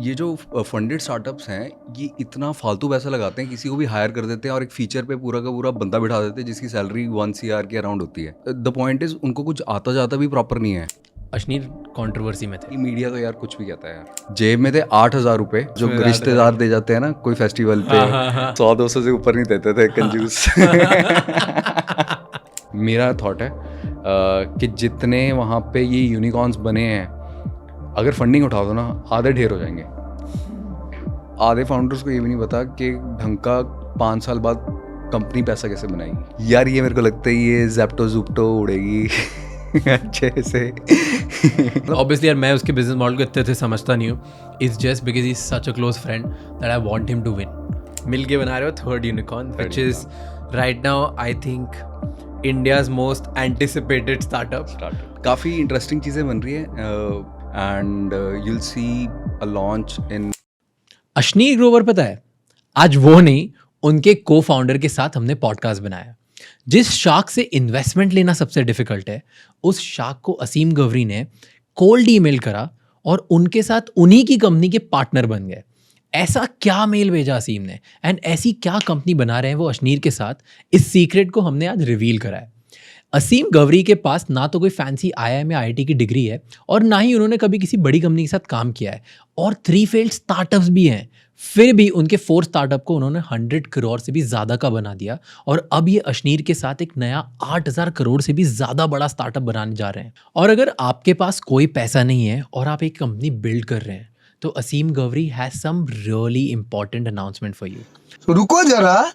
ये जो funded startups हैं ये इतना फालतू पैसा लगाते हैं, किसी को भी हायर कर देते हैं और एक फीचर पे पूरा का पूरा बंदा बिठा देते हैं जिसकी सैलरी 1 CR के अराउंड होती है। द पॉइंट इज उनको कुछ आता जाता भी प्रॉपर नहीं है। अश्नीर कंट्रोवर्सी में थे। मीडिया तो यार कुछ भी कहता है यार। जेब में थे 8,000 रुपए जो रिश्तेदार दे जाते हैं ना कोई फेस्टिवल पे। 100-200 से ऊपर नहीं देते थे कंजूस। मेरा थॉट है कि जितने वहाँ पे ये यूनिकॉर्न्स बने हैं अगर फंडिंग उठा दो ना आधे ढेर हो जाएंगे। आधे फाउंडर्स को ये भी नहीं पता कि ढंग का 5 साल बाद कंपनी पैसा कैसे बनाएगी। यार ये मेरे को लगता है ये ज़ेप्टो ज़ुप्टो उड़ेगी अच्छे से। ऑब्वियसली यार मैं उसके बिजनेस मॉडल को इतने से समझता नहीं हूँ। It's just because he is such a close friend that I want him to win. मिलके बना रहे हो third unicorn which is right now I think India's most anticipated startup. काफ़ी इंटरेस्टिंग चीज़ें बन रही है and you'll see a launch in Ashneer Grover पता है आज वो नहीं उनके को फाउंडर के साथ हमने पॉडकास्ट बनाया। जिस शार्क से इन्वेस्टमेंट लेना सबसे डिफिकल्ट है उस शार्क को असीम गवरी ने कोल्ड ईमेल करा और उनके साथ उन्हीं की कंपनी के पार्टनर बन गए। ऐसा क्या मेल भेजा असीम ने एंड ऐसी क्या कंपनी बना रहे हैं वो अश्नीर के साथ, इस सीक्रेट को हमने आज रिवील करा है। असीम गवरी के पास ना तो कोई फैंसी IIM या IIT की डिग्री है और ना ही उन्होंने कभी किसी बड़ी कंपनी के साथ काम किया है और 3 फेल्ड स्टार्टअप्स भी हैं। फिर भी उनके 4 स्टार्टअप को उन्होंने 100 करोड़ से भी ज़्यादा का बना दिया और अब ये अश्नीर के साथ एक नया 8,000 करोड़ से भी ज़्यादा बड़ा स्टार्टअप बनाने जा रहे हैं। और अगर आपके पास कोई पैसा नहीं है और आप एक कंपनी बिल्ड कर रहे हैं तो Aseem Gavri has some really important announcement for you. रुको जरा,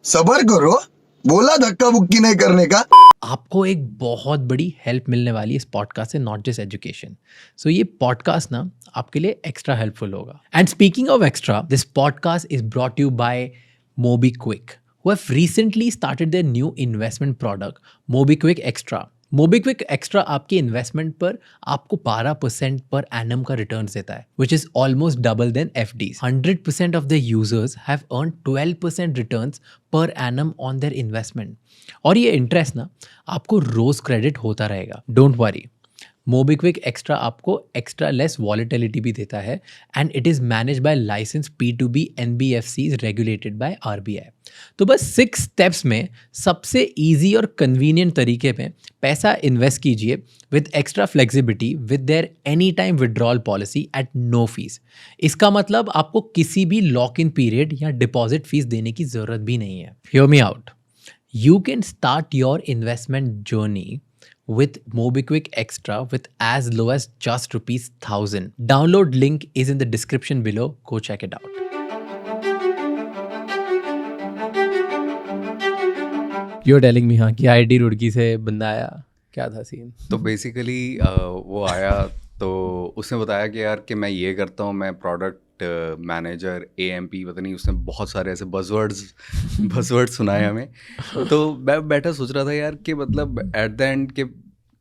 सबर करो, बोला धक्का बुक्की नहीं करने का। आपको एक बहुत बड़ी हेल्प मिलने वाली है इस पॉडकास्ट से, नॉट जस्ट एजुकेशन। सो ये पॉडकास्ट ना आपके लिए एक्स्ट्रा हेल्पफुल होगा। And speaking of extra, this podcast is brought you by MobiKwik, who have recently started their new investment product MobiKwik extra. MobiKwik extra आपकी इन्वेस्टमेंट पर आपको 12% per annum का return देता है, which is almost double than FDs। 100% of the users have earn 12% returns per annum on their investment. और ये interest ना आपको रोज क्रेडिट होता रहेगा। डोंट वरी, मोबीक्विक एक्स्ट्रा आपको एक्स्ट्रा लेस वॉलेटिलिटी भी देता है and it is manage by licence P2B NBFCs regulated by RBI। तो बस 6 स्टेप्स में सबसे इजी और कन्वीनियंट तरीके में पैसा इन्वेस्ट कीजिए with extra flexibility with their any time withdrawal policy at no fees. इसका मतलब आपको किसी भी लॉक इन पीरियड या डिपॉजिट फीस देने की ज़रूरत भी नहीं है। Hear me out, you can start your investment journey with MobiKwik Extra with as low as just ₹1,000. Download link is in the description below. Go check it out. You're telling me हाँ कि IIT Roorkee से बंदा आया, क्या था scene? तो basically वो आया तो उसने बताया कि यार कि मैं ये करता हूँ, मैं प्रोडक्ट मैनेजर AMP पता नहीं, उसने बहुत सारे ऐसे बज़वर्ड्स सुनाए हमें। तो मैं बैठा सोच रहा था यार कि मतलब एट द एंड के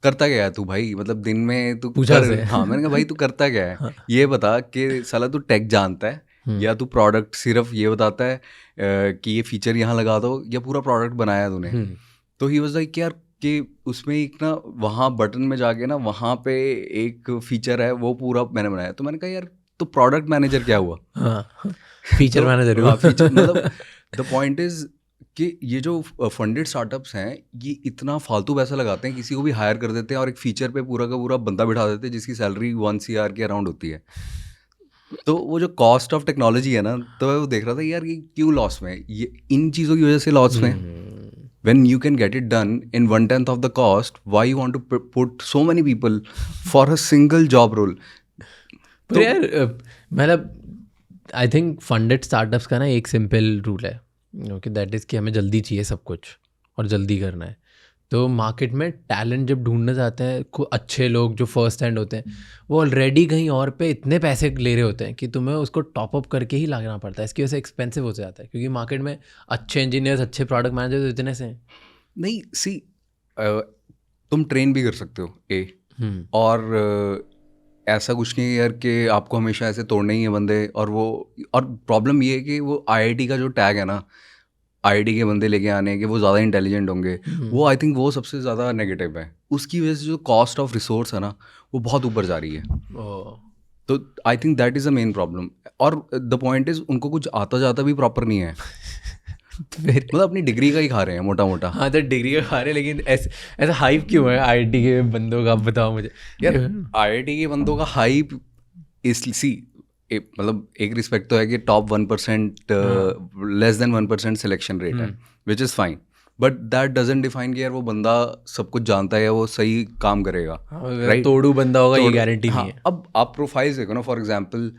करता क्या है तू भाई, मतलब दिन में तू पूछा से। हाँ मैंने कहा भाई तू करता क्या है। ये बता कि साला तू टेक जानता है या तू प्रोडक्ट सिर्फ ये बताता है कि ये फीचर यहाँ लगा दो, या पूरा प्रोडक्ट बनाया तूने। तो ही वाज लाइक यार कि उसमें एक ना वहाँ बटन में जाके ना वहाँ पे एक फीचर है वो पूरा मैंने बनाया। तो मैंने कहा यार तो प्रोडक्ट मैनेजर क्या हुआ? फीचर मैनेजर हुआ। फीचर मतलब द पॉइंट इज कि ये जो फंडेड स्टार्टअप्स हैं ये इतना फालतू पैसा लगाते हैं, किसी को भी हायर कर देते हैं और एक फीचर पे पूरा का पूरा बंदा बिठा देते हैं जिसकी सैलरी 1 CR के अराउंड होती है। तो वो जो कॉस्ट ऑफ टेक्नोलॉजी है ना, तो मैं वो देख रहा था यार ये क्यों लॉस में, ये इन चीज़ों की वजह से लॉस में। When you can get it done in 1/10 of the cost, why you want to put so many people for a single job role? पर यार मतलब आई थिंक फंडेड स्टार्टअप्स का ना एक सिंपल रूल है, ओके, दैट इज़ कि हमें जल्दी चाहिए सब कुछ और जल्दी करना है। तो मार्केट में टैलेंट जब ढूंढने जाते हैं, अच्छे लोग जो फर्स्ट हैंड होते हैं वो ऑलरेडी कहीं और पे इतने पैसे ले रहे होते हैं कि तुम्हें उसको टॉप अप करके ही लागना पड़ता है। इसकी वजह से एक्सपेंसिव हो जाता है क्योंकि मार्केट में अच्छे इंजीनियर्स, अच्छे प्रोडक्ट मैनेजर तो इतने से हैं नहीं। सी तुम ट्रेन भी कर सकते हो और ऐसा कुछ नहीं है यार कि आपको हमेशा ऐसे तोड़ने ही है बंदे। और प्रॉब्लम ये है कि वो IIT का जो टैग है ना, IIT के बंदे लेके आने कि वो ज़्यादा इंटेलिजेंट होंगे, वो आई थिंक वो सबसे ज़्यादा नेगेटिव है। उसकी वजह से जो कॉस्ट ऑफ रिसोर्स है ना वो बहुत ऊपर जा रही है। तो आई think that is a main problem. और द पॉइंट इज उनको कुछ आता जाता भी प्रॉपर नहीं है, फिर मतलब अपनी डिग्री का ही खा रहे हैं मोटा मोटा। हाँ तो डिग्री का खा रहे, लेकिन ऐसे ऐसा हाइप क्यों है आईआईटी के बंदों का, आप बताओ मुझे यार आईआईटी के बंदों का हाइप सी मतलब एक रिस्पेक्ट तो है कि top 1% less than 1% selection rate है, which is fine, but that doesn't define कि यार वो बंदा सब कुछ जानता है या वो सही काम करेगा, राइट? तोड़ू बंदा होगा ये गारंटी नहीं है। अब आप प्रोफाइल्स देखो ना, फॉर एग्जांपल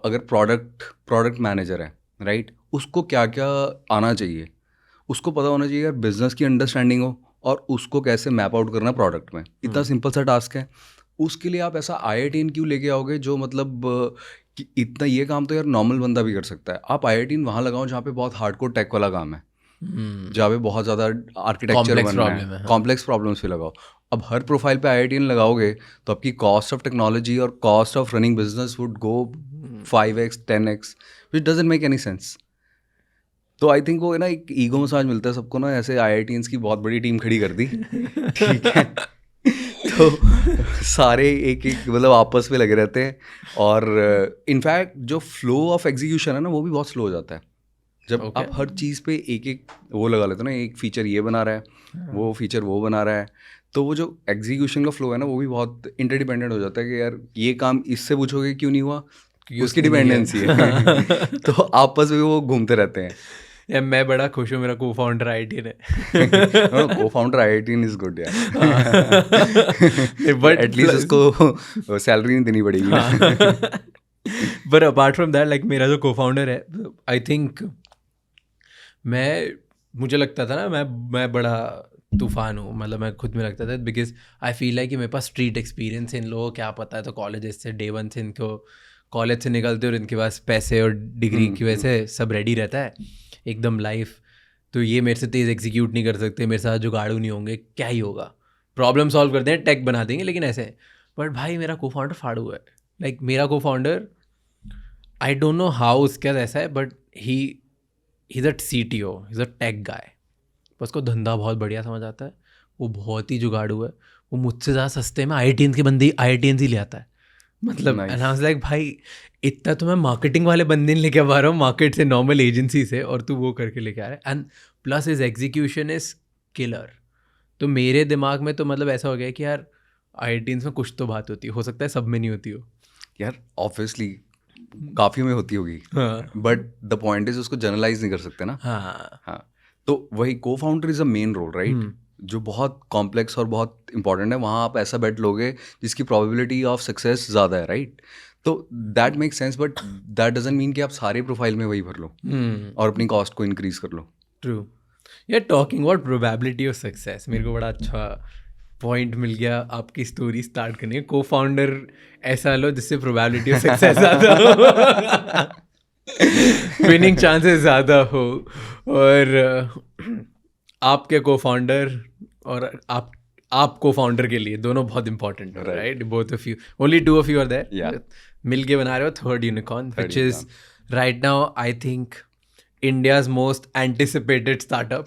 अगर प्रोडक्ट मैनेजर है, राइट, उसको क्या क्या आना चाहिए, उसको पता होना चाहिए यार बिजनेस की अंडरस्टैंडिंग हो और उसको कैसे मैप आउट करना प्रोडक्ट में, इतना सिंपल सा टास्क है। उसके लिए आप ऐसा IITian क्यों लेके आओगे जो मतलब कि इतना ये काम तो यार नॉर्मल बंदा भी कर सकता है। आप IITian वहाँ लगाओ जहाँ पे बहुत हार्डकोर टेक वाला काम है, जहाँ पे बहुत ज़्यादा आर्किटेक्चर Complex बनना problem है, है, हाँ। कॉम्प्लेक्स प्रॉब्लम्स पे लगाओ। अब हर प्रोफाइल पे IITian लगाओगे तो आपकी कॉस्ट ऑफ टेक्नोलॉजी और cost of running business would go 5x 10x, which doesn't make any sense. तो आई थिंक वो है ना, एक ईगो मसाज मिलता है सबको ना, ऐसे IITians की बहुत बड़ी टीम खड़ी कर दी, ठीक है, तो सारे एक एक मतलब आपस में लगे रहते हैं, और इनफैक्ट जो फ्लो ऑफ एग्जीक्यूशन है ना वो भी बहुत स्लो हो जाता है जब Okay. आप हर चीज़ पे एक एक वो लगा लेते हो ना, एक फीचर ये बना रहा है, वो फीचर वो बना रहा है, तो वो जो एग्जीक्यूशन का फ्लो है ना वो भी बहुत इंटरडिपेंडेंट हो जाता है कि यार ये काम इससे पूछोगे क्यों नहीं हुआ, क्योंकि उसकी उसने नहीं डिपेंडेंसी है। तो आपस में वो घूमते रहते हैं। यार मैं बड़ा खुश हूँ, मेरा को फाउंडर आईआईटी ने को फाउंडर IITian इज गुड यार, But एटलीस्ट उसको सैलरी नहीं देनी पड़ेगी ना। पर अपार्ट फ्रॉम दैट, लाइक मेरा जो को फाउंडर है, आई थिंक मुझे लगता था ना मैं बड़ा तूफान हूँ, मतलब मैं खुद में लगता था, बिकॉज आई फील लाइक कि मेरे पास स्ट्रीट एक्सपीरियंस है, इन लोगों को क्या पता है, तो कॉलेज से डे 1 से इनको कॉलेज से निकलते और इनके पास पैसे और डिग्री की वजह से सब रेडी रहता है एकदम लाइफ। तो ये मेरे से तेज़ एग्जीक्यूट नहीं कर सकते, मेरे साथ जुगाड़ू नहीं होंगे, क्या ही होगा, प्रॉब्लम सॉल्व करते हैं, टेक बना देंगे, लेकिन ऐसे। बट भाई मेरा को फाउंडर फाड़ू है, लाइक मेरा को founder, I don't know how उसका ऐसा है, but he is a CTO, is a take गाय, उसको धंधा बहुत बढ़िया समझ आता है, वो बहुत ही जुगाड़ू है, वो मुझसे ज़्यादा सस्ते में IITians के बंदे IITians ही ले आता है, मतलब Nice. And I was like भाई इतना तो मैं मार्केटिंग वाले बंदे नहीं लेके आ रहा हूँ मार्केट से, नॉर्मल एजेंसी से, और तू वो करके लेके आ रहा है, and plus is execution is killer. तो मेरे दिमाग में तो मतलब ऐसा हो गया कि यार IITians में कुछ तो बात होती है, हो सकता है सब में नहीं होती हो। यार ऑब्वियसली काफ़ी में होती होगी, हाँ बट द पॉइंट इज उसको जनरलाइज नहीं कर सकते ना। हाँ हाँ, तो वही co founder is a main role, right, जो बहुत कॉम्प्लेक्स और बहुत इंपॉर्टेंट है। वहाँ आप ऐसा बेट लोगे जिसकी प्रोबेबिलिटी ऑफ सक्सेस ज़्यादा है, राइट, तो that make sense, but that doesn't mean कि आप सारे प्रोफाइल में वही भर लो और अपनी कॉस्ट को इंक्रीज कर लो। ट्रू। यार talking about probability of success, मेरे को बड़ा अच्छा पॉइंट मिल गया आपकी स्टोरी स्टार्ट करने का। को फाउंडर ऐसा लो जिससे प्रोबेबिलिटी ऑफ सक्सेस ज़्यादा हो, विनिंग चांसेस ज़्यादा हो, और आपके को फाउंडर और आप को फाउंडर के लिए दोनों बहुत इंपॉर्टेंट हो, right, both of you, only 2 of you are there, मिल के बना रहे हो third unicorn, which is right now I think India's most anticipated startup.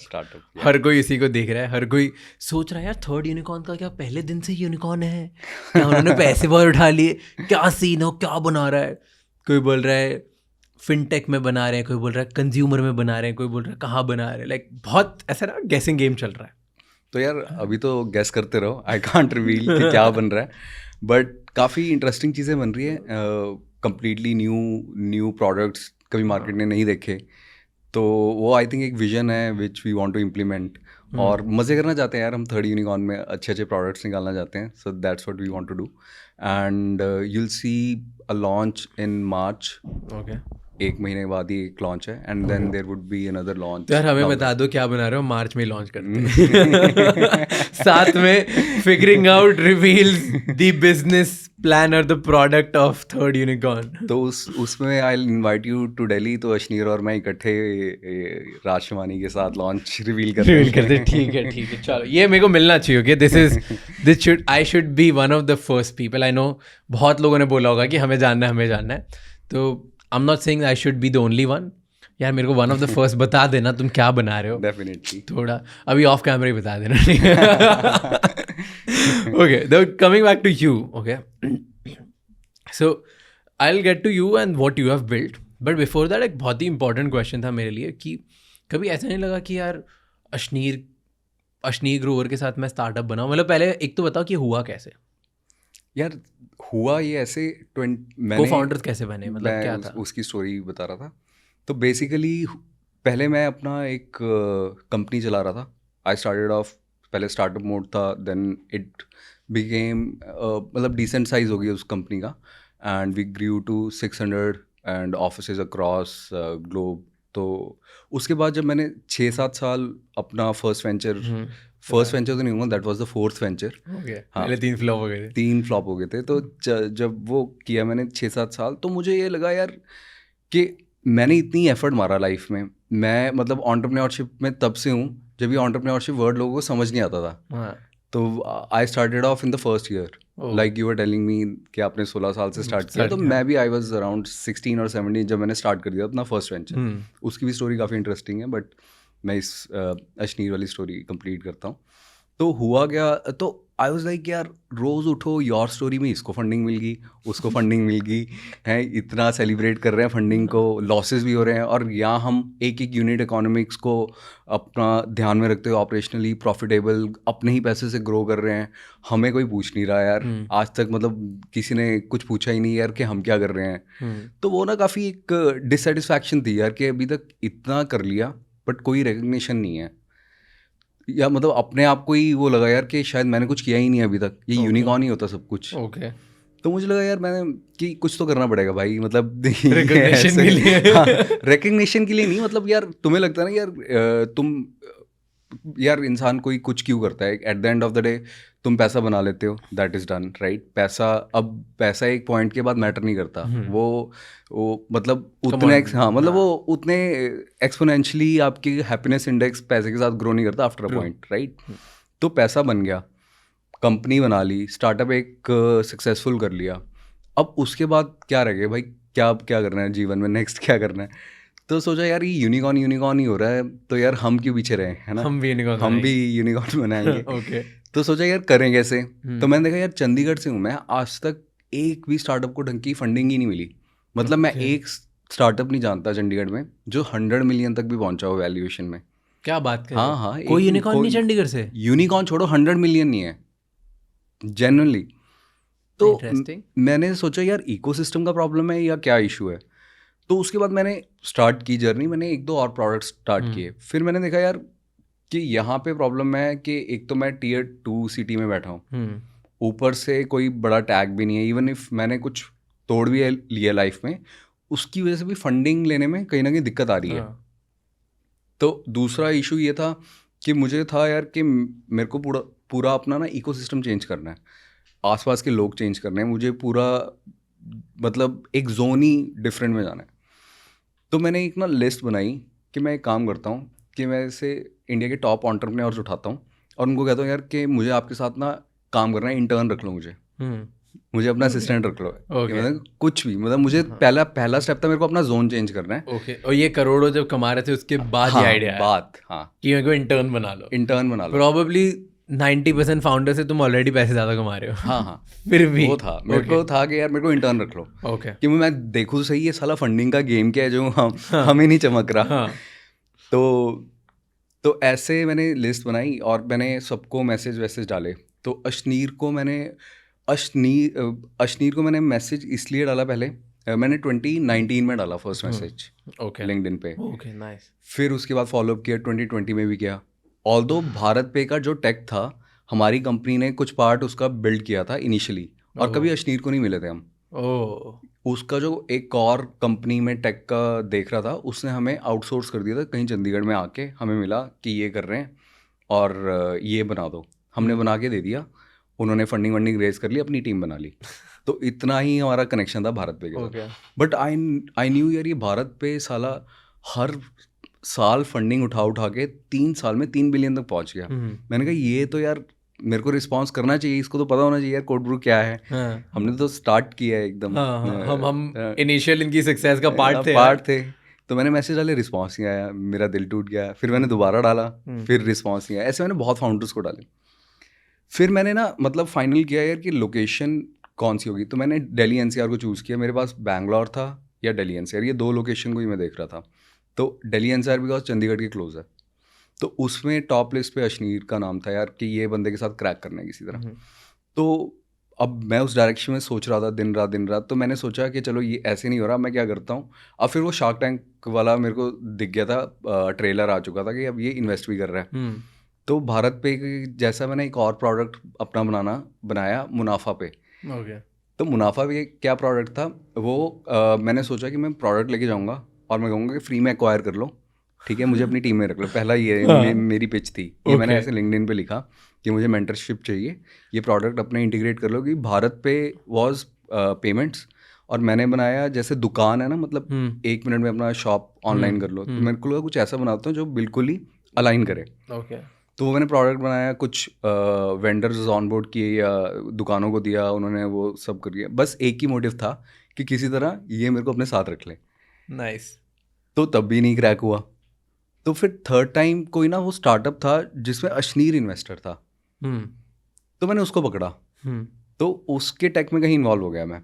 हर कोई इसी को देख रहा है, हर कोई सोच रहा है यार थर्ड यूनिकॉर्न का क्या पहले दिन से यूनिकॉर्न है क्या, उन्होंने पैसे बहुत उठा लिए, क्या सीन हो, क्या बना रहा है। कोई बोल रहा है फिनटेक में बना रहे हैं, कोई बोल रहा है कंज्यूमर में बना रहे हैं, कोई बोल रहा है कहाँ बना रहे हैं, लाइक बहुत ऐसा ना गेसिंग गेम चल रहा है। तो यार अभी तो गेस करते रहो, आई कांट रिवील कि क्या बन रहा है, बट काफ़ी इंटरेस्टिंग चीज़ें बन रही है, कंप्लीटली न्यू प्रोडक्ट्स कभी मार्केट ने नहीं देखे, तो वो आई थिंक एक विजन है which we want to implement, और मज़े करना चाहते हैं यार हम थर्ड यूनिकॉर्न में, अच्छे अच्छे प्रोडक्ट्स निकालना चाहते हैं, so that's what we want to do, and you'll see a launch in March. Okay, 1 महीने बाद ही एक लॉन्च है, and then there would be another launch. तो यार हमें बता दो क्या बना रहे हो, मार्च में लॉन्च करते हैं साथ में figuring out reveals the business plan और the product of third unicorn. तो उसमें I will invite you to Delhi, तो अश्नीर और मैं इकट्ठे राजशमानी के साथ लॉन्च रिवील करते हैं। ठीक है, चलो ये मेरे को मिलना चाहिए। Okay, this I should be one of the first people. I know बहुत लोगों ने बोला होगा कि हमें जानना है, तो आई am not saying I should be the only one. यार मेरे को वन ऑफ द फर्स्ट बता देना तुम क्या बना रहे हो, डेफिनेटली थोड़ा अभी ऑफ कैमरा ही बता देना। Okay, coming back to you. Okay, so I'll get to you and what you have built. But before that एक बहुत ही important question था मेरे लिए कि कभी ऐसा नहीं लगा कि यार अश्नीर ग्रोवर के साथ मैं स्टार्टअप बनाऊं? मतलब पहले एक तो बताओ कि हुआ कैसे, यार हुआ ये ऐसे को फाउंडर्स कैसे बने, मतलब क्या था? उसकी स्टोरी बता रहा था। तो बेसिकली पहले मैं अपना एक कंपनी चला रहा था। आई स्टार्टेड ऑफ, पहले स्टार्टअप मोड था, देन इट बिकेम मतलब डिसेंट साइज हो गया उस कंपनी का, and we grew to 600 and offices across globe. तो उसके बाद जब मैंने 6-7 साल अपना फर्स्ट वेंचर तो नहीं हुआ, that was the fourth venture. पहले 3 फ्लॉप हो गए थे। 3 फ्लॉप हो गए थे। तो जब वो किया मैंने 6-7 साल, तो मुझे ये लगा यार कि मैंने इतनी एफर्ट मारा लाइफ में। मैं मतलब एंटरप्रेन्योरशिप में तब से हूँ जब ये एंटरप्रेन्योरशिप वर्ड लोगों को समझ नहीं आता था। तो आई started of in the first year, like you were telling me कि आपने 16 साल से स्टार्ट किया। तो मैं भी आई वाज अराउंड 16 और 17 जब मैंने स्टार्ट कर दिया अपना फर्स्ट वेंचर। उसकी भी स्टोरी काफ़ी इंटरेस्टिंग है, बट मैं इस अश्नीर वाली स्टोरी कंप्लीट करता हूँ। तो हुआ क्या, तो आई वाज लाइक यार रोज़ उठो योर स्टोरी में इसको फंडिंग मिल गई, उसको फंडिंग मिल गई है, इतना सेलिब्रेट कर रहे हैं फंडिंग को, लॉसेस भी हो रहे हैं, और यहाँ हम एक यूनिट इकोनॉमिक्स को अपना ध्यान में रखते हुए ऑपरेशनली प्रॉफिटेबल अपने ही पैसे से ग्रो कर रहे हैं। हमें कोई पूछ नहीं रहा यार आज तक, मतलब किसी ने कुछ पूछा ही नहीं यार कि हम क्या कर रहे हैं। तो वो ना काफ़ी एक डिससेटिस्फैक्शन थी यार कि अभी तक इतना कर लिया बट कोई रिकग्निशन नहीं है, या मतलब अपने आप को ही वो लगा यार कि शायद मैंने कुछ किया ही नहीं अभी तक, ये यूनिकॉर्न ही होता सब कुछ। तो मुझे लगा यार मैंने कि कुछ तो करना पड़ेगा भाई, मतलब रिकग्निशन के लिए। रिकग्निशन के लिए नहीं, मतलब यार तुम्हें लगता है ना यार तुम यार इंसान कोई कुछ क्यों करता है, at the end of the day तुम पैसा बना लेते हो, दैट इज़ डन राइट। पैसा एक पॉइंट के बाद मैटर नहीं करता, वो मतलब उतने मतलब वो उतने एक्सपोनेंशियली आपकी हैप्पीनेस इंडेक्स पैसे के साथ ग्रो नहीं करता आफ्टर अ पॉइंट राइट। तो पैसा बन गया, कंपनी बना ली, स्टार्टअप एक सक्सेसफुल कर लिया। अब उसके बाद क्या रह गया भाई, क्या करना है जीवन में, नेक्स्ट क्या करना है। तो सोचा यार ये यूनिकॉर्न ही हो रहा है, तो यार हम क्यों पीछे रहे, है ना, हम भी यूनिकॉर्न बनाएंगे। तो सोचा यार करें कैसे। तो मैंने देखा यार चंडीगढ़ से हूँ मैं, आज तक एक भी स्टार्टअप को ढंग की फंडिंग ही नहीं मिली। मतलब मैं एक स्टार्टअप नहीं जानता चंडीगढ़ में जो 100 मिलियन तक भी पहुंचा हो वैल्यूएशन में। क्या बात कर रहे हो? हाँ, कोई यूनिकॉर्न नहीं चंडीगढ़ से? यूनिकॉर्न छोड़ो, 100 मिलियन नहीं है जेन्युइनली। तो मैंने सोचा यार इकोसिस्टम का प्रॉब्लम है या क्या इशू है। तो उसके बाद मैंने स्टार्ट की जर्नी, मैंने 1-2 और प्रोडक्ट्स स्टार्ट किए। फिर मैंने देखा यार कि यहाँ पे प्रॉब्लम है कि एक तो मैं Tier 2 सिटी में बैठा हूँ, ऊपर से कोई बड़ा टैग भी नहीं है, इवन इफ मैंने कुछ तोड़ भी लिया लाइफ में, उसकी वजह से भी फंडिंग लेने में कहीं ना कहीं दिक्कत आ रही है। तो दूसरा इशू ये था कि मुझे था यार कि मेरे को पूरा अपना ना इकोसिस्टम चेंज करना है, आसपास के लोग चेंज करने हैं, मुझे पूरा मतलब एक जोन ही डिफरेंट में जाना है। तो मैंने एक ना लिस्ट बनाई कि मैं एक काम करता हूँ कि मैं ऐसे इंडिया के टॉप एंटरप्रेन्योर्स उठाता हूँ और उनको कहता हूँ यार कि मुझे आपके साथ ना काम करना है, इंटर्न रख लो, मुझे अपना असिस्टेंट रख लो। मतलब कुछ भी, मतलब मुझे पहला स्टेप था मेरे को अपना जोन चेंज करना है। और ये करोड़ों जब कमा रहे थे उसके बाद ये आइडिया कि मेरे को इंटर्न बना लो। प्रोबेबली 90% फाउंडर से तुम ऑलरेडी पैसे ज़्यादा कमा रहे हो। हाँ फिर भी वो था मेरे को था कि यार मेरे को इंटर्न रख लो, कि मैं देखूँ सही ये साला फंडिंग का गेम क्या है जो हमें नहीं चमक रहा। तो ऐसे मैंने लिस्ट बनाई और मैंने सबको मैसेज डाले। तो अश्नीर को मैंने मैसेज इसलिए डाला, पहले मैंने 2019 में डाला फर्स्ट मैसेज लिंक्डइन पे। नाइस। फिर उसके बाद फॉलोअप किया 2020 में भी किया। ऑल्दो भारत पे का जो टेक था, हमारी कंपनी ने कुछ पार्ट उसका बिल्ड किया था इनिशियली, और कभी अश्नीर को नहीं मिले थे हम। उसका जो एक और कंपनी में टेक का देख रहा था, उसने हमें आउटसोर्स कर दिया था कहीं चंडीगढ़ में आके, हमें मिला कि ये कर रहे हैं और ये बना दो, हमने बना के दे दिया, उन्होंने फंडिंग रेज कर ली, अपनी टीम बना ली। तो इतना ही हमारा कनेक्शन था भारत पे के साथ। बट आई न्यू यार ये भारत पे साला हर साल फंडिंग उठा के 3 साल में 3 बिलियन तक पहुंच गया। मैंने कहा ये तो यार मेरे को रिस्पांस करना चाहिए, इसको तो पता होना चाहिए यार कोड ब्रू क्या है। हमने तो स्टार्ट किया है एकदम। हम इनिशियल इनकी सक्सेस का पार्ट थे। तो मैंने मैसेज डाले, रिस्पांस नहीं आया, मेरा दिल टूट गया। फिर मैंने दोबारा डाला, फिर रिस्पांस नहीं आया। ऐसे मैंने बहुत फाउंडर्स को डाले। फिर मैंने ना मतलब फाइनल किया यार कि लोकेशन कौन सी होगी, तो मैंने दिल्ली एनसीआर को चूज़ किया। मेरे पास बैंगलोर था या दिल्ली एनसीआर, ये 2 लोकेशन को ही मैं देख रहा था। तो दिल्ली एनसीआर बिकॉज चंडीगढ़ के क्लोज है, तो उसमें टॉप लिस्ट पे अशनीर का नाम था यार कि ये बंदे के साथ क्रैक करना है किसी तरह। तो अब मैं उस डायरेक्शन में सोच रहा था दिन रात, तो मैंने सोचा कि चलो ये ऐसे नहीं हो रहा, मैं क्या करता हूँ। अब फिर वो शार्क टैंक वाला मेरे को दिख गया था, ट्रेलर आ चुका था कि अब ये इन्वेस्ट भी कर रहा है। तो भारत पे जैसा मैंने एक और प्रोडक्ट अपना बनाया मुनाफा पे। ओके। तो मुनाफा पे क्या प्रोडक्ट था वो, मैंने सोचा कि मैं प्रोडक्ट लेके जाऊँगा और मैं कहूँगा कि फ्री में एक्वायर कर लो, ठीक है, मुझे अपनी टीम में रख लो। पहला ये मेरी पिच थी, ये मैंने ऐसे लिंक्डइन पे लिखा कि मुझे मेंटरशिप चाहिए, ये प्रोडक्ट अपने इंटीग्रेट कर लो। कि भारत पे वॉज पेमेंट्स, और मैंने बनाया जैसे दुकान है ना, मतलब 1 मिनट में अपना शॉप ऑनलाइन कर लो, तो मेरे को लगा कुछ ऐसा बनाता हूँ जो बिल्कुल ही अलाइन करे। ओके। तो वो मैंने प्रोडक्ट बनाया, कुछ वेंडर्स ऑनबोर्ड किए या दुकानों को दिया, उन्होंने वो सब कर दिया। बस एक ही मोटिव था कि किसी तरह ये मेरे को अपने साथ रख ले। नाइस। तो तब भी नहीं क्रैक हुआ। तो फिर थर्ड टाइम कोई ना वो स्टार्टअप था जिसमें अशनीर इन्वेस्टर था, तो मैंने उसको पकड़ा। तो उसके टेक में कहीं इन्वॉल्व हो गया मैं।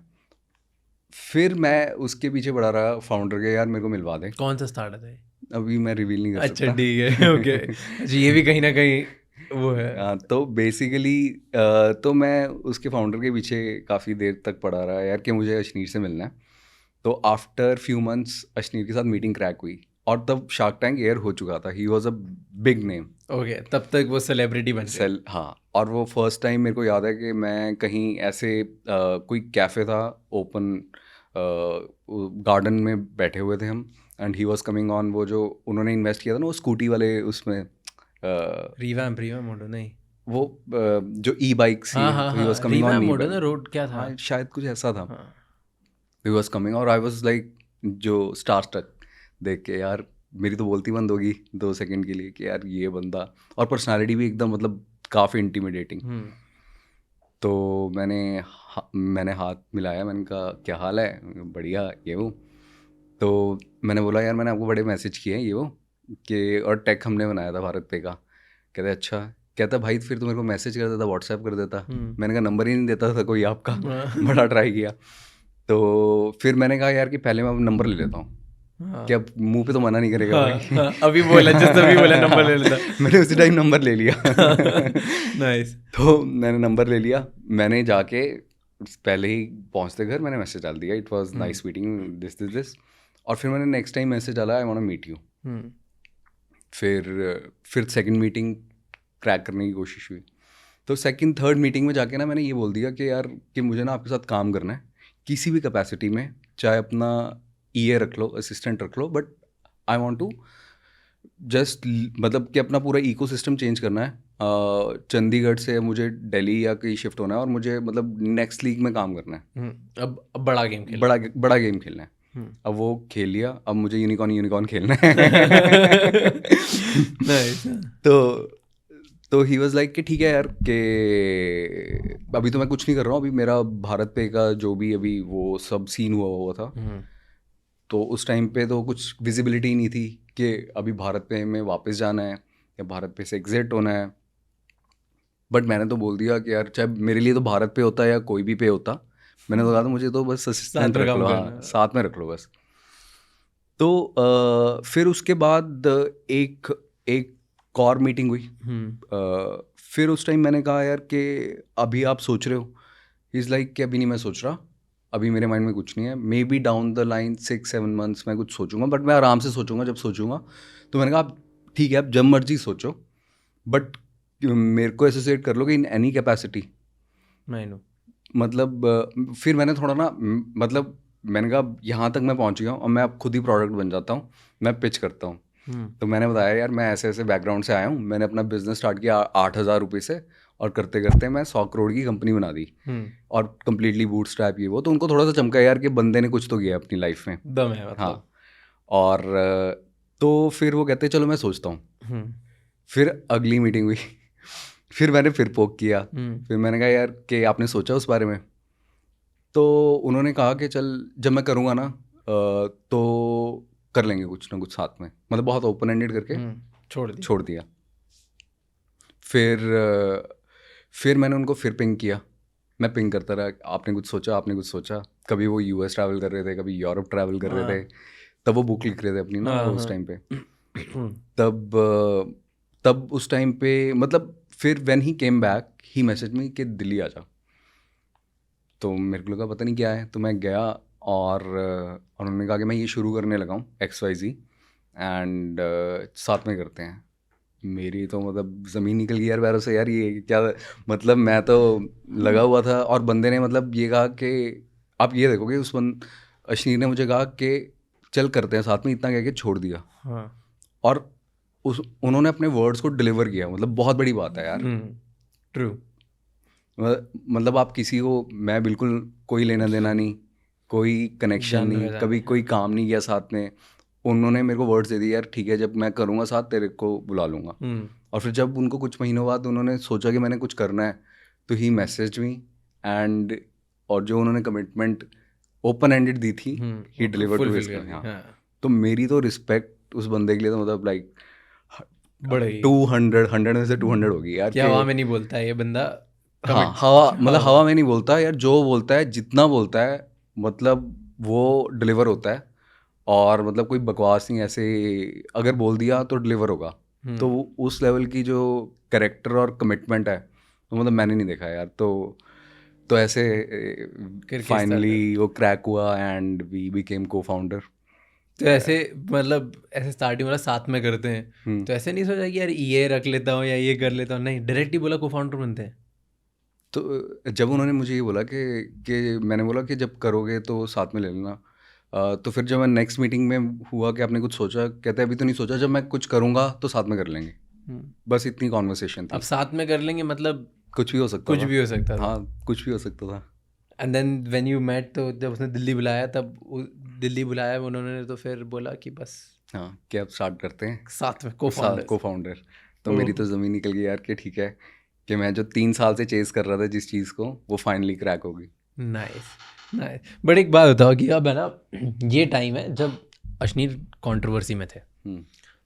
फिर मैं उसके पीछे पड़ा रहा फाउंडर के, यार मेरे को मिलवा दे। कौन सा स्टार्टअप है? अभी मैं रिवील नहीं कर सकता। अच्छा ठीक है, ओके। अच्छा, ये भी कहीं ना कहीं वो है। हाँ, तो बेसिकली तो मैं उसके फाउंडर के पीछे काफ़ी देर तक पड़ा रहा यार कि मुझे अशनीर से मिलना है। तो आफ्टर फ्यू मंथ्स अशनीर के साथ मीटिंग क्रैक हुई, और तब शार्क टैंक एयर हो चुका था। He was a big name. Okay, तब तक वो सेलिब्रिटी बन गए। हाँ, और वो फर्स्ट टाइम मेरे को याद है कि मैं कहीं ऐसे कोई कैफ़े था ओपन, गार्डन में बैठे हुए थे हम, and he was coming on. वो जो उन्होंने इन्वेस्ट किया था ना वो स्कूटी वाले उसमें, रिवैम्प मोडो नहीं, वो जो ई बाइक्स ही है, तो ही वॉज कमिंग ऑन रिवैम्प ई मोडो ना, बाइक। रोड क्या था? हाँ, शायद कुछ ऐसा था। हाँ। ही वॉज कमिंग, और आई वॉज लाइक जो स्टार स्ट्रक देख के, यार मेरी तो बोलती बंद होगी 2 सेकंड के लिए कि यार ये बंदा, और पर्सनालिटी भी एकदम मतलब काफ़ी इंटिमिडेटिंग। तो मैंने हाथ मिलाया, मैंने कहा क्या हाल है, बढ़िया ये वो। तो मैंने बोला यार मैंने आपको बड़े मैसेज किए हैं ये वो कि, और टेक हमने बनाया था भारत पे का। कहते अच्छा, कहता भाई फिर तो मेरे को मैसेज कर देता, व्हाट्सएप कर देता। मैंने कहा नंबर ही नहीं देता था कोई आपका। बड़ा ट्राई किया। तो फिर मैंने कहा यार कि पहले मैं नंबर ले लेता हूँ, कि अब मुंह पे तो मना नहीं करेगा भाई। अभी बोला, जस्ट अभी बोला नंबर ले लेता। मैंने उसी टाइम नंबर ले लिया। नाइस। तो मैंने नंबर ले लिया, मैंने जाके पहले ही पहुंचते घर मैंने मैसेज डाल दिया, it was nice meeting this. और फिर मैंने नेक्स्ट टाइम मैसेज डाला, I want to meet you. फिर सेकंड मीटिंग क्रैक करने की कोशिश हुई। तो सेकंड थर्ड मीटिंग में जाके ना मैंने ये बोल दिया कि यार कि मुझे ना आपके साथ काम करना है किसी भी कैपेसिटी में, चाहे अपना ईए रख लो, असिस्टेंट रख लो, but I want to just मतलब कि अपना पूरा इकोसिस्टम चेंज करना है। चंडीगढ़ से मुझे दिल्ली या कहीं शिफ्ट होना है, और मुझे मतलब नेक्स्ट लीग में काम करना है। अब बड़ा गेम खेलना, बड़ा गेम खेलना है। अब वो खेल लिया, अब मुझे यूनिकॉर्न खेलना है। नाइस। तो ही वाज लाइक कि ठीक है यार कि अभी तो मैं कुछ नहीं कर रहा हूँ, अभी मेरा भारत पे का जो भी अभी वो सब सीन हुआ था, तो उस टाइम पे तो कुछ विजिबिलिटी नहीं थी कि अभी भारत पे में वापस जाना है या भारत पे से एग्जिट होना है। बट मैंने तो बोल दिया कि यार चाहे मेरे लिए तो भारत पे होता या कोई भी पे होता, मैंने तो कहा था मुझे तो बस असिस्टेंट रख लो, हाँ साथ में रख लो बस। तो फिर उसके बाद एक और मीटिंग हुई। फिर उस टाइम मैंने कहा यार कि अभी आप सोच रहे हो, इज़ लाइक कि अभी नहीं मैं सोच रहा, अभी मेरे माइंड में कुछ नहीं है, may be down the line 6-7 months मैं कुछ सोचूंगा, बट मैं आराम से सोचूंगा जब सोचूंगा। तो मैंने कहा आप ठीक है, आप जब मर्जी सोचो, बट मेरे को एसोसिएट कर लोगे इन एनी कैपेसिटी। मतलब फिर मैंने थोड़ा ना मतलब मैंने कहा यहाँ तक मैं पहुँच गया हूँ, और मैं अब खुद ही प्रोडक्ट बन जाता हूँ, मैं पिच करता हूँ। तो मैंने बताया यार मैं ऐसे ऐसे बैकग्राउंड से आया हूँ, मैंने अपना बिजनेस स्टार्ट किया 8,000 रुपये से, और करते करते मैं 100 करोड़ की कंपनी बना दी, और कम्प्लीटली बूटस्ट्रैप ये वो। तो उनको थोड़ा सा चमका यार कि बंदे ने कुछ तो किया अपनी लाइफ में, दम है मतलब। हाँ। और तो फिर वो कहते चलो मैं सोचता हूँ। फिर अगली मीटिंग हुई। फिर मैंने फिर पोक किया। फिर मैंने कहा यार कि आपने सोचा उस बारे में? तो उन्होंने कहा कि चल जब मैं करूँगा ना तो कर लेंगे कुछ ना कुछ साथ में, मतलब बहुत ओपन एंडेड करके छोड़ दिया। फिर मैंने उनको फिर पिंग किया मैं पिंग करता रहा, आपने कुछ सोचा, आपने कुछ सोचा। कभी वो यूएस ट्रैवल कर रहे थे, कभी यूरोप ट्रैवल कर रहे थे, तब वो बुक लिख रहे थे अपनी ना उस टाइम पे। तब उस टाइम पे मतलब फिर when he came back he message me कि दिल्ली आ जा। तो मेरे को लगा पता नहीं क्या है, तो मैं गया और उन्होंने कहा कि मैं ये शुरू करने लगा हूँ XYZ एंड साथ में करते हैं। मेरी तो मतलब ज़मीन निकल गई यार पैरों से, यार ये क्या, मतलब मैं तो लगा हुआ था। और बंदे ने मतलब ये कहा कि आप ये देखोगे, अश्नीर ने मुझे कहा कि चल करते हैं साथ में, इतना कह के छोड़ दिया। हाँ और उन्होंने अपने वर्ड्स को डिलीवर किया, मतलब बहुत बड़ी बात है यार। ट्रू। मतलब आप किसी को, मैं बिल्कुल कोई लेना देना नहीं, कोई कनेक्शन जान नहीं, पहचान कभी नहीं, कोई काम नहीं किया साथ में। उन्होंने मेरे को वर्ड्स दे दिए यार ठीक है, जब मैं करूँगा साथ तेरे को बुला लूँगा। और फिर जब उनको कुछ महीनों बाद उन्होंने सोचा कि मैंने कुछ करना है, तो ही मैसेज मी एंड, और जो उन्होंने कमिटमेंट ओपन एंडेड दी थी ही डिलीवर टू फुलफिल हिज। कर दी। हाँ, हाँ तो मेरी तो रिस्पेक्ट उस बंदे के लिए तो मतलब लाइक बढ़ेगी। 100 में से 200 होगी यार क्या कि हवा में नहीं बोलता है ये बंदा। हाँ, हवा मतलब हवा में नहीं बोलता यार, जो बोलता है जितना बोलता है मतलब वो डिलीवर होता है। और मतलब कोई बकवास नहीं, ऐसे अगर बोल दिया तो डिलीवर होगा। तो उस लेवल की जो कैरेक्टर और कमिटमेंट है, तो मतलब मैंने नहीं देखा यार। तो ऐसे फाइनली वो क्रैक हुआ एंड वी बिकेम को फाउंडर। तो ऐसे मतलब ऐसे स्टार्टिंग वाला साथ में करते हैं, तो ऐसे नहीं सोचा कि यार ये रख लेता हूँ या ये कर लेता हूँ, नहीं डायरेक्ट ही बोला को फाउंडर बनते हैं। तो जब उन्होंने मुझे ये बोला कि मैंने बोला कि जब करोगे तो साथ में ले लेना। तो फिर जब मैं नेक्स्ट मीटिंग में हुआ कि आपने कुछ सोचा, कहते अभी तो नहीं सोचा, जब मैं कुछ करूँगा तो साथ में कर लेंगे। बस इतनी कॉन्वर्सेशन अब थी। साथ में कर लेंगे मतलब कुछ भी हो सकता कुछ था। भी हो सकता था। हाँ, कुछ भी हो सकता था। And then when you met, तो जब उसने दिल्ली बुलाया तब दिल्ली बुलाया उन्होंने, तो फिर बोला कि बस हाँ, कि अब स्टार्ट करते हैं साथ में को फाउंडर। को फाउंडर। तो मेरी तो ज़मीन निकल गई यार कि ठीक है, कि मैं जो 3 साल से चेस कर रहा था जिस चीज़ को, वो फाइनली क्रैक होगी। Nice nice. बट एक बात बताओ कि अब है ना ये टाइम है जब अश्नीर कंट्रोवर्सी में थे,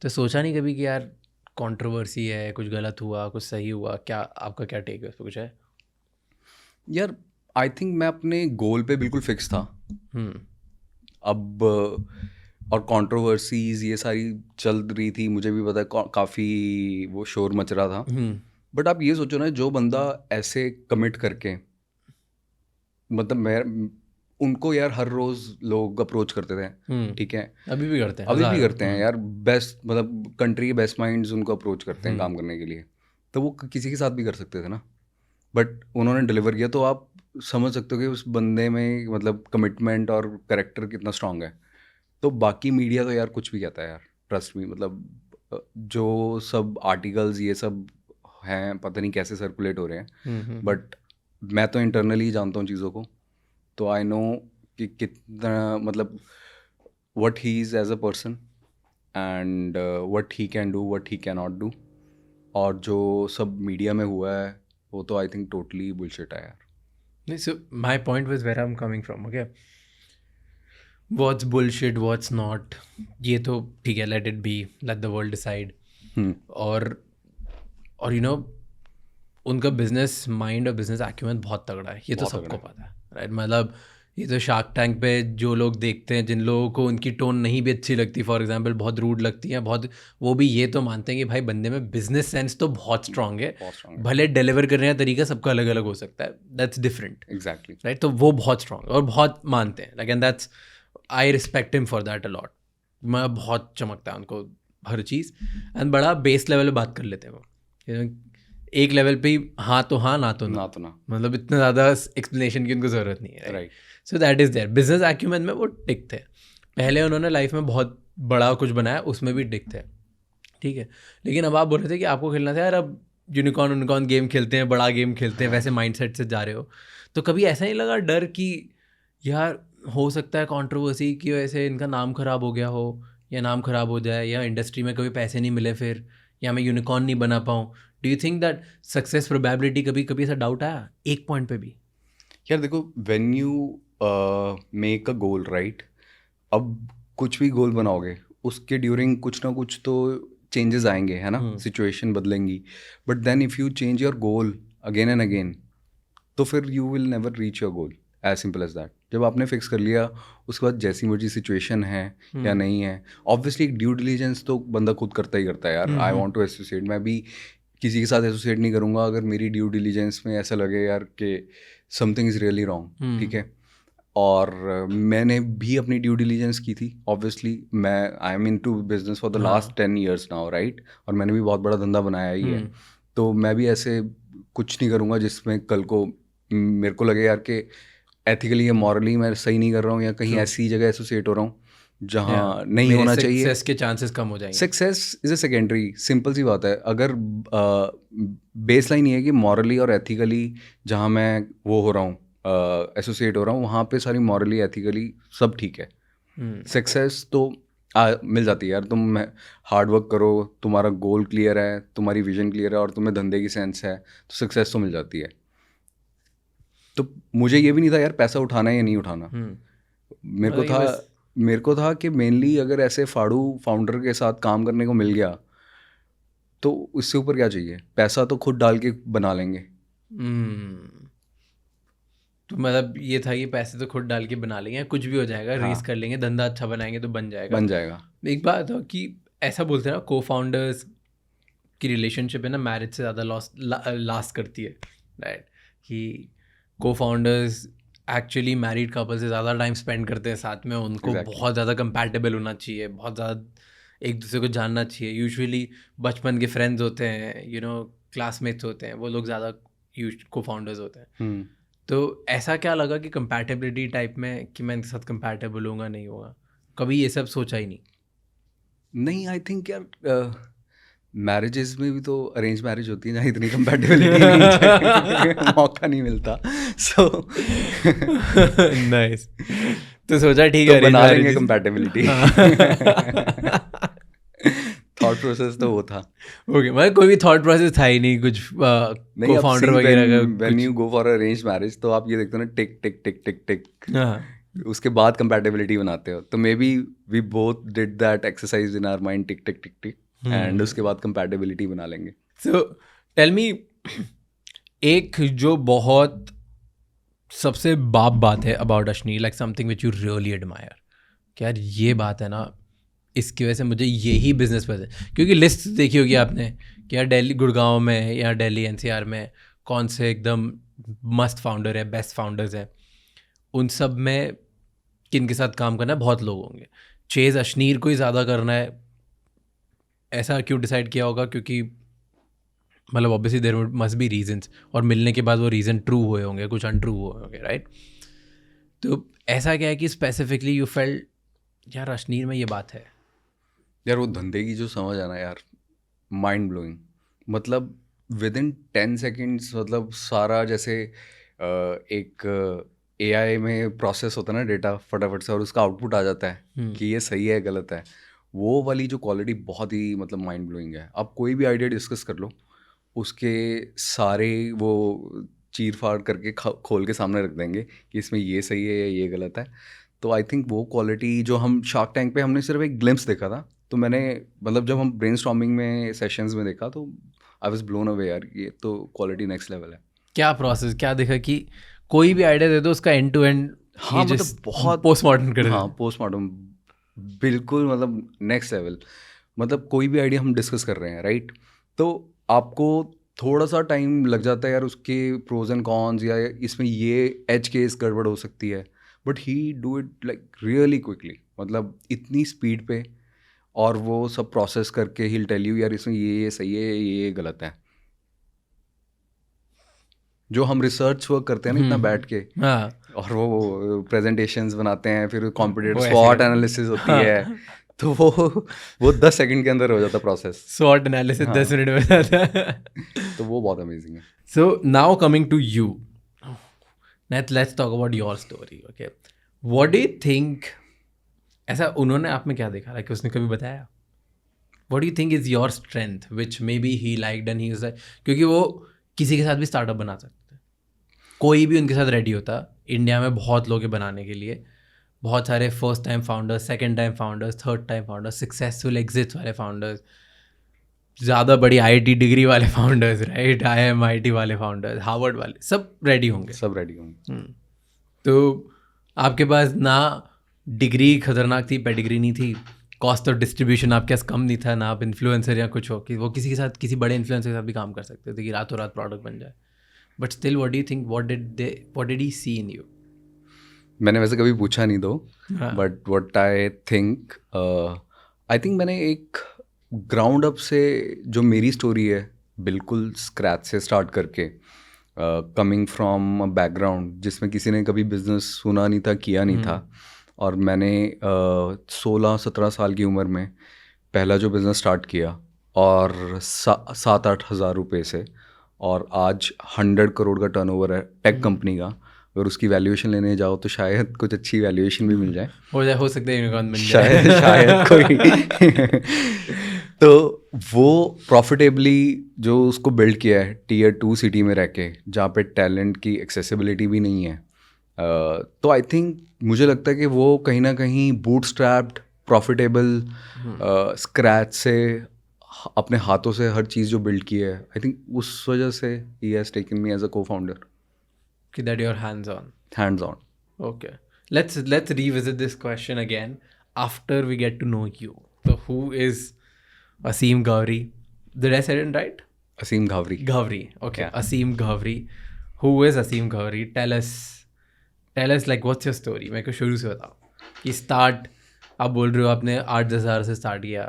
तो सोचा नहीं कभी कि यार कंट्रोवर्सी है, कुछ गलत हुआ कुछ सही हुआ, क्या आपका क्या टेक है उस पर, कुछ है? यार आई थिंक मैं अपने गोल पे बिल्कुल फिक्स था। अब और कंट्रोवर्सीज ये सारी चल रही थी, मुझे भी पता है काफ़ी वो शोर मच रहा था। बट आप ये सोचो ना, जो बंदा ऐसे कमिट करके, मतलब मैं उनको यार हर रोज़ लोग अप्रोच करते थे, ठीक है, अभी भी करते हैं, अभी भी हज़ारों। करते हैं यार। बेस्ट मतलब कंट्री के बेस्ट माइंड्स उनको अप्रोच करते हैं काम करने के लिए, तो वो किसी के साथ भी कर सकते थे ना। बट उन्होंने डिलीवर किया, तो आप समझ सकते हो कि उस बंदे में मतलब कमिटमेंट और करेक्टर कितना स्ट्रांग है। तो बाकी मीडिया तो यार कुछ भी कहता है यार, ट्रस्ट मी। मतलब जो सब आर्टिकल्स ये सब हैं, पता नहीं कैसे सर्कुलेट हो रहे हैं, बट मैं तो इंटरनली जानता हूँ चीज़ों को। तो आई नो कि कितना मतलब what he is as a person and what he can do, what he can not do. और जो सब मीडिया में हुआ है वो तो आई थिंक टोटली बुलशिट है यार। नहीं, so my point was where I am coming from. Okay, what's bullshit what's not, ये तो ठीक है, let it be, let the world decide. और यू नो उनका बिजनेस माइंड और बिजनेस एक्यूमेंट बहुत तगड़ा है, ये तो बहुत सबको तगड़ा पता है, राइट? मतलब ये तो शार्क टैंक पे जो लोग देखते हैं, जिन लोगों को उनकी टोन नहीं भी अच्छी लगती, फॉर एग्जांपल बहुत रूड लगती है, बहुत, वो भी ये तो मानते हैं कि भाई बंदे में बिजनेस सेंस तो बहुत स्ट्रांग है, बहुत स्ट्रांग है। भले डिलीवर करने का तरीका सबका अलग अलग हो सकता है, दैट्स डिफरेंट, एग्जैक्टली। राइट? तो वो बहुत स्ट्रांग है और बहुत मानते हैं, like, and that's, I respect him for that a lot. मैं बहुत चमकता है उनको हर चीज़, एंड बड़ा बेस लेवल पे बात कर लेते हैं वो, you know, एक लेवल पे ही हाँ तो हाँ, ना तो ना तो ना। मतलब इतना ज़्यादा एक्सप्लेनेशन की उनको ज़रूरत नहीं है, right. So that is there. Business acumen में वो टिक थे, पहले उन्होंने लाइफ में बहुत बड़ा कुछ बनाया, उसमें भी टिक थे, ठीक है। लेकिन अब आप बोल रहे थे कि आपको खेलना था यार, अब यूनिकॉर्न गेम खेलते हैं, बड़ा गेम खेलते हैं, वैसे माइंडसेट से जा रहे हो, तो कभी ऐसा नहीं लगा डर कि यार हो सकता है कंट्रोवर्सी की वजह से इनका नाम ख़राब हो गया हो, या नाम ख़राब हो जाए, या इंडस्ट्री में कभी पैसे नहीं मिले फिर, या मैं यूनिकॉर्न नहीं बना पाऊँ? Do you think that success probability, कभी कभी ऐसा डाउट आया एक पॉइंट पे भी? यार देखो, when you make a goal, right, अब कुछ भी गोल बनाओगे उसके ड्यूरिंग कुछ ना कुछ तो चेंजेस आएंगे, है ना, सिचुएशन बदलेंगी। But then if you change your goal again and again, तो फिर you will never reach your goal, as simple as that. जब आपने फिक्स कर लिया, उसके बाद जैसी मर्जी सिचुएशन है या नहीं है, ऑब्वियसली एक ड्यू डिलीजेंस तो बंदा खुद करता ही करता है यार. आई वांट टू एसोसिएट, मैं भी किसी के साथ एसोसिएट नहीं करूँगा अगर मेरी ड्यू डिलीजेंस में ऐसा लगे यार कि समथिंग इज़ रियली रॉन्ग. ठीक है. और मैंने भी अपनी ड्यू डिलीजेंस की थी. ऑब्वियसली मैं I am into business for the last 10 years now, right. और मैंने भी बहुत बड़ा धंधा बनाया ही है. तो मैं भी ऐसे कुछ नहीं करूँगा जिसमें कल को मेरे को लगे यार कि एथिकली या मॉरली मैं सही नहीं कर रहा हूँ, या कहीं ऐसी जगह एसोसिएट हो रहा हूँ जहाँ नहीं होना चाहिए. सक्सेस के चांसेस कम हो जाएंगे. Success is a secondary, simple सी बात है. अगर बेस लाइन ये है कि मॉरली और एथिकली जहाँ मैं वो हो रहा हूँ, एसोसिएट हो रहा हूँ, वहाँ पे सारी मॉरली एथिकली सब ठीक है. सक्सेस तो मिल जाती है यार. तुम हार्ड वर्क करो, तुम्हारा गोल क्लियर है, तुम्हारी विजन क्लियर है और तुम्हें धंधे की सेंस है, तो सक्सेस तो मिल जाती है. तो मुझे ये भी नहीं था यार पैसा उठाना है या नहीं उठाना. मेरे को था कि मेनली अगर ऐसे फाड़ू फाउंडर के साथ काम करने को मिल गया तो उससे ऊपर क्या चाहिए. पैसा तो खुद डाल के बना लेंगे. तो मतलब ये था कि पैसे तो खुद डाल के बना लेंगे, कुछ भी हो जाएगा, रेस कर लेंगे, धंधा अच्छा बनाएंगे तो बन जाएगा. एक बात हो कि ऐसा बोलते हैं ना, को फाउंडर्स की रिलेशनशिप है ना मैरिज से ज़्यादा लास्ट करती है, राइट. कि को फाउंडर्स एक्चुअली मैरिड कपल से ज़्यादा टाइम स्पेंड करते हैं साथ में. उनको बहुत ज़्यादा कंपैटिबल होना चाहिए, बहुत ज़्यादा एक दूसरे को जानना चाहिए. यूजुअली बचपन के फ्रेंड्स होते हैं, क्लासमेट्स होते हैं, वो लोग ज़्यादा को फाउंडर्स होते हैं. तो ऐसा क्या लगा कि कंपैटिबिलिटी टाइप में कि मैं इनके साथ कंपैटिबल होगा नहीं होगा, कभी ये सब सोचा ही नहीं? आई थिंक यार मैरिजेस में भी तो अरेंज मैरिज होती है जहाँ इतनी कंपैटिबिलिटी नहीं चाहिए, मौका नहीं मिलता. So nice. तो सोचा ठीक है, बना लेंगे कंपैटिबिलिटी. थॉट प्रोसेस तो वो था. ओके, मतलब कोई भी थॉट प्रोसेस था ही नहीं कुछ को फाउंडर वगैरह का. When you go for arrange marriage तो आप ये देखते हो ना, टिक टिक टिक टिक टिक, उसके बाद कंपैटिबिलिटी बनाते हो. तो may be we both did that exercise in our mind, tick tick tick tick, and उसके बाद कंपैटिबिलिटी बना लेंगे. सो टेल मी, एक जो बहुत सबसे बात है about Ashneer, like something which you really admire, कि यार ये बात है ना, इसकी वजह से मुझे यही बिजनेस पसंद है. क्योंकि लिस्ट देखी होगी आपने कि यार दिल्ली गुड़गांव में या दिल्ली NCR में कौन से एकदम मस्त फाउंडर है, बेस्ट फाउंडर्स हैं, उन सब में किन के साथ काम करना है, बहुत लोग होंगे. चेज़ अश्नीर को ही ज़्यादा करना है, ऐसा क्यों डिसाइड किया होगा? क्योंकि मतलब obviously there must be reasons, और मिलने के बाद वो रीज़न ट्रू हुए होंगे, कुछ अनट्रू हुए होंगे, राइट. तो ऐसा क्या है कि स्पेसिफिकली यू फेल्ट यार अश्नीर में ये बात है? यार वो धंधे की जो समझ है ना यार, माइंड ब्लोइंग. मतलब विद इन 10 seconds, मतलब सारा जैसे एक AI में प्रोसेस होता है ना डेटा, फटाफट से और उसका आउटपुट आ जाता है कि ये सही है गलत है. वो वाली जो क्वालिटी बहुत ही मतलब माइंड ब्लोइंग है. आप कोई भी आइडिया डिस्कस कर लो, उसके सारे वो चीर फाड़ करके खोल के सामने रख देंगे कि इसमें ये सही है या ये गलत है. तो आई थिंक वो क्वालिटी जो हम शार्क टैंक पे हमने सिर्फ एक ग्लिम्स देखा था, तो मैंने मतलब जब हम ब्रेनस्टॉर्मिंग में सेशंस में देखा तो आई वाज ब्लोन अवे यार, ये तो क्वालिटी नेक्स्ट लेवल है. क्या प्रोसेस, क्या देखा कि कोई भी आइडिया दे दो उसका एंड टू एंड? हाँ मतलब बहुत पोस्टमार्टम कर. हाँ पोस्टमार्टम बिल्कुल, मतलब नेक्स्ट लेवल. मतलब कोई भी आइडिया हम डिस्कस कर रहे हैं, राइट, तो आपको थोड़ा सा टाइम लग जाता है यार उसके प्रोज एंड कॉन्स, या इसमें ये एज केस गड़बड़ हो सकती है, but he do it like really quickly. मतलब इतनी स्पीड पे, और वो सब प्रोसेस करके ही टेल यू यार इसमें ये सही है, ये गलत है. जो हम रिसर्च वर्क करते हैं ना इतना बैठ के, और वो प्रेजेंटेशंस बनाते हैं, फिर कॉम्पिटिटिव स्वॉट एनालिसिस होती है, तो वो 10 सेकंड के अंदर हो जाता प्रोसेस. स्वॉट एनालिसिस 10 मिनट में हो जाता है. तो वो बहुत अमेजिंग है. So now coming to you, let's talk about your story. Okay, what do you think, ऐसा उन्होंने आप में क्या देखा कि उसने कभी बताया? What do you think is your strength which may be he liked and he was like, क्योंकि वो किसी के साथ भी स्टार्टअप बना सकते हैं, कोई भी उनके साथ रेडी होता. इंडिया में बहुत लोग हैं बनाने के लिए, बहुत सारे first time founders, second time founders, third time founders, successful exits वाले फाउंडर्स. ज़्यादा बड़ी आईआईटी डिग्री वाले फाउंडर्स, राइट, IIMIT वाले फाउंडर्स, हार्वर्ड वाले, सब रेडी होंगे। सब रेडी होंगे। तो आपके पास ना डिग्री खतरनाक थी, पेडिग्री नहीं थी, कॉस्ट ऑफ डिस्ट्रीब्यूशन आपके पास कम नहीं था, ना आप इन्फ्लुएंसर या कुछ हो कि वो किसी के साथ, किसी बड़े इन्फ्लुएंसर के साथ भी काम कर सकते थे कि रातों रात प्रोडक्ट बन जाए। But still what do you think, what did he see in you? मैंने वैसे कभी पूछा नहीं दो, हाँ। But what I think, I think मैंने एक ग्राउंड अप से जो मेरी स्टोरी है, बिल्कुल स्क्रैच से स्टार्ट करके, कमिंग फ्रॉम अ बैकग्राउंड जिसमें किसी ने कभी बिजनेस सुना नहीं था, किया नहीं था, और मैंने 16-17 साल की उम्र में पहला जो बिज़नेस स्टार्ट किया, और 7-8 हज़ार रुपये से, और आज 100 करोड़ का टर्नओवर है टेक कंपनी का। अगर उसकी वैल्यूएशन लेने जाओ तो शायद कुछ अच्छी वैल्यूएशन भी मिल जाए, हो सकता है यूनिकॉर्न बन जाए। शायद कोई तो वो प्रॉफिटेबली जो उसको बिल्ड किया है Tier 2 सिटी में रह के, जहाँ पे टैलेंट की एक्सेसिबिलिटी भी नहीं है, तो आई थिंक मुझे लगता है कि वो कहीं ना कहीं बूटस्ट्रैप्ड, प्रॉफिटेबल, स्क्रैच से अपने हाथों से हर चीज़ जो बिल्ड की है, आई थिंक उस वजह से ही has taken me as a co founder. That you're hands on. Hands on. Okay. Let's revisit this question again after we get to know you. So who is Aseem Ghavri? Did I say it right? Aseem Ghavri. Ghavri. Okay. Yeah. Aseem Ghavri. Who is Aseem Ghavri? Tell us like what's your story? मेरे को शुरू से बताओ कि start, आप बोल रहे हो आपने 8-10 हज़ार से स्टार्ट किया,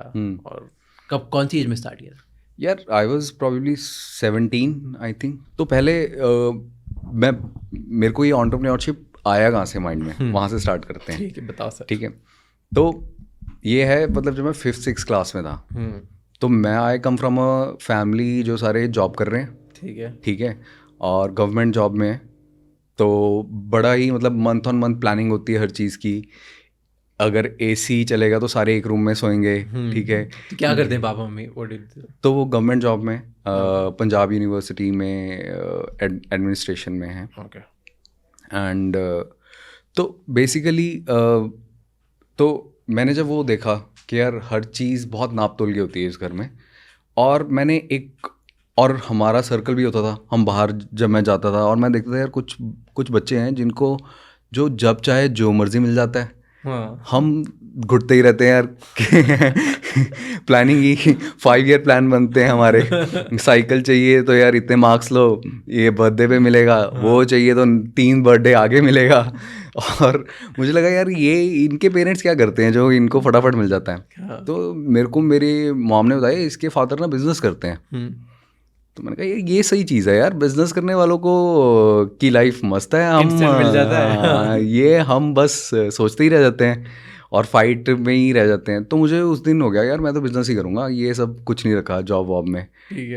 और कब, कौन सी एज में स्टार्ट किया? यार I was probably 17 I think. तो पहले मेरे को ये एंटरप्रेन्योरशिप आया कहाँ से माइंड में, वहाँ से स्टार्ट करते हैं। ठीक है, बताओ सर। ठीक है, तो ये है, मतलब जब मैं 5th-6th क्लास में था, तो मैं आई कम फ्रॉम अ फैमिली जो सारे जॉब कर रहे हैं। ठीक है, और गवर्नमेंट जॉब में, तो बड़ा ही मतलब मंथ ऑन मंथ प्लानिंग होती है हर चीज़ की। अगर AC चलेगा तो सारे एक रूम में सोएंगे। ठीक है, तो क्या करते हैं पापा मम्मी? तो वो गवर्नमेंट जॉब में, पंजाब यूनिवर्सिटी में एडमिनिस्ट्रेशन में है। ओके। एंड तो बेसिकली तो मैंने जब वो देखा कि यार हर चीज़ बहुत नाप तोल की होती है इस घर में, और मैंने और हमारा सर्कल भी होता था, हम बाहर जब मैं जाता था और मैं देखता था यार कुछ बच्चे हैं जिनको जो जब चाहे जो मर्जी मिल जाता है। हम घुटते ही रहते हैं यार प्लानिंग ही 5 ईयर प्लान बनते हैं हमारे। साइकिल चाहिए तो यार इतने मार्क्स लो, ये बर्थडे पे मिलेगा, वो चाहिए तो 3 बर्थडे आगे मिलेगा। और मुझे लगा यार ये इनके पेरेंट्स क्या करते हैं जो इनको फटाफट मिल जाता है। तो मेरे को मेरे मॉम ने बताया इसके फादर ना बिजनेस करते हैं। तो मैंने कहा ये सही चीज़ है यार, बिजनेस करने वालों को की लाइफ मस्त है, हम मिल जाता है। ये हम बस सोचते ही रह जाते हैं और फाइट में ही रह जाते हैं। तो मुझे उस दिन हो गया यार मैं तो बिजनेस ही करूँगा, ये सब कुछ नहीं रखा जॉब वॉब में।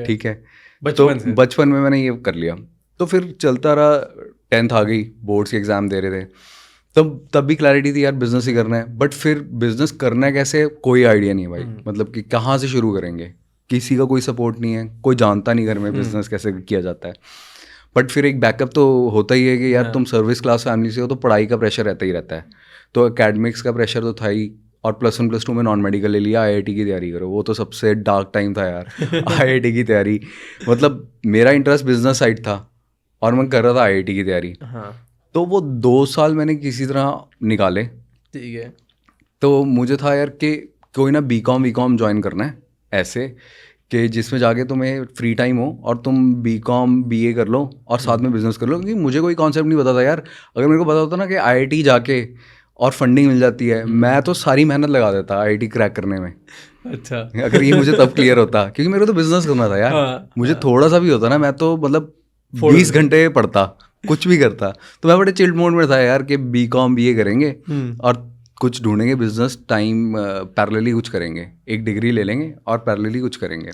ठीक है, तो बचपन में मैंने ये कर लिया। तो फिर चलता रहा, 10th आ गई, बोर्ड्स के एग्ज़ाम दे रहे थे, तब भी क्लैरिटी थी यार बिजनेस ही करना है। बट फिर बिजनेस करना है कैसे, कोई आइडिया नहीं है भाई, मतलब कि कहाँ से शुरू करेंगे, किसी का कोई सपोर्ट नहीं है, कोई जानता नहीं घर में बिजनेस कैसे किया जाता है। बट फिर एक बैकअप तो होता ही है कि यार तुम सर्विस क्लास फैमिली से हो तो पढ़ाई का प्रेशर रहता ही रहता है। तो एकेडमिक्स का प्रेशर तो था ही, और +1 +2 में नॉन मेडिकल ले लिया, IIT की तैयारी करो। वो तो सबसे डार्क टाइम था यार IIT की तैयारी, मतलब मेरा इंटरेस्ट बिजनेस साइड था और मैं कर रहा था IIT की तैयारी। तो वो 2 साल मैंने किसी तरह निकाले। ठीक है, तो मुझे था यार कि कोई ना BCom ज्वाइन करना है, ऐसे कि जिसमें जाके तुम्हें फ्री टाइम हो और तुम BCom BA कर लो और साथ में बिजनेस कर लो। क्योंकि मुझे कोई कॉन्सेप्ट नहीं पता था यार। अगर मेरे को पता होता ना कि IIT जाके और फंडिंग मिल जाती है, मैं तो सारी मेहनत लगा देता IIT क्रैक करने में। अच्छा, अगर ये मुझे तब क्लियर होता, क्योंकि मेरे को तो बिजनेस करना था यार। मुझे थोड़ा सा भी होता ना, मैं तो मतलब 20 घंटे पढ़ता, कुछ भी करता। तो मैं बड़े चिल्ड मोड में था यार कि BCom BA करेंगे और कुछ ढूंढेंगे बिजनेस, टाइम पैरेलली कुछ करेंगे, एक डिग्री ले लेंगे और पैरेलली कुछ करेंगे।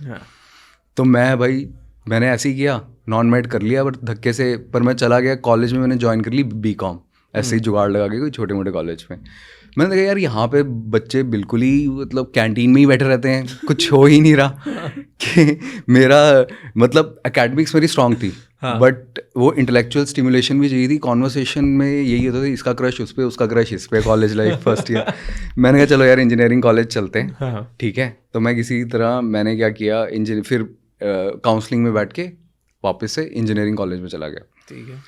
तो मैंने ऐसे ही किया, नॉन मेड कर लिया बट धक्के से। पर मैं चला गया कॉलेज में, मैंने ज्वाइन कर ली BCom, ऐसे ही जुगाड़ लगा के कोई छोटे मोटे कॉलेज में। मैंने देखा यार यहाँ पे बच्चे बिल्कुल ही मतलब कैंटीन में ही बैठे रहते हैं, कुछ हो ही नहीं रहा कि मेरा मतलब एकेडमिक्स मेरी स्ट्रांग थी, बट वो इंटेलेक्चुअल स्टिमुलेशन भी चाहिए थी। कॉन्वर्सेशन में यही होता था, इसका क्रश उस पे, उसका क्रश इस पे, कॉलेज लाइफ फर्स्ट ईयर। मैंने कहा चलो यार इंजीनियरिंग कॉलेज चलते हैं। ठीक है, तो मैं किसी तरह मैंने क्या किया फिर काउंसलिंग में बैठ के वापस से इंजीनियरिंग कॉलेज में चला गया। ठीक है।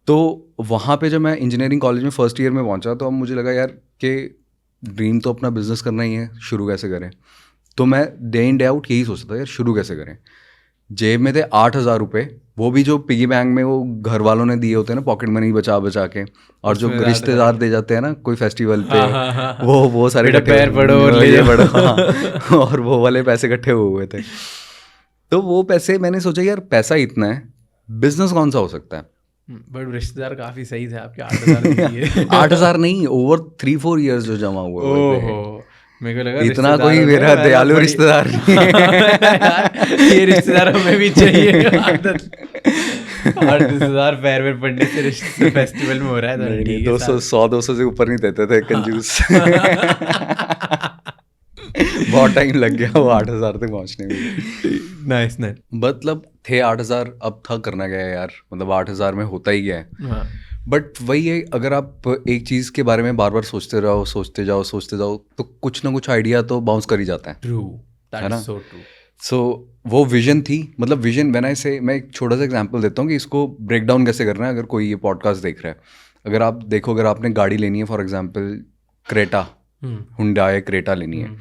तो वहाँ पे जब मैं इंजीनियरिंग कॉलेज में फर्स्ट ईयर में पहुँचा तो अब मुझे लगा यार कि ड्रीम तो अपना बिजनेस करना ही है, शुरू कैसे करें। तो मैं डे इन डे आउट यही सोचता था यार शुरू कैसे करें। जेब में थे 8,000 रुपये, वो भी जो पिगी बैंक में वो घर वालों ने दिए होते हैं ना, पॉकेट मनी बचा बचा के, और जो रिश्तेदार दे जाते हैं ना कोई फेस्टिवल पे, वो सारे बेटा पैर पड़ो और ले ये पड़ो, हाँ, और वो वाले पैसे इकट्ठे हुए थे। तो वो पैसे मैंने सोचा यार पैसा इतना है, बिजनेस कौन सा हो सकता है। बट रिश्तेदार काफी सही थे आपके, 8,000 दिए। 8,000 नहीं, ओवर 3-4 years जो जमा हुए थे। ओहो, मेरे को लगा इतना कोई मेरा दयालु रिश्तेदार नहीं है। ये रिश्तेदार हमें भी चाहिए। आदत 8,000 पैर में पड़ने से रिश्ते फेस्टिवल में हो रहा है तो ठीक है। 200 से ऊपर नहीं देते थे कंजूस। बहुत टाइम लग गया वो 8,000 तक पहुंचने में। Nice nice. मतलब थे 8,000, अब था करना क्या है यार, मतलब 8,000 में होता ही क्या है। बट वही है, अगर आप एक चीज़ के बारे में बार बार सोचते रहो, सोचते जाओ तो कुछ ना कुछ आइडिया तो बाउंस कर ही जाता है। ट्रू, है ना? So true. सो वो विजन थी, मतलब विजन व्हेन आई से, मैं एक छोटा सा एग्जांपल देता हूँ कि इसको ब्रेक डाउन कैसे करना है। अगर कोई ये पॉडकास्ट देख रहा है, अगर आप देखो, अगर आपने गाड़ी लेनी है, for example Creta, Hyundai Creta लेनी है,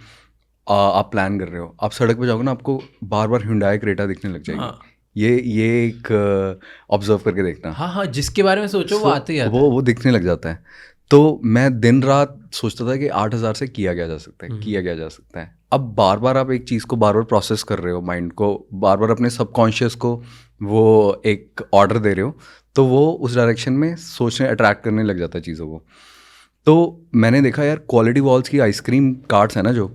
आप प्लान कर रहे हो, आप सड़क पे जाओगे ना, आपको बार बार हुंडई क्रेटा दिखने लग जाएगी। ये एक ऑब्जर्व करके देखना। हाँ, जिसके बारे में सोचो वो आते ही आता है। वो दिखने लग जाता है। तो मैं दिन रात सोचता था कि 8,000 से किया क्या जा सकता है। अब बार बार आप एक चीज़ को बार बार प्रोसेस कर रहे हो, माइंड को बार बार अपने सबकॉन्शियस को वो एक ऑर्डर दे रहे हो, तो वो उस डायरेक्शन में सोचने, अट्रैक्ट करने लग जाता है चीज़ों को। तो मैंने देखा यार क्वालिटी वॉल्स की आइसक्रीम कार्ट्स है ना जो,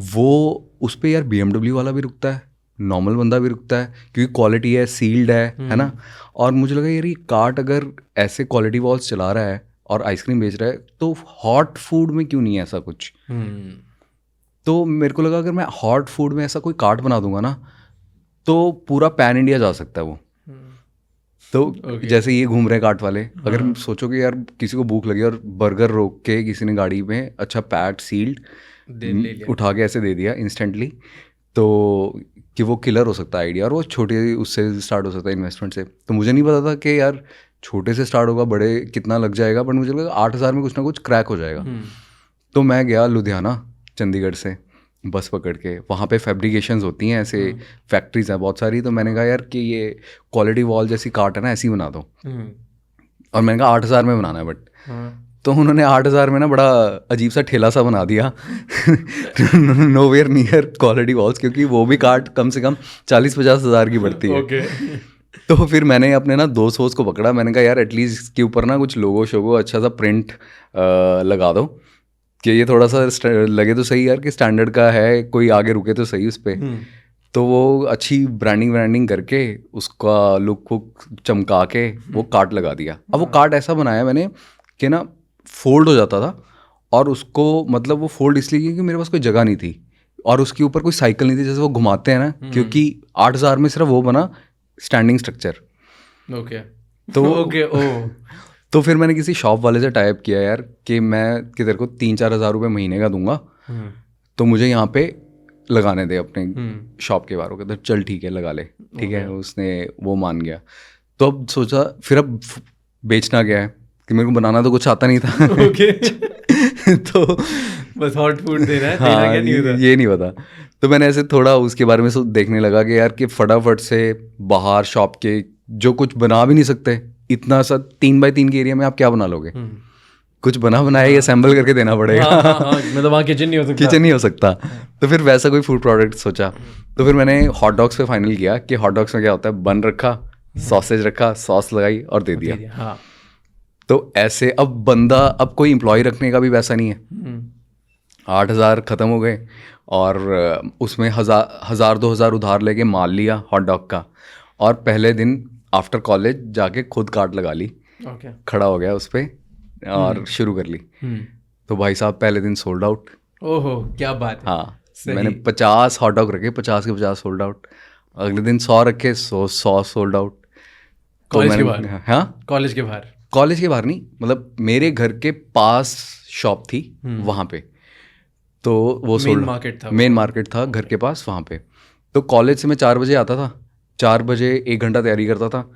वो उस पर यार BMW वाला भी रुकता है, नॉर्मल बंदा भी रुकता है, क्योंकि क्वालिटी है, सील्ड है ना। और मुझे लगा यार ये कार्ट अगर ऐसे क्वालिटी वॉल्स चला रहा है और आइसक्रीम बेच रहा है, तो हॉट फूड में क्यों नहीं है ऐसा कुछ। तो मेरे को लगा अगर मैं हॉट फूड में ऐसा कोई कार्ट बना दूंगा ना, तो पूरा पैन इंडिया जा सकता है वो। तो जैसे ये घूम रहे कार्ट वाले, अगर सोचो कि यार किसी को भूख लगी और बर्गर रोक के किसी ने गाड़ी में अच्छा पैक्ड सील्ड उठा के ऐसे दे दिया इंस्टेंटली, तो कि वो किलर हो सकता है आइडिया, और वो छोटे उससे स्टार्ट हो सकता है इन्वेस्टमेंट से। तो मुझे नहीं पता था कि यार छोटे से स्टार्ट होगा, बड़े कितना लग जाएगा, बट मुझे लगा 8,000 में कुछ ना कुछ क्रैक हो जाएगा। तो मैं गया लुधियाना, चंडीगढ़ से बस पकड़ के, वहाँ पे फैब्रिकेशंस होती हैं, ऐसे फैक्ट्रीज हैं बहुत सारी। तो मैंने कहा यार कि ये क्वालिटी वॉल जैसी कार्ट है ना, ऐसी बना दो। और मैंने कहा 8,000 में बनाना है, बट तो उन्होंने 8,000 में ना बड़ा अजीब सा ठेला सा बना दिया। नोवेयर नियर क्वालिटी वॉल्स, क्योंकि वो भी कार्ट कम से कम 40-50 हज़ार की पड़ती है। तो फिर मैंने अपने ना 2 सोच को पकड़ा, मैंने कहा यार एटलीस्ट इसके ऊपर ना कुछ लोगो शोगो अच्छा सा प्रिंट लगा दो, कि ये थोड़ा सा लगे तो सही यार कि स्टैंडर्ड का है, कोई आगे रुके तो सही उस पर। तो वो अच्छी ब्रांडिंग करके उसका लुक को चमका के वो कार्ट लगा दिया। अब वो कार्ट ऐसा बनाया मैंने कि ना फोल्ड हो जाता था, और उसको मतलब वो फोल्ड इसलिए क्योंकि मेरे पास कोई जगह नहीं थी, और उसके ऊपर कोई साइकिल नहीं थी जैसे वो घुमाते हैं ना, क्योंकि 8,000 में सिर्फ वो बना स्टैंडिंग स्ट्रक्चर। तो फिर मैंने किसी शॉप वाले से टाइप किया यार कि मैं कि तेरे को 3-4 हज़ार रुपये महीने का दूंगा, तो मुझे यहाँ पे लगाने दे अपने शॉप के बाहर। तो चल ठीक है लगा ले, ठीक है। उसने वो मान गया। तो अब सोचा फिर अब बेचना क्या है, कि मेरे को बनाना तो कुछ आता नहीं था। तो बस हॉट फूड देना है, हाँ, क्या नहीं होता। ये नहीं पता। तो मैंने ऐसे थोड़ा उसके बारे में देखने लगा कि यार कि फटाफट से बाहर शॉप के जो कुछ बना भी नहीं सकते, इतना सा 3x3 के एरिया में आप क्या बना लोगे, कुछ बना बनाया या असेंबल करके देना पड़ेगा। मतलब वहाँ किचन नहीं हो सकता। तो फिर वैसा कोई फूड प्रोडक्ट सोचा। तो फिर मैंने हॉट डॉग्स पे फाइनल किया कि हॉट डॉग्स में क्या होता है, बन रखा, सॉसेज रखा, सॉस लगाई और दे दिया। तो ऐसे अब कोई एम्प्लॉय रखने का भी वैसा नहीं है। 8,000 ख़त्म हो गए, और उसमें 1,000-2,000 उधार लेके माल लिया हॉट डॉग का, और पहले दिन आफ्टर कॉलेज जाके खुद कार्ट लगा ली, खड़ा हो गया उस पर और शुरू कर ली। तो भाई साहब पहले दिन सोल्ड आउट। ओहो क्या बात है। हाँ, मैंने 50 हॉट डॉग रखे, 50 के 50 सोल्ड आउट। अगले दिन 100 रखे, 100 सोल्ड आउट। कॉलेज के बाहर? हाँ, कॉलेज के बाहर नहीं, मतलब मेरे घर के पास शॉप थी वहाँ पे। तो वो मेन मार्केट था, मेन मार्केट था घर के पास वहाँ पे। तो कॉलेज से मैं 4 बजे आता था, 4 बजे 1 घंटा तैयारी करता था,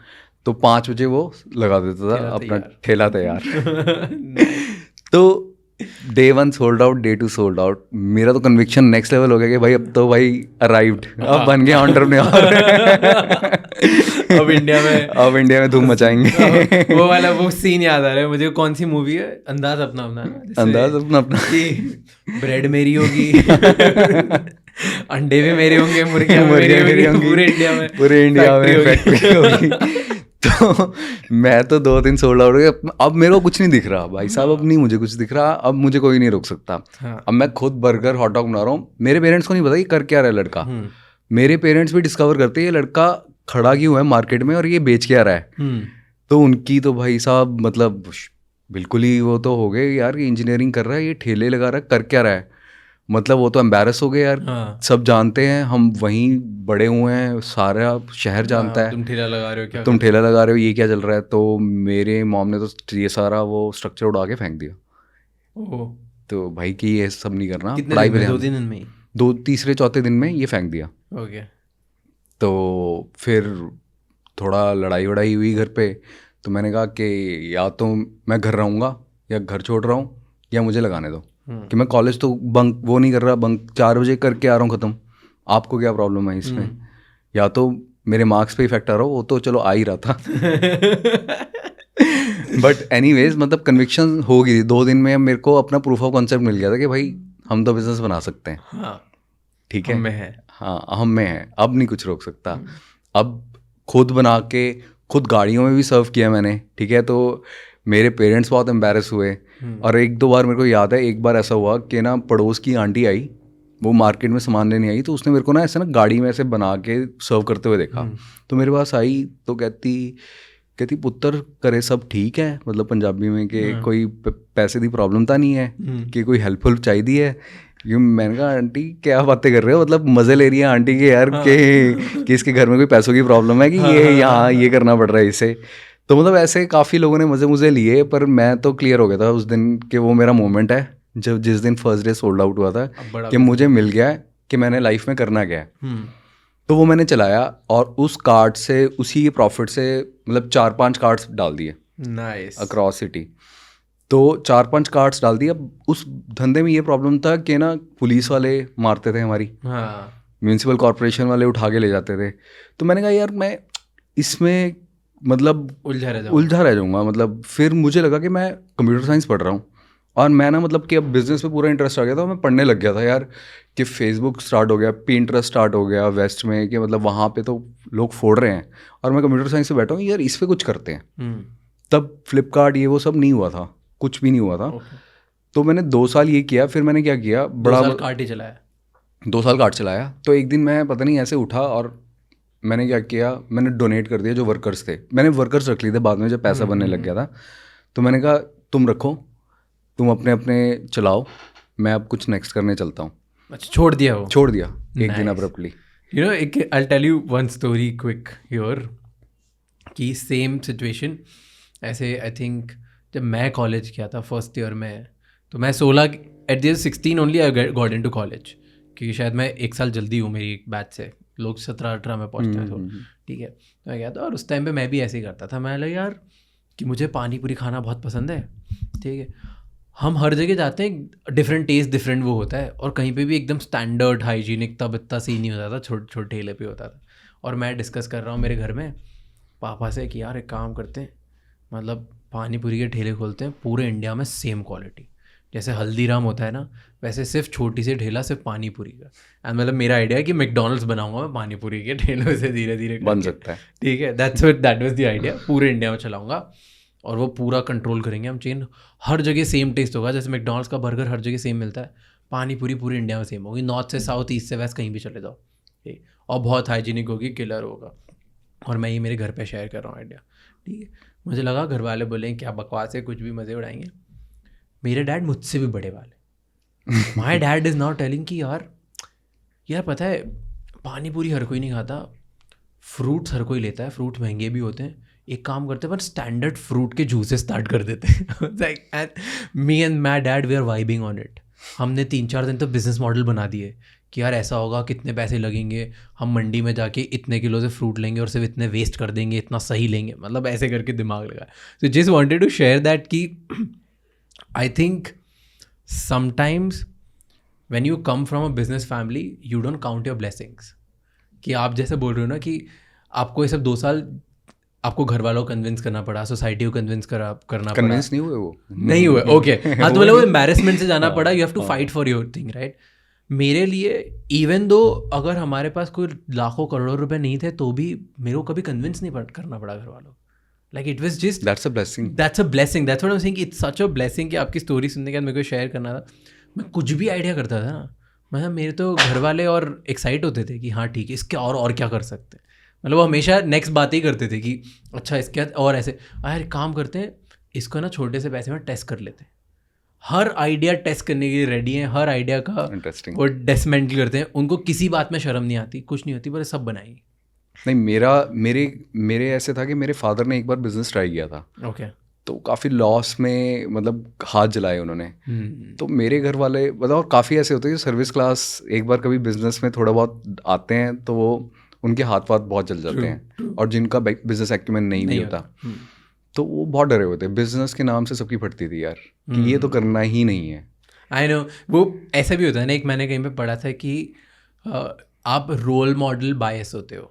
तो 5 बजे वो लगा देता था अपना ठेला तैयार। तो day 1 sold out, day 2 sold out. मेरा तो कन्विक्शन नेक्स्ट लेवल हो गया कि भाई अब तो भाई अराइव्ड, अब बन गया एंटरप्रेन्योर। अब इंडिया में धूम मचाएंगे। वो वाला वो सीन याद आ रहा है मुझे, कौन सी मूवी है, अंदाज अपना अपना ना, अंदाज अपना अपना कि ब्रेड मेरी होगी, अंडे भी मेरे होंगे, मुर्गियां मेरी होंगी, पूरे इंडिया में फैक्ट्री होगी। तो मैं तो 2 दिन सोल्ड आउट हो गया। अब मेरे को कुछ नहीं दिख रहा भाई साहब, अब नहीं मुझे कुछ दिख रहा, अब मुझे कोई नहीं रोक सकता। अब मैं खुद बर्गर हॉट डॉग बना रहा हूँ। मेरे पेरेंट्स को नहीं पता कि कर क्या रहा है लड़का। मेरे पेरेंट्स भी डिस्कवर करते हैं ये लड़का खड़ा क्यों है मार्केट में और ये बेच क्या रहा है। तो उनकी तो भाई साहब मतलब बिल्कुल ही वो तो हो गए यार, ये इंजीनियरिंग कर रहा है, ये ठेले लगा रहा है, कर क्या रहा है। मतलब वो तो एम्बैरस हो गए यार। सब जानते हैं, हम वहीं बड़े हुए हैं, सारा शहर जानता है। तुम ठेला लगा रहे हो क्या, तुम ठेला लगा रहे हो, ये क्या चल रहा है। तो मेरे मॉम ने तो ये सारा वो स्ट्रक्चर उड़ा के फेंक दिया। तो भाई कि ये सब नहीं करना, पढ़ाई पे 2 दिन में ही, 2, तीसरे चौथे दिन में ये फेंक दिया। ओके। तो फिर थोड़ा लड़ाई वड़ाई हुई घर पे। तो मैंने कहा कि या तो मैं घर रहूँगा या घर छोड़ रहा हूँ, या मुझे लगाने दो कि मैं कॉलेज तो बंक वो नहीं कर रहा, बंक 4 बजे करके आ रहा हूँ ख़त्म, आपको क्या प्रॉब्लम है इसमें। या तो मेरे मार्क्स पे इफेक्ट आ रहा हो, वो तो चलो आ ही रहा था। बट एनीवेज मतलब कन्विक्शन हो गई थी 2 दिन में। मेरे को अपना प्रूफ ऑफ कॉन्सेप्ट मिल गया था कि भाई हम तो बिजनेस बना सकते हैं। ठीक है, हम में है, हाँ हम में है, अब नहीं कुछ रोक सकता। अब खुद बना के खुद गाड़ियों में भी सर्व किया मैंने। ठीक है, तो मेरे पेरेंट्स बहुत एम्बैरस हुए। और 1-2 बार मेरे को याद है, एक बार ऐसा हुआ कि ना पड़ोस की आंटी आई, वो मार्केट में सामान लेने आई, तो उसने मेरे को ना ऐसे ना गाड़ी में ऐसे बना के सर्व करते हुए देखा। तो मेरे पास आई तो कहती पुत्र करे सब ठीक है, मतलब पंजाबी में कि कोई पैसे की प्रॉब्लम तो नहीं है, कि कोई हेल्पफुल चाहिए है। ये मैंने कहा आंटी क्या बातें कर रहे हो, मतलब मज़े ले रही है आंटी के यार कि इसके घर में कोई पैसों की प्रॉब्लम है कि ये यहाँ ये करना पड़ रहा है इसे। तो मतलब ऐसे काफ़ी लोगों ने मज़े लिए, पर मैं तो क्लियर हो गया था उस दिन कि वो मेरा मोमेंट है, जब जिस दिन फर्स्ट डे सोल्ड आउट हुआ था कि मुझे मिल गया है कि मैंने लाइफ में करना क्या है। तो वो मैंने चलाया और उस कार्ड से, उसी के प्रॉफिट से मतलब 4-5 कार्ड्स डाल दिए अक्रॉस सिटी। तो 4-5 कार्ड्स डाल दिए। अब उस धंधे में ये प्रॉब्लम था कि ना पुलिस वाले मारते थे हमारी, म्यूनसिपल कॉरपोरेशन वाले उठा के ले जाते थे। तो मैंने कहा यार मैं इसमें मतलब उलझा रह जाऊँगा। मतलब फिर मुझे लगा कि मैं कंप्यूटर साइंस पढ़ रहा हूँ और मैं ना मतलब कि अब बिज़नेस पे पूरा इंटरेस्ट आ गया था। मैं पढ़ने लग गया था यार कि फेसबुक स्टार्ट हो गया, पिंटरेस्ट स्टार्ट हो गया वेस्ट में, कि मतलब वहाँ पे तो लोग फोड़ रहे हैं और मैं कंप्यूटर साइंस से बैठा हूँ यार, इस पर कुछ करते हैं। तब फ्लिपकार्ट ये वो सब नहीं हुआ था, कुछ भी नहीं हुआ था। तो मैंने 2 साल ये किया। फिर मैंने क्या किया, 2 साल कार्ट ही चलाया। 2 साल कार्ट चलाया। तो एक दिन मैं पता नहीं ऐसे उठा और मैंने क्या किया, मैंने डोनेट कर दिया जो वर्कर्स थे। मैंने वर्कर्स रख लिए थे बाद में जब पैसा बनने लग गया था। तो मैंने कहा तुम रखो, तुम अपने अपने चलाओ, मैं अब कुछ नेक्स्ट करने चलता हूँ। अच्छा, छोड़ दिया एक दिन abruptly. You know, I tell you one story quick here कि सेम सिचुएशन ऐसे। आई थिंक जब मैं कॉलेज किया था फर्स्ट ईयर में, तो मैं 16 at the age 16 only I got into college, क्योंकि शायद मैं 1 साल जल्दी हूँ मेरी बैच से, लोग 17-18 में पहुँचते हैं। तो ठीक है, तो मैं गया था और उस टाइम पे मैं भी ऐसे ही करता था। मैं लगा यार कि मुझे पानी पूरी खाना बहुत पसंद है। ठीक है, हम हर जगह जाते हैं, डिफरेंट टेस्ट डिफरेंट वो होता है, और कहीं पे भी एकदम स्टैंडर्ड हाइजीनिक तब इतना सीन नहीं होता था, छोटे छोटे ठेले पे होता था। और मैं डिस्कस कर रहा हूँ मेरे घर में पापा से कि यार एक काम करते हैं, मतलब पानी पूरी के ठेले खोलते हैं पूरे इंडिया में सेम क्वालिटी, जैसे हल्दीराम होता है ना, वैसे सिर्फ छोटी सी ठेला सिर्फ पानी पूरी का। एंड मतलब मेरा आइडिया है कि मैकडॉनल्ड्स बनाऊंगा मैं पानी पूरी के ठेलों से, धीरे धीरे बन सकता है। ठीक है, दैट वाज द आइडिया। पूरे इंडिया में चलाऊंगा और वो पूरा कंट्रोल करेंगे हम चेन। हर जगह सेम टेस्ट होगा, जैसे मैकडॉनल्ड्स का बर्गर हर जगह सेम मिलता है, पानी पूरी पूरे इंडिया में सेम होगी, नॉर्थ से साउथ, ईस्ट से वेस्ट, कहीं भी चले जाओ। ठीक, और बहुत हाइजीनिक होगी, किलर होगा। और मैं ये मेरे घर पे शेयर कर रहा हूँ आइडिया। ठीक है, मुझे लगा घर वाले बोलें क्या बकवास है, कुछ भी मज़े उड़ाएंगे। मेरे डैड मुझसे भी बड़े वाले, my dad is not telling कि यार पता है पानी पूरी हर कोई नहीं खाता, फ्रूट्स हर कोई लेता है, फ्रूट महंगे भी होते हैं, एक काम करते हैं पर स्टैंडर्ड फ्रूट के जूसेस स्टार्ट कर देते हैं। Me and my dad we are vibing on it. हमने 3-4 दिन तो बिजनेस मॉडल बना दिए कि यार ऐसा होगा, कितने पैसे लगेंगे, हम मंडी में जाके इतने किलो से फ्रूट लेंगे और सिर्फ इतने वेस्ट कर देंगे, इतना सही लेंगे, मतलब ऐसे करके दिमाग लगा. So just wanted to share that कि I think sometimes when you come from a business family you don't count your blessings. कि आप जैसे बोल रहे हो ना कि आपको ये सब 2 साल आपको घर वालों को कन्विंस करना पड़ा, सोसाइटी को कन्विंस करना पड़ा. कन्विंस नहीं हुए वो, नहीं हुए, ओके. हाँ, तो मतलब वो एम्बैरेसमेंट से जाना पड़ा. You have to fight for your thing, right. मेरे लिए इवन दो अगर हमारे पास कोई लाखों करोड़ों रुपए नहीं थे तो भी मेरे को कभी कन्विंस नहीं करना पड़ा घर वालों. Like it was just that's a blessing. That's a blessing. That's what I am saying. It's such a blessing कि आपकी स्टोरी सुनने के बाद मेरे को शेयर करना था. मैं कुछ भी आइडिया करता था ना, मतलब मेरे तो घर वाले और एक्साइट होते थे कि हाँ ठीक है, इसके और क्या कर सकते हैं. मतलब वो हमेशा नेक्स्ट बात ही करते थे कि अच्छा इसके और ऐसे यार काम करते हैं, इसको ना छोटे से पैसे में टेस्ट कर लेते हैं. हर आइडिया टेस्ट करने के लिए रेडी हैं, हर आइडिया का इंटरेस्टिंग वो डिसमेंटल करते हैं. उनको किसी बात में शर्म नहीं आती, कुछ नहीं होती, पर सब बनाएंगे. नहीं, मेरे ऐसे था कि मेरे फादर ने एक बार बिजनेस ट्राई किया था. ओके. तो काफ़ी लॉस में, मतलब हाथ जलाए उन्होंने. तो मेरे घर वाले मतलब, और काफ़ी ऐसे होते हैं जो सर्विस क्लास एक बार कभी बिजनेस में थोड़ा बहुत आते हैं तो वो उनके हाथ बहुत जल जाते हैं. और जिनका बिजनेस एक्यूमेन नहीं भी होता तो वो बहुत डरे होते हैं. बिजनेस के नाम से सबकी फटती थी यार कि ये तो करना ही नहीं है. I know. वो ऐसा भी होता है ना, एक मैंने कहीं पे पढ़ा था कि आप रोल मॉडल बायस होते हो.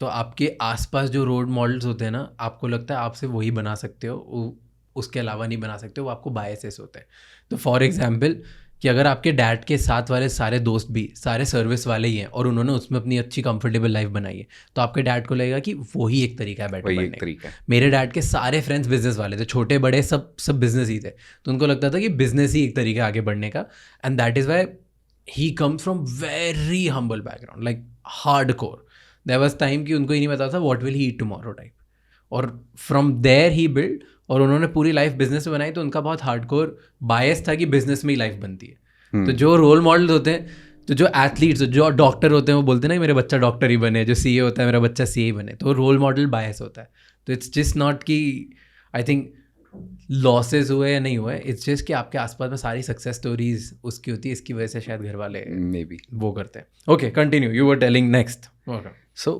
तो आपके आसपास जो रोल मॉडल्स होते हैं ना, आपको लगता है आप सिर्फ वही बना सकते हो, उसके अलावा नहीं बना सकते हो, वो आपको बायसेस होते हैं. तो फॉर एग्जांपल कि अगर आपके डैड के साथ वाले सारे दोस्त भी सारे सर्विस वाले ही हैं और उन्होंने उसमें अपनी अच्छी कंफर्टेबल लाइफ बनाई है, तो आपके डैड को लगेगा कि वही एक तरीका है बेटर बनने का. मेरे डैड के सारे फ्रेंड्स बिजनेस वाले थे, छोटे बड़े सब बिजनेस ही थे, तो उनको लगता था कि बिजनेस ही एक तरीका आगे बढ़ने का. And that is why he comes from very humble background, like hard core. There was time कि उनको ही नहीं पता था what will he eat tomorrow type. और फ्रॉम देयर ही बिल्ड, और उन्होंने पूरी लाइफ बिजनेस में बनाई. तो उनका बहुत हार्डकोर बायस था कि बिजनेस में ही लाइफ बनती है. तो जो रोल मॉडल्स होते हैं, तो जो एथलीट्स, जो डॉक्टर होते हैं, वो बोलते हैं ना मेरा बच्चा डॉक्टर ही बने, जो सीए होता है मेरा बच्चा सीए ही बने. तो रोल मॉडल बायस होता है. तो इट्स जस्ट नॉट कि आई थिंक लॉसेज हुए या नहीं हुए, इट्स जस्ट कि आपके आसपास में सारी सक्सेस स्टोरीज उसकी होती है, इसकी वजह से शायद घर वाले मे बी वो करते हैं. Okay, continue. You were telling next. So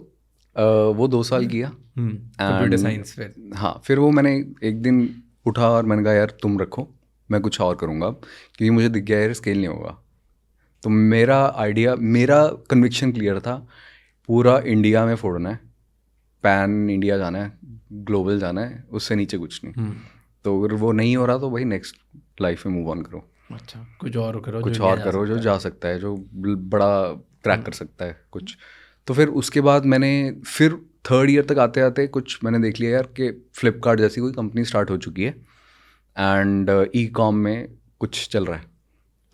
वो 2 साल किया कंप्यूटर साइंस. फिर हाँ, फिर वो मैंने एक दिन उठा और मैंने कहा यार तुम रखो, मैं कुछ और करूँगा अब, क्योंकि मुझे दिख गया यार स्केल नहीं होगा. तो मेरा कन्विक्शन क्लियर था, पूरा इंडिया में फोड़ना है, पैन इंडिया जाना है, ग्लोबल जाना है, उससे नीचे कुछ नहीं. तो अगर वो नहीं हो रहा तो भाई नेक्स्ट लाइफ में मूव ऑन करो. अच्छा, कुछ और करो जो जा सकता है, जो बड़ा क्रैक कर सकता है कुछ. तो फिर उसके बाद मैंने फिर 3rd ईयर तक आते आते कुछ मैंने देख लिया यार कि फ्लिपकार्ट जैसी कोई कंपनी स्टार्ट हो चुकी है एंड ई-कॉम में कुछ चल रहा है.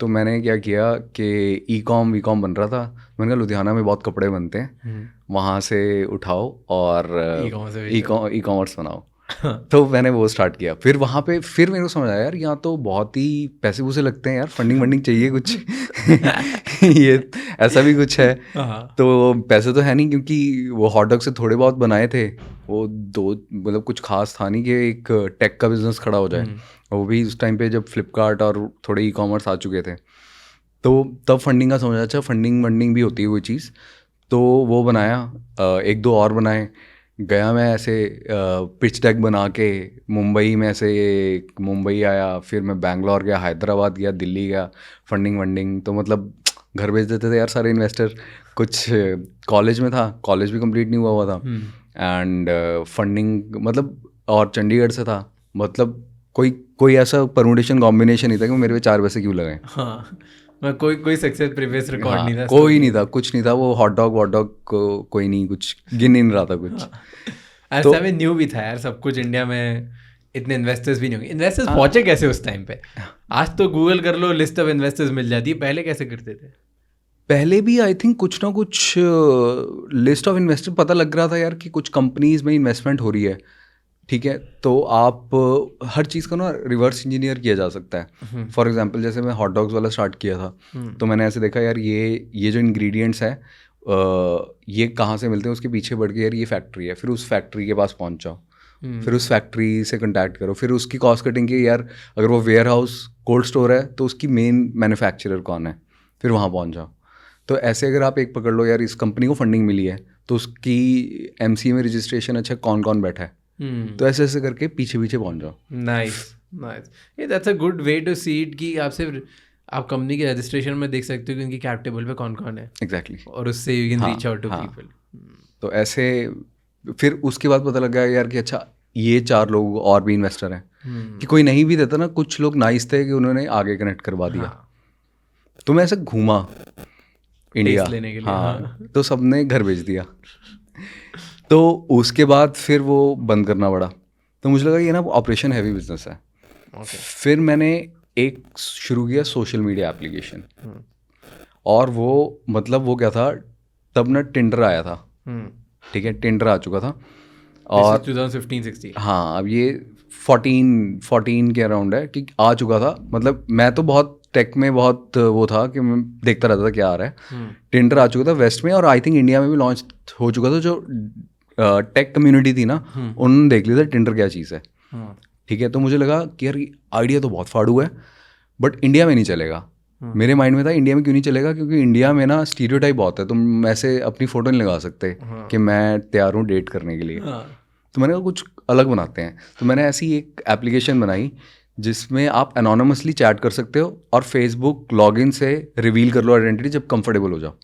तो मैंने क्या किया कि ई-कॉम बन रहा था. मैंने कहा लुधियाना में बहुत कपड़े बनते हैं, वहाँ से उठाओ और ई-कॉमर्स बनाओ. तो मैंने वो स्टार्ट किया. फिर वहाँ पे फिर मेरे को समझ आया यार यहाँ तो बहुत ही पैसे वूसे लगते हैं यार, फंडिंग चाहिए कुछ. ये ऐसा भी कुछ है. तो पैसे तो है नहीं, क्योंकि वो हॉट डॉग से थोड़े बहुत बनाए थे, वो 2 मतलब कुछ खास था नहीं कि एक टेक का बिजनेस खड़ा हो जाए. वो भी उस टाइम पे जब फ्लिपकार्ट और थोड़े ई-कॉमर्स आ चुके थे. तो तब फंडिंग का समझ. अच्छा, फंडिंग भी होती है कोई चीज़. तो वो बनाया, 1-2 और बनाए. गया मैं ऐसे पिच डेक बना के मुंबई में, ऐसे मुंबई आया, फिर मैं बैंगलोर गया, हैदराबाद गया, दिल्ली गया. फंडिंग तो मतलब घर भेज देते थे यार सारे इन्वेस्टर. कुछ कॉलेज में था, कॉलेज भी कंप्लीट नहीं हुआ था. एंड फंडिंग मतलब, और चंडीगढ़ से था. मतलब कोई ऐसा परमुटेशन कॉम्बिनेशन नहीं था कि मेरे पे 4 पैसे क्यों लगाए. हाँ, कोई सक्सेस प्रीवियस रिकॉर्ड नहीं था. कोई नहीं था, कुछ नहीं था. वो हॉट डॉग कोई नहीं, कुछ गिन नहीं रहा था कुछ. ऐसा में न्यू भी था यार सब कुछ. इंडिया में इतने इन्वेस्टर्स भी नहीं होंगे. इन्वेस्टर्स पहुंचे कैसे उस टाइम पे? आज तो गूगल कर लो, लिस्ट ऑफ इन्वेस्टर्स मिल जाती है. पहले कैसे करते थे? पहले भी आई थिंक कुछ ना कुछ लिस्ट ऑफ इन्वेस्टर पता लग रहा था यार कि कुछ कंपनीज में इन्वेस्टमेंट हो रही है. ठीक है, तो आप हर चीज़ को ना रिवर्स इंजीनियर किया जा सकता है. फॉर एग्जांपल जैसे मैं हॉट डॉग्स वाला स्टार्ट किया था, तो मैंने ऐसे देखा यार ये जो इंग्रेडिएंट्स है ये कहाँ से मिलते हैं, उसके पीछे बढ़ के यार ये फैक्ट्री है. फिर उस फैक्ट्री के पास पहुँच जाओ, फिर उस फैक्ट्री से कंटैक्ट करो, फिर उसकी कॉस्ट कटिंग की यार अगर वो वेयर हाउस कोल्ड स्टोर है तो उसकी मेन मैन्युफैक्चरर कौन है, फिर वहाँ पहुँच जाओ। तो ऐसे अगर आप एक पकड़ लो यार इस कंपनी को फंडिंग मिली है तो उसकी एमसीए में रजिस्ट्रेशन अच्छा कौन कौन बैठा है, तो ऐसे ऐसे करके पीछे पीछे पहुँच जाओ। नाइस नाइस, ये that's a good way to see it कि आप सिर्फ आप कंपनी के रजिस्ट्रेशन में देख सकते हो कि उनकी कैप टेबल पे कौन कौन है, एग्जैक्टली और उससे you can reach out to people. तो ऐसे फिर उसके बाद पता लगा यार कि अच्छा ये 4 लोग और भी इन्वेस्टर हैं, कि कोई नहीं भी देता ना, कुछ लोग नाइस थे कि उन्होंने आगे कनेक्ट करवा दिया। तो मैं ऐसे घूमा इंडिया लेने के लिए, हाँ, तो सबने घर भेज दिया। तो उसके बाद फिर वो बंद करना पड़ा, तो मुझे लगा ये ना ऑपरेशन हैवी बिजनेस है। फिर मैंने एक शुरू किया सोशल मीडिया एप्लीकेशन, और वो मतलब वो क्या था तब ना टिंडर आया था, ठीक है, टिंडर आ चुका था, और 2015-16 हाँ अब ये 14 के अराउंड है कि आ चुका था। मतलब मैं तो बहुत टेक में बहुत वो था कि मैं देखता रहता था क्या आ रहा है। टिंडर आ चुका था वेस्ट में, और आई थिंक इंडिया में भी लॉन्च हो चुका था। जो टेक कम्युनिटी थी ना उन्होंने देख लिया था टिंडर क्या चीज़ है, ठीक है। तो मुझे लगा कि यार आइडिया तो बहुत फाड़ू है बट इंडिया में नहीं चलेगा। मेरे माइंड में था इंडिया में क्यों नहीं चलेगा, क्योंकि इंडिया में ना स्टीरियोटाइप बहुत है, तुम ऐसे अपनी फ़ोटो नहीं लगा सकते कि मैं तैयार हूँ डेट करने के लिए। तो मैंने कहा कुछ अलग बनाते हैं, तो मैंने ऐसी एक एप्लीकेशन बनाई जिसमें आप एनोनिमसली चैट कर सकते हो और फेसबुक लॉगिन से रिवील कर लो आइडेंटिटी जब कंफर्टेबल हो जाओ,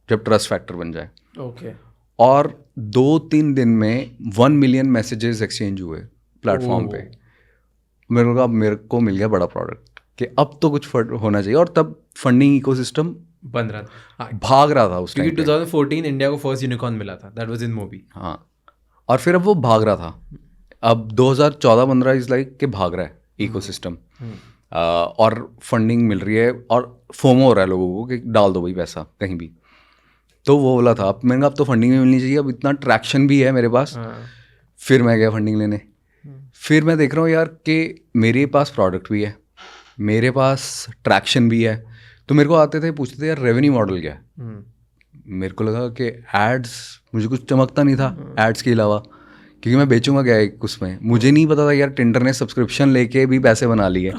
जब ट्रस्ट फैक्टर बन जाए। ओके, और 2-3 दिन में 1 मिलियन मैसेजेस एक्सचेंज हुए प्लेटफॉर्म पे। मेरे को अब मेरे को मिल गया बड़ा प्रोडक्ट कि अब तो कुछ होना चाहिए, और तब फंडिंग इकोसिस्टम बन रहा था, भाग रहा था उस टाइम क्योंकि 2014 इंडिया को फर्स्ट यूनिकॉर्न मिला था, दैट वाज इन मूवी। हाँ, और फिर अब वो भाग रहा था। अब 2014-15 इज लाइक कि भाग रहा है इकोसिस्टम, और फंडिंग मिल रही है और फोमो हो रहा है लोगों को कि डाल दो भाई पैसा कहीं भी। तो वो बोला था अब मैंने कहा अब तो फंडिंग भी मिलनी चाहिए, अब इतना ट्रैक्शन भी है मेरे पास। फिर मैं गया फंडिंग लेने। फिर मैं देख रहा हूँ यार कि मेरे पास प्रोडक्ट भी है, मेरे पास ट्रैक्शन भी है। तो मेरे को आते थे पूछते थे यार रेवेन्यू मॉडल क्या है। मेरे को लगा कि एड्स, मुझे कुछ चमकता नहीं था एड्स के अलावा, क्योंकि मैं बेचूंगा क्या एक उसमें। मुझे नहीं पता था यार टिंडर ने सब्सक्रिप्शन लेके भी पैसे बना लिए,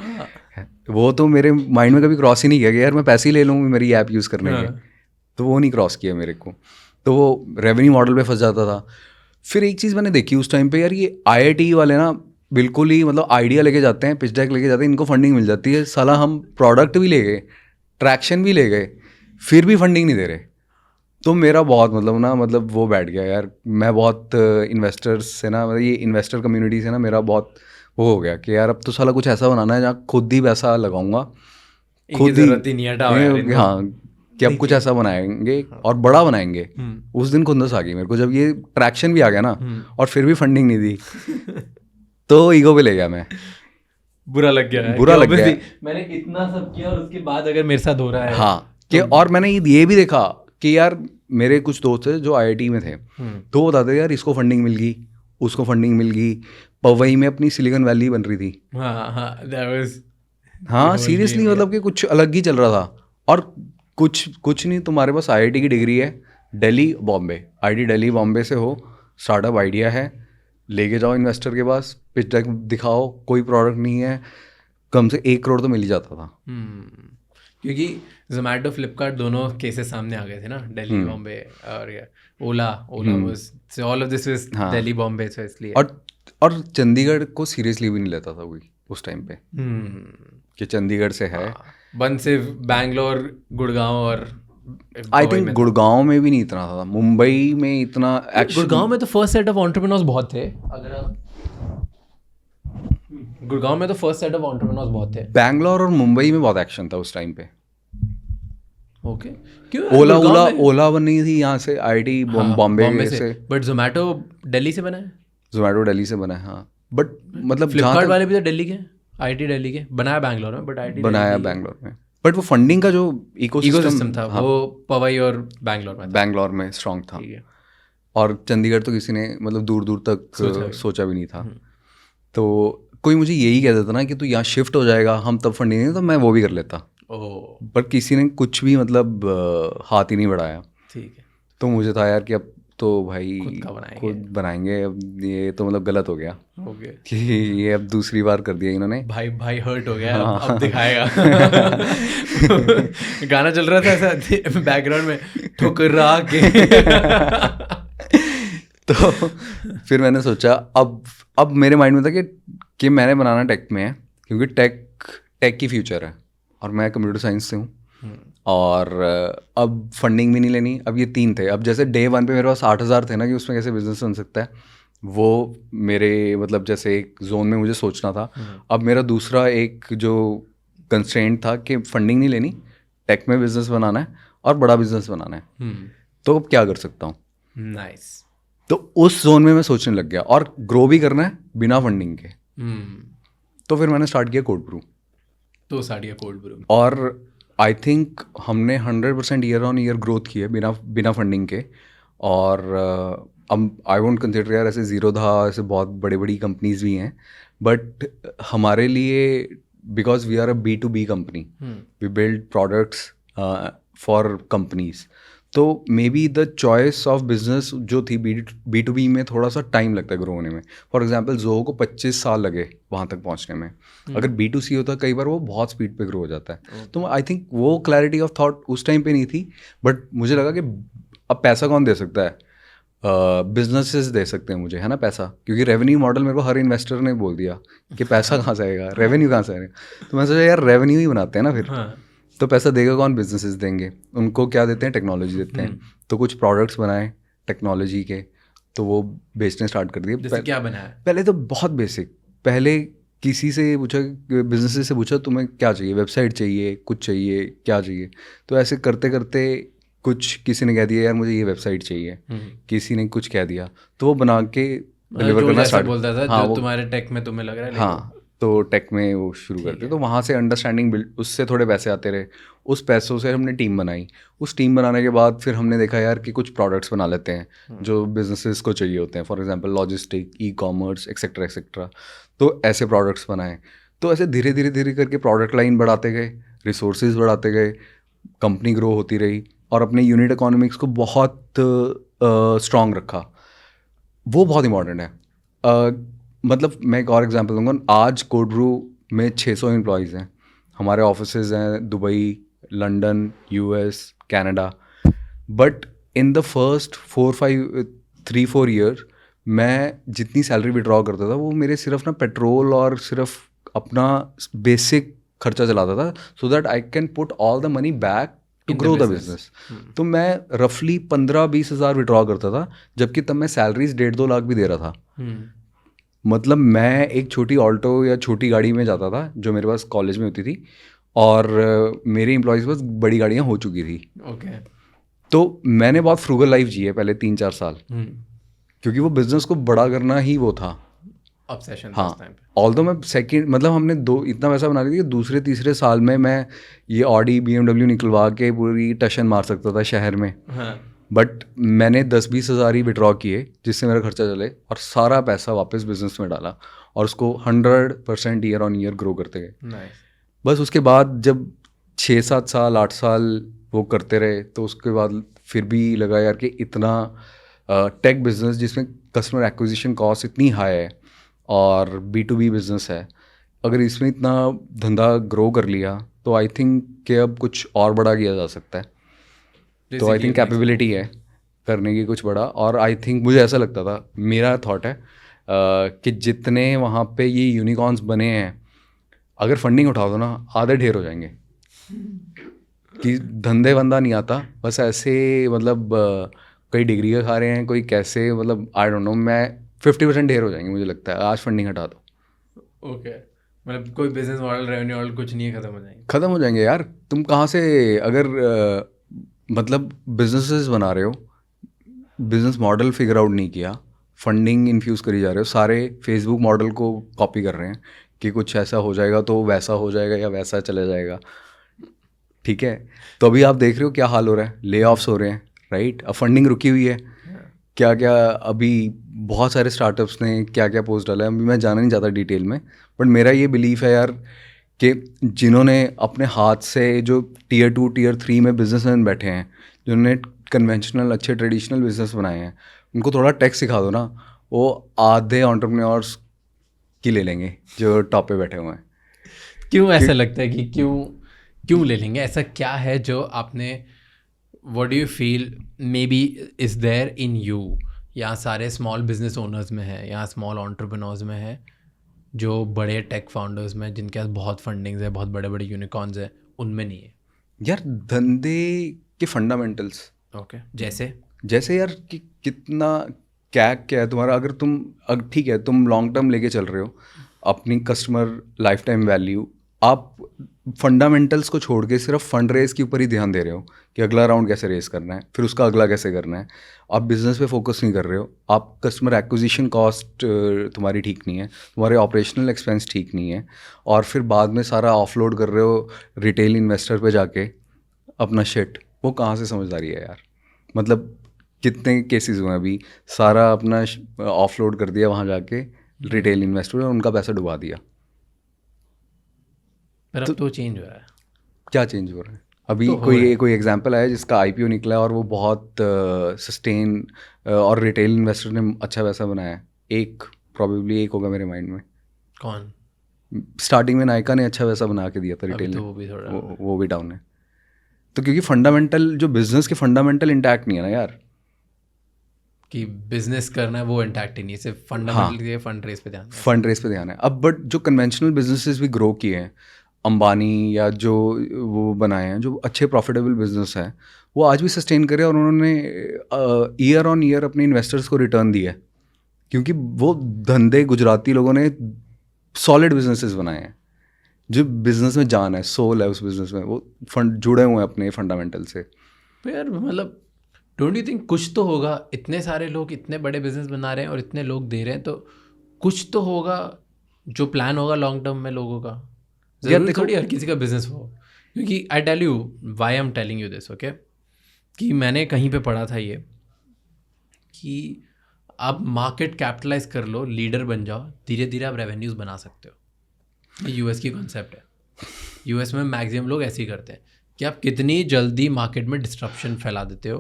वो तो मेरे माइंड में कभी क्रॉस ही नहीं किया कि यार मैं पैसे ही ले लूँ मेरी ऐप यूज़ करने के, तो वो नहीं क्रॉस किया मेरे को। तो वो रेवेन्यू मॉडल पे फंस जाता था। फिर एक चीज़ मैंने देखी उस टाइम पे यार, ये IIT वाले ना बिल्कुल ही मतलब आइडिया लेके जाते हैं, पिच डेक लेके जाते हैं, इनको फंडिंग मिल जाती है। साला हम प्रोडक्ट भी ले गए, ट्रैक्शन भी ले गए, फिर भी फंडिंग नहीं दे रहे। तो मेरा बहुत मतलब वो बैठ गया यार। मैं बहुत इन्वेस्टर्स से ना, मतलब ये इन्वेस्टर कम्युनिटी से ना मेरा बहुत वो हो गया कि यार अब तो साला कुछ ऐसा बनाना है जहाँ खुद ही पैसा लगाऊंगा, खुद ही, हाँ, कि अब कुछ ऐसा बनाएंगे और बड़ा बनाएंगे। उस दिन खुंदस आ गई मेरे को जब ये ट्रैक्शन भी आ गया ना और फिर भी फंडिंग नहीं दी। तो ईगो पे ले गया मैं, बुरा लग गया, बुरा लग गया। मैंने इतना सब किया और उसके बाद अगर मेरे साथ हो रहा है, हाँ कि और मैंने ये भी देखा कि यार मेरे कुछ दोस्त थे जो IIT में थे, तो वो बताते यार इसको फंडिंग मिल गई, उसको फंडिंग मिल गई, पवई में अपनी सिलिकॉन वैली बन रही थी। हाँ सीरियसली, मतलब कि कुछ अलग ही चल रहा था। और कुछ नहीं, तुम्हारे पास IIT की डिग्री है, दिल्ली बॉम्बे, IIT दिल्ली बॉम्बे से हो, स्टार्टअप आइडिया है, लेके जाओ इन्वेस्टर के पास, पिच डेक दिखाओ, कोई प्रोडक्ट नहीं है, कम से 1 करोड़ तो मिल ही जाता था। क्योंकि जोमेटो फ्लिपकार्ट दोनों केसेस सामने आ गए थे ना, दिल्ली बॉम्बे, और Ola was all of this was Delhi Bombay, so इसलिए। और चंडीगढ़ को सीरियसली भी नहीं लेता था कोई उस टाइम पे कि चंडीगढ़ से है। बन से बैंगलोर, गुड़गांव, और आई थिंक गुड़गांव में भी नहीं इतना था, मुंबई में इतना एक्शन। गुड़गांव में तो फर्स्ट सेट ऑफ एंटरप्रेन्योर्स बहुत थे, गुड़गांव में तो फर्स्ट सेट ऑफ एंटरप्रेन्योर्स बहुत थे। बैंगलोर और मुंबई में बहुत एक्शन था उस टाइम पे। ओके, क्यों? ओला बनी थी यहाँ से, IIT बॉम्बे से, बट जोमेटो दिल्ली से बना है। जोमेटो दिल्ली से बना है, हाँ, बट मतलब फ्लिपकार्ट वाले भी तो दिल्ली के, IIT दिल्ली के, बनाया बैंगलोर में, बट IIT बनाया बैंगलोर में, बट वो फंडिंग का जो इकोसिस्टम था वो पवई और बैंगलोर में स्ट्रांग था। और चंडीगढ़ तो किसी ने मतलब दूर दूर तक सोचा भी नहीं था। तो कोई मुझे यही कह देता ना कि तू यहाँ शिफ्ट हो जाएगा, हम तब फंडिंग नहीं, तो मैं वो भी कर लेता। पर किसी ने कुछ भी मतलब हाथ ही नहीं बढ़ाया। ठीक है। तो मुझे था यार कि अब तो भाई खुद का बनाएंगे। खुद बनाएंगे। अब ये तो मतलब गलत हो गया ओके कि ये अब दूसरी बार कर दिया इन्होंने। भाई भाई हर्ट हो गया हाँ। अब दिखाएगा। गाना चल रहा था ऐसा बैकग्राउंड में ठुकरा के। तो फिर मैंने सोचा अब मेरे माइंड में था कि मैंने बनाना टेक में है, क्योंकि टेक की फ्यूचर है और मैं कंप्यूटर साइंस से हूँ। और अब फंडिंग भी नहीं लेनी। अब ये 3 थे। अब जैसे डे 1 पे मेरे पास 8,000 थे ना कि उसमें कैसे बिजनेस बन सकता है, वो मेरे मतलब जैसे एक जोन में मुझे सोचना था। अब मेरा दूसरा एक जो कंस्ट्रेंट था कि फंडिंग नहीं लेनी, टेक में बिजनेस बनाना है और बड़ा बिजनेस बनाना है। तो अब क्या कर सकता हूँ? नाइस। तो उस जोन में मैं सोचने लग गया और ग्रो भी करना है बिना फंडिंग के। तो फिर मैंने स्टार्ट किया कोड ब्रू। तो स्टार्ट किया कोड ब्रू। और आई थिंक हमने 100% ईयर ऑन ईयर ग्रोथ की है बिना फंडिंग के। और अब आई वोंट कंसिडर यार ऐसे जीरो था, ऐसे बहुत बड़ी बड़ी कंपनीज भी हैं, बट हमारे लिए because we are a B2B company, we build products for companies. तो मे be the choice of business जो थी B2B में थोड़ा सा टाइम लगता है ग्रो होने में। फॉर एग्जांपल ज़ोहो को 25 साल लगे वहाँ तक पहुँचने में। अगर B2C होता कई बार वो बहुत स्पीड पे ग्रो हो जाता है। तो आई थिंक वो क्लैरिटी ऑफ थॉट उस टाइम पे नहीं थी, बट मुझे लगा कि अब पैसा कौन दे सकता है? बिजनेसेस दे सकते हैं मुझे, है ना, पैसा। क्योंकि रेवेन्यू मॉडल मेरे को हर इन्वेस्टर ने बोल दिया कि पैसा कहाँ से आएगा, रेवेन्यू कहाँ से आएगा। तो मैं सोचा यार रेवेन्यू ही बनाते हैं ना फिर। तो पैसा देगा कौन? बिजनेसेस देंगे। उनको क्या देते हैं? टेक्नोलॉजी देते हैं। तो कुछ प्रोडक्ट्स बनाए टेक्नोलॉजी के, तो वो बेचने स्टार्ट कर दिए। जैसे क्या बनाया? पहले तो बहुत बेसिक, पहले किसी से पूछा, बिजनेसेस से पूछा तुम्हें क्या चाहिए, वेबसाइट चाहिए, कुछ चाहिए, क्या चाहिए। तो ऐसे करते करते कुछ किसी ने कह दिया यार मुझे ये वेबसाइट चाहिए, किसी ने कुछ कह दिया, तो वो बना के डिलीवर करना स्टार्ट बोलता था। हाँ, जो तुम्हारे टेक में तुम्हें लग रहा है हाँ, तो टेक में वो शुरू करते। तो वहाँ से अंडरस्टैंडिंग बिल्ड, उससे थोड़े पैसे आते रहे। उस पैसों से हमने टीम बनाई। उस टीम बनाने के बाद फिर हमने देखा यार कि कुछ प्रोडक्ट्स बना लेते हैं जो बिजनेसेस को चाहिए होते हैं। For example logistic, e-commerce, etcetera etcetera. तो ऐसे प्रोडक्ट्स बनाए। तो ऐसे धीरे धीरे धीरे करके प्रोडक्ट लाइन बढ़ाते गए, रिसोर्सेज बढ़ाते गए, कंपनी ग्रो होती रही और अपने यूनिट इकोनॉमिक्स को बहुत स्ट्रॉन्ग रखा। वो बहुत इंपॉर्टेंट है। मतलब मैं एक और एग्जांपल दूंगा। आज कोड ब्रू में 600 एम्प्लॉयज़ हैं। हमारे ऑफिसेज हैं Dubai, London, US, Canada. But in the first 3-4 year मैं जितनी सैलरी विड्रॉ करता था वो मेरे सिर्फ ना पेट्रोल और सिर्फ अपना बेसिक खर्चा चलाता था, so that I can put all the money back to grow the business. तो मैं रफली 15-20 हज़ार विड्रॉ करता था, जबकि तब मैं सैलरीज 1.5-2 लाख भी दे रहा था। मतलब मैं एक छोटी ऑल्टो या छोटी गाड़ी में जाता था जो मेरे पास कॉलेज में होती थी, और मेरी एम्प्लॉयज़ बस बड़ी गाड़ियाँ हो चुकी थी। ओके। तो मैंने बहुत फ्रूगल लाइफ जी है पहले 3-4 साल, क्योंकि वो बिज़नेस को बड़ा करना ही वो था ऑब्सेशन। हाँ, ऑल्दो मैं सेकंड मतलब हमने इतना पैसा बना लिया कि दूसरे तीसरे साल में मैं ये ऑडी BMW निकलवा के पूरी टशन मार सकता था शहर में। बट मैंने 10-20 हज़ार ही विड्रॉ किए जिससे मेरा खर्चा चले, और सारा पैसा वापस बिजनेस में डाला और उसको 100% ईयर ऑन ईयर ग्रो करते गए। बस उसके बाद जब 6-7 साल 8 साल वो करते रहे, तो उसके बाद फिर भी लगा यार कि इतना टेक बिजनेस जिसमें कस्टमर एक्विजिशन कॉस्ट इतनी हाई है और B2B बिजनेस है, अगर इसमें इतना धंधा ग्रो कर लिया तो आई थिंक कि अब कुछ और बड़ा किया जा सकता है। तो आई थिंक कैपेबिलिटी है करने की कुछ बड़ा। और आई थिंक मुझे ऐसा लगता था, मेरा थॉट है कि जितने वहाँ पे ये यूनिकॉर्न्स बने हैं, अगर फंडिंग उठा दो ना आधे ढेर हो जाएंगे। कि धंधे बंदा नहीं आता, बस ऐसे मतलब कोई डिग्री का खा रहे हैं, कोई कैसे, मतलब आई डोंट नो, मैं 50% ढेर हो जाएंगे मुझे लगता है आज फंडिंग हटा दो। ओके, मतलब कोई बिजनेस मॉडल, रेवेन्यू मॉडल कुछ नहीं है, खत्म हो जाएंगे यार। तुम कहाँ से अगर मतलब बिजनेसेस बना रहे हो, बिजनेस मॉडल फिगर आउट नहीं किया, फंडिंग इन्फ्यूज़ करी जा रहे हो, सारे फेसबुक मॉडल को कॉपी कर रहे हैं कि कुछ ऐसा हो जाएगा तो वैसा हो जाएगा या वैसा चला जाएगा, ठीक है। तो अभी आप देख रहे हो क्या हाल हो रहा है, ले ऑफ्स हो रहे हैं, राइट। अब फंडिंग रुकी हुई है, क्या क्या अभी बहुत सारे स्टार्टअप्स ने क्या क्या पोस्ट डाला है, अभी मैं जाना नहीं चाहता डिटेल में, बट मेरा ये बिलीफ है यार कि जिन्होंने अपने हाथ से जो Tier 2 Tier 3 में बिजनेसमैन बैठे हैं, जिन्होंने कन्वेंशनल अच्छे ट्रेडिशनल बिजनेस बनाए हैं, उनको थोड़ा टेक सिखा दो ना, वो आधे एंटरप्रेन्योर्स की ले लेंगे जो टॉप पे बैठे हुए हैं। क्यों ऐसा लगता है कि क्यों ले लेंगे? ऐसा क्या है जो आपने, what do you feel maybe is there in you, यहाँ सारे स्मॉल बिजनेस ओनर्स में है, यहाँ स्मॉल एंटरप्रेन्योर्स में है, जो बड़े टेक फाउंडर्स में जिनके पास बहुत फंडिंग्स है, बहुत बड़े बड़े यूनिकॉर्न्स है, उनमें नहीं है? यार धंधे के फंडामेंटल्स, ओके, जैसे जैसे यार कि कितना क्या है तुम्हारा, अगर तुम ठीक है तुम लॉन्ग टर्म लेके चल रहे हो अपनी कस्टमर लाइफ टाइम वैल्यू, आप फंडामेंटल्स को छोड़ के सिर्फ फंड रेज के ऊपर ही ध्यान दे रहे हो कि अगला राउंड कैसे रेज करना है, फिर उसका अगला कैसे करना है, आप बिजनेस पे फोकस नहीं कर रहे हो, आप कस्टमर एक्विजिशन कॉस्ट तुम्हारी ठीक नहीं है, तुम्हारे ऑपरेशनल एक्सपेंस ठीक नहीं है, और फिर बाद में सारा ऑफलोड कर रहे हो रिटेल इन्वेस्टर पे जाके अपना शिट, वो कहाँ से समझदारी है यार? मतलब कितने केसेस हुए हैं अभी, सारा अपना ऑफलोड कर दिया वहाँ जाके रिटेल इन्वेस्टर, उनका पैसा डुबा दिया। पर अब तो चेंज हो रहा है। क्या चेंज हो रहा है अभी? तो हो रहा है। कोई एग्जांपल है जिसका आईपीओ निकला है और वो बहुत सस्टेन और रिटेल इन्वेस्टर ने अच्छा पैसा बनाया है? एक प्रोबेबली एक होगा मेरे माइंड में। कौन? स्टार्टिंग में नायका ने अच्छा पैसा बना के दिया था अभी रिटेल तो ने, वो भी थोड़ा वो भी डाउन है। तो क्योंकि फंडामेंटल जो बिजनेस के फंडामेंटल इंटैक्ट नहीं है ना यार, कि बिजनेस करना है वो इंटैक्ट ही नहीं, सिर्फ फंडामेंटल के फंड रेस पे ध्यान दें। फंड रेस पे ध्यान है अब। बट जो कन्वेंशनल बिजनेसेस भी ग्रो किए हैं, अंबानी या जो वो बनाए हैं, जो अच्छे प्रॉफिटेबल बिजनेस हैं, वो आज भी सस्टेन करे और उन्होंने ईयर ऑन ईयर अपने इन्वेस्टर्स को रिटर्न दिया है, क्योंकि वो धंधे गुजराती लोगों ने सॉलिड बिजनेसेस बनाए हैं, जो बिजनेस में जान है, सोल है उस बिजनेस में, वो फंड जुड़े हुए हैं अपने फंडामेंटल से। तो यार मतलब डोंट यू थिंक कुछ तो होगा? इतने सारे लोग इतने बड़े बिजनेस बना रहे हैं और इतने लोग दे रहे हैं, तो कुछ तो होगा जो प्लान होगा लॉन्ग टर्म में लोगों का। जरूरी थोड़ी हर किसी का बिजनेस हो, क्योंकि I tell you why I am telling you this, okay, कि मैंने कहीं पे पढ़ा था ये कि आप मार्केट कैपिटलाइज कर लो, लीडर बन जाओ, धीरे धीरे आप रेवेन्यूज बना सकते हो। ये यूएस की कॉन्सेप्ट है। यूएस में मैक्सिमम लोग ऐसे ही करते हैं कि आप कितनी जल्दी मार्केट में डिस्ट्रप्शन फैला देते हो,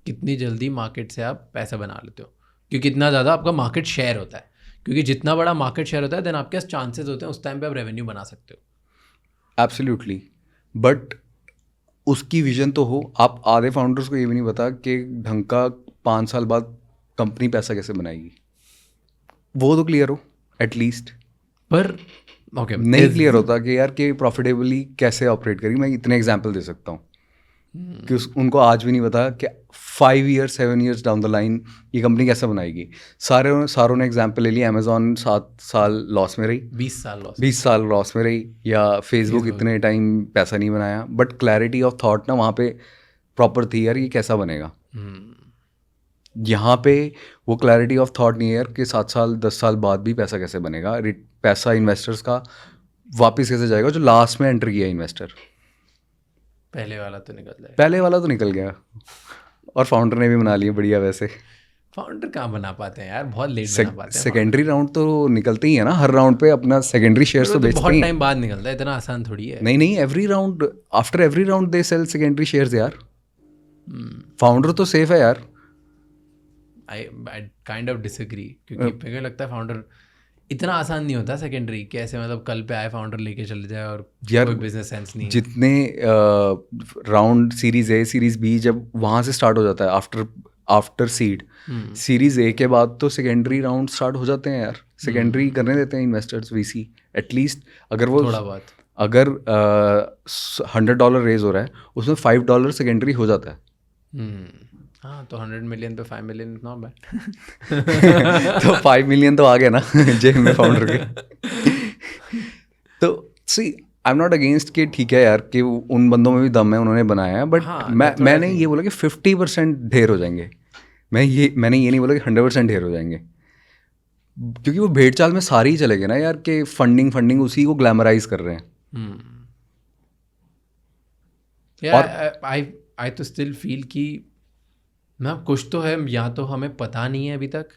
कितनी जल्दी मार्केट से आप पैसा बना लेते हो, क्योंकि इतना ज़्यादा आपका मार्केट शेयर होता है। क्योंकि जितना बड़ा मार्केट शेयर होता है देन आपके पास चांसेस होते हैं उस टाइम पे आप रेवेन्यू बना सकते हो। एब्सोल्युटली, बट उसकी विजन तो हो। आप आधे फाउंडर्स को ये भी नहीं पता कि ढंग का 5 साल बाद कंपनी पैसा कैसे बनाएगी, वो तो क्लियर हो एटलीस्ट। पर ओके, नहीं क्लियर होता कि यार कि प्रॉफिटेबली कैसे ऑपरेट करेगी। मैं इतने एग्जांपल दे सकता हूँ कि उनको आज भी नहीं पता कि 5 years 7 years down the line ये कंपनी कैसे बनाएगी। सारों ने एग्जांपल ले लिया, अमेजॉन 7 साल लॉस में रही, 20 साल लॉस में रही, या फेसबुक इतने टाइम पैसा नहीं बनाया, बट क्लैरिटी ऑफ थॉट ना वहाँ पे प्रॉपर थी यार, ये कैसा बनेगा। यहाँ पे वो क्लैरिटी ऑफ थॉट नहीं है यार कि 7 साल 10 साल बाद भी पैसा कैसे बनेगा, पैसा इन्वेस्टर्स का वापस कैसे जाएगा जो लास्ट में एंटर किया इन्वेस्टर। पहले वाला तो निकल गया और फाउंडर ने भी बना लिया बढ़िया। वैसे फाउंडर कहाँ बना पाते हैं यार, बहुत लेट बना पाते हैं। सेकेंडरी राउंड तो निकलते ही है ना, हर राउंड पे अपना सेकेंडरी शेयर्स तो बेचते हैं। बहुत टाइम बाद निकलता है, इतना आसान थोड़ी है। नहीं, every round, after every round they sell secondary shares यार। फाउंडर तो सेफ है यार। आई काइंड ऑफ डिसएग्री, क्योंकि मुझे लगता है फाउंडर इतना आसान नहीं होता सेकेंडरी, कैसे मतलब कल पे आए फाउंडर लेके चले जाए और कोई बिजनेस सेंस नहीं। जितने round series A series B जब वहाँ से स्टार्ट हो जाता है आफ्टर सीड, सीरीज ए के बाद तो सेकेंडरी राउंड स्टार्ट हो जाते हैं यार। सेकेंडरी करने देते हैं इन्वेस्टर्स, वीसी एटलीस्ट। अगर वो थोड़ा बहुत, अगर $100 रेज हो रहा है उसमें $5 सेकेंडरी हो जाता है। हाँ, तो 100 मिलियन पे 5 मिलियन नॉट बैड। तो 5 मिलियन तो आ गया ना जेब में फाउंडर के। तो सी आई एम नॉट अगेंस्ट कि ठीक है यार कि उन बंदों में भी दम है, उन्होंने बनाया है, बट मैंने ये बोला कि 50% ढेर हो जाएंगे। मैंने ये नहीं बोला कि 100% ढेर हो जाएंगे, क्योंकि वो भेड़ चाल में सारे ही चले गए ना यार कि फंडिंग उसी को ग्लैमराइज कर रहे हैं। आई तो स्टिल फील कि ना कुछ तो है, या तो हमें पता नहीं है अभी तक,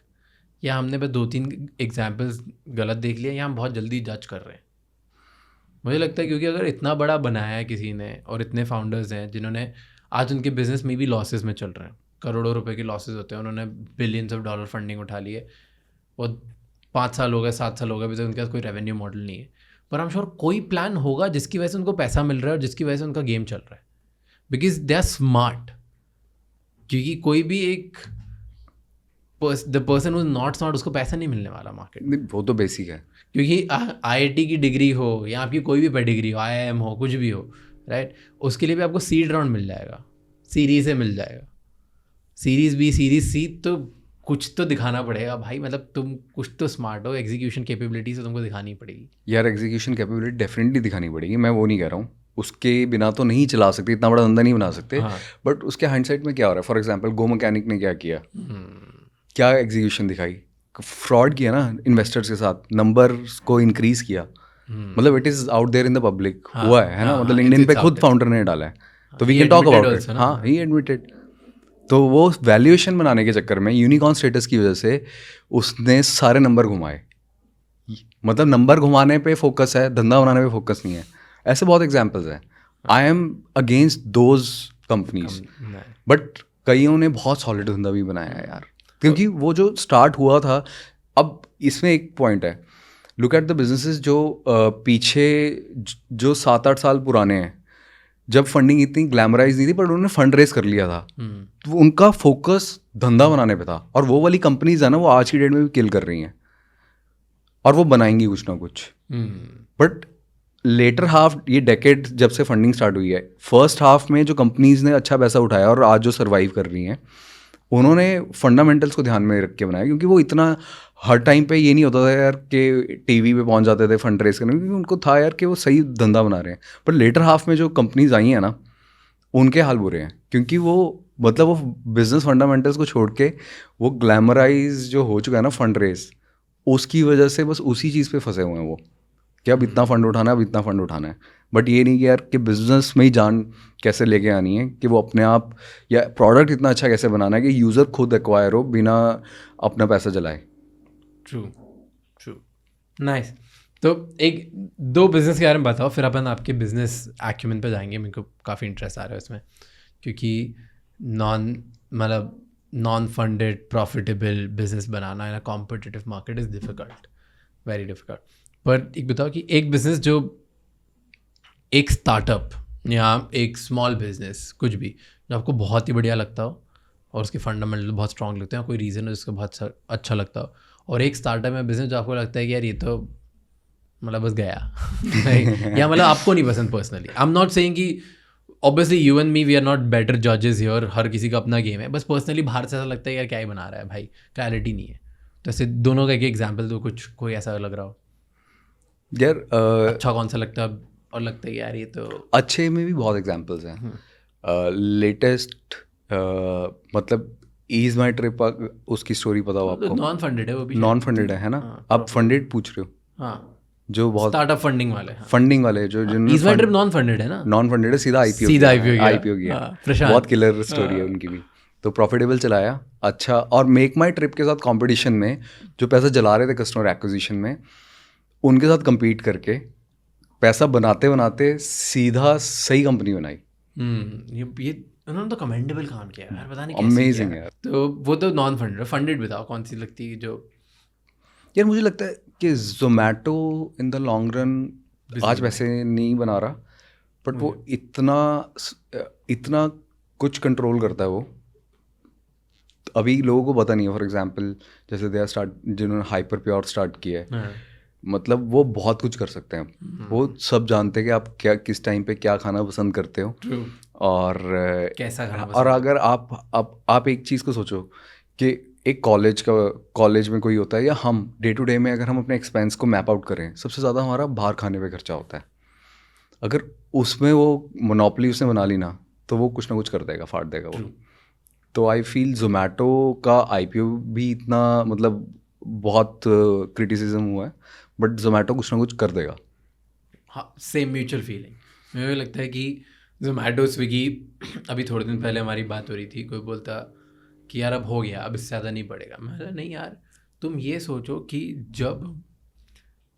या हमने बस 2-3 एग्जाम्पल्स गलत देख लिया, या हम बहुत जल्दी जज कर रहे हैं। मुझे लगता है क्योंकि अगर इतना बड़ा बनाया है किसी ने और इतने फाउंडर्स हैं जिन्होंने आज उनके बिजनेस में भी लॉसेस में चल रहे हैं, करोड़ों रुपए के लॉसेस होते हैं, उन्होंने बिलियंस ऑफ डॉलर फंडिंग उठा ली है, वो 5 साल हो गए 7 साल हो गए, अभी तक उनके पास कोई रेवेन्यू मॉडल नहीं है, पर आई एम श्योर कोई प्लान होगा जिसकी वजह से उनको पैसा मिल रहा है और जिसकी वजह से उनका गेम चल रहा है, बिकॉज दे आर स्मार्ट। क्योंकि कोई भी एक the person is not smart, उसको पैसा नहीं मिलने वाला मार्केट में। वो तो बेसिक है, क्योंकि IIT की डिग्री हो या आपकी कोई भी पेडिग्री हो, IIM हो, कुछ भी हो, राइट, उसके लिए भी आपको सीड राउंड मिल जाएगा, सीरीज से मिल जाएगा, सीरीज B, सीरीज C, तो कुछ तो दिखाना पड़ेगा भाई, मतलब तुम कुछ तो स्मार्ट हो, एग्जीक्यूशन कैपेबिलिटी से तुमको दिखानी पड़ेगी यार एग्जीक्यूशन कैपेबिलिटी डेफिनेटली दिखानी पड़ेगी, मैं वो नहीं कह रहा हूँ, उसके बिना तो नहीं चला सकते, इतना बड़ा धंधा नहीं बना सकते। हाँ। बट उसके हाइंडसाइट में क्या हो रहा है, फॉर एग्जांपल गो मैकेनिक ने क्या किया, क्या एग्जीक्यूशन दिखाई, फ्रॉड किया ना इन्वेस्टर्स के साथ, नंबर्स को इंक्रीज किया, मतलब it is out there in the public, हुआ है ना, मतलब लिंक्डइन पे खुद फाउंडर ने डाला है, तो we can talk about it. हाँ, ही एडमिटेड। तो वो वैल्यूएशन बनाने के चक्कर में, यूनिकॉर्न स्टेटस की वजह से उसने सारे नंबर घुमाए, मतलब नंबर घुमाने पे फोकस है, धंधा बनाने पे फोकस नहीं है। ऐसे बहुत एग्जाम्पल्स हैं। I am against those companies, but कईयों ने बहुत सॉलिड धंधा भी बनाया है यार, क्योंकि वो जो स्टार्ट हुआ था। अब इसमें एक पॉइंट है, लुक एट द बिजनेसेस जो पीछे जो 7-8 साल पुराने हैं, जब फंडिंग इतनी ग्लैमराइज नहीं थी, पर उन्होंने फंड रेज कर लिया था, तो उनका फोकस धंधा बनाने पे था, और वो वाली कंपनीज है ना, वो आज की डेट में भी किल कर रही हैं, और वो बनाएंगी कुछ ना कुछ। बट लेटर हाफ, ये डेकेड जब से फंडिंग स्टार्ट हुई है, फर्स्ट हाफ में जो कंपनीज ने अच्छा पैसा उठाया और आज जो सर्वाइव कर रही हैं, उन्होंने फंडामेंटल्स को ध्यान में रख के बनाया, क्योंकि वो इतना हर टाइम पे ये नहीं होता था यार कि टीवी पे पहुंच जाते थे फंड रेज करने, क्योंकि उनको था यार कि वो सही धंधा बना रहे हैं। पर लेटर हाफ में जो कंपनीज आई हैं ना, उनके हाल बुरे हैं, क्योंकि वो मतलब वो बिजनेस फंडामेंटल्स को छोड़ के वो ग्लैमराइज जो हो चुका है ना फंड रेज, उसकी वजह से बस उसी चीज़ पे फंसे हुए हैं वो, कि अब इतना फंड उठाना है, अब इतना फंड उठाना है। बट ये नहीं कि यार कि बिजनेस में ही जान कैसे लेके आनी है, कि वो अपने आप, या प्रोडक्ट इतना अच्छा कैसे बनाना है कि यूज़र खुद एक्वायर हो बिना अपना पैसा जलाए। True, nice. तो एक 2 बिजनेस के बारे में बताओ, फिर अपन आपके बिजनेस एक्यूमेन पे जाएंगे। मेरे को काफ़ी इंटरेस्ट आ रहा है इसमें, क्योंकि non funded profitable business banana in a competitive market is difficult, very difficult. पर एक बताओ कि एक बिजनेस जो, एक स्टार्टअप या एक स्मॉल बिजनेस, कुछ भी जो आपको बहुत ही बढ़िया लगता हो और उसके फंडामेंटल बहुत स्ट्रांग लगते हैं, कोई रीज़न है जिसको बहुत अच्छा लगता हो, और एक स्टार्टअप या बिजनेस जो आपको लगता है कि यार ये तो मतलब बस गया या मतलब आपको नहीं पसंद personally. I am not saying कि obviously you and me we are not better जजेस हियर, हर किसी का अपना गेम है, बस पर्सनली बाहर से ऐसा लगता है यार क्या ही बना रहा है भाई, क्लैरिटी नहीं है। तो ऐसे दोनों का एक एग्जाम्पल दो, कुछ कोई ऐसा लग रहा हो यार अच्छा कौन सा लगता है और लगता है यार ये तो अच्छे में भी बहुत एग्जांपल्स हैं। लेटेस्ट मतलब ईज माई ट्रिप, उसकी स्टोरी पता हो आपको? नॉन फंडेड है वो भी, नॉन फंडेड है ना? आप फंडेड पूछ रहे हो? हाँ, जो बहुत स्टार्टअप फंडिंग वाले, फंडिंग वाले जो जिन्होंने ईज माई ट्रिप नॉन फंडेड है ना? नॉन फंडेड है, सीधा आईपीओ किया। बहुत किलर स्टोरी है उनकी भी, तो प्रॉफिटेबल चलाया अच्छा। और मेक माई ट्रिप के साथ कंपटीशन में जो पैसा जला रहे थे कस्टमर एक्विजिशन में, उनके साथ compete करके पैसा बनाते बनाते सीधा सही कंपनी बनाई। ये उन्होंने तो कमेंडेबल काम किया यार, पता नहीं कैसे अमेजिंग किया। यार। तो वो तो नॉन फंडेड, फंडेड बताओ कौन सी लगती है जो? यार मुझे लगता है कि Zomato in the long run आज वैसे नहीं बना रहा, बट वो इतना कुछ कंट्रोल करता है वो, अभी लोगों को पता नहीं है। फॉर एग्जांपल जैसे दे स्टार्ट, जिन्होंने हाइपर प्योर स्टार्ट किया है, मतलब वो बहुत कुछ कर सकते हैं। वो सब जानते हैं कि आप क्या, किस टाइम पे क्या खाना पसंद करते हो, और कैसा खाना और अगर आप एक चीज़ को सोचो कि एक कॉलेज में कोई होता है, या हम डे टू डे में अगर हम अपने एक्सपेंस को मैप आउट करें, सबसे ज़्यादा हमारा बाहर खाने पे खर्चा होता है। अगर उसमें वो मोनोपोली उसने बना ली ना, तो वो कुछ ना कुछ कर देगा, फाड़ देगा वो। तो आई फील जोमेटो का आईपीओ भी इतना, मतलब बहुत क्रिटिसिज्म हुआ है, बट जोमेटो कुछ ना कुछ कर देगा। हाँ, सेम म्यूचुअल फीलिंग। मुझे लगता है कि जोमेटो, स्विगी, अभी थोड़े दिन पहले हमारी बात हो रही थी, कोई बोलता कि यार अब हो गया, अब इससे ज़्यादा नहीं बढ़ेगा। मैं बोला नहीं यार, तुम ये सोचो कि जब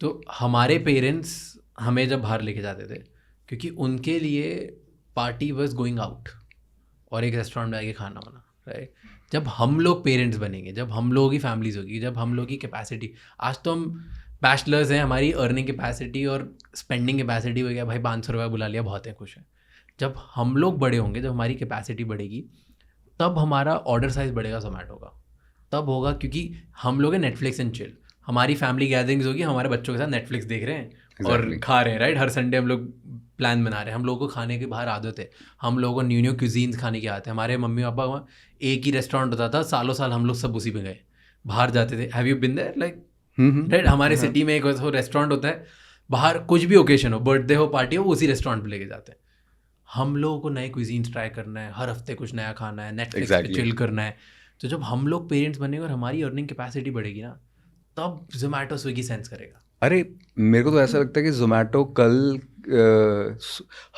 तो हमारे पेरेंट्स हमें जब बाहर लेके जाते थे, क्योंकि उनके लिए पार्टी वाज गोइंग आउट, और एक रेस्टोरेंट में आके खाना बना, राइट? जब हम लोग पेरेंट्स बनेंगे, जब हम लोगों की फैमिलीज होगी, जब हम लोग की कैपेसिटी, आज तो हम बैचलर्स हैं, हमारी अर्निंग कैपेसिटी और स्पेंडिंग कैपेसिटी हो गया भाई 500 रुपये बुला लिया बहुत है, खुश है। जब हम लोग बड़े होंगे, जब हमारी कैपेसिटी बढ़ेगी, तब हमारा ऑर्डर साइज बढ़ेगा जोमेटो का, तब होगा, क्योंकि हम लोग हैं नेटफ्लिक्स एंड चिल, हमारी फैमिली गैदरिंग्स होगी, हमारे बच्चों के साथ नेटफ्लिक्स देख रहे हैं और खा रहे हैं, राइट? हर संडे हम लोग प्लान बना रहे हैं, हम लोगों को खाने की बाहर आदत है, हम लोगों को न्यू क्यूजीन्स खाने की आदत है। हमारे मम्मी पापा एक ही रेस्टोरेंट होता था, सालों साल हम लोग सब उसी पे गए, बाहर जाते थे। Have you been there? Like right, हमारे सिटी में एक रेस्टोरेंट होता है, बाहर कुछ भी ओकेजन हो, बर्थडे हो, पार्टी हो, उसी रेस्टोरेंट पे लेके जाते हैं। हम लोगों को नए क्विजीन्स ट्राई करना है, हर हफ्ते कुछ नया खाना है, नेटफ्लिक्स पे चिल करना है। तो जब हम लोग पेरेंट्स बनेंगे और हमारी अर्निंग कैपेसिटी बढ़ेगी ना, तब जोमेटो स्विगी सेंस करेगा। अरे मेरे को तो ऐसा लगता है कि जोमेटो कल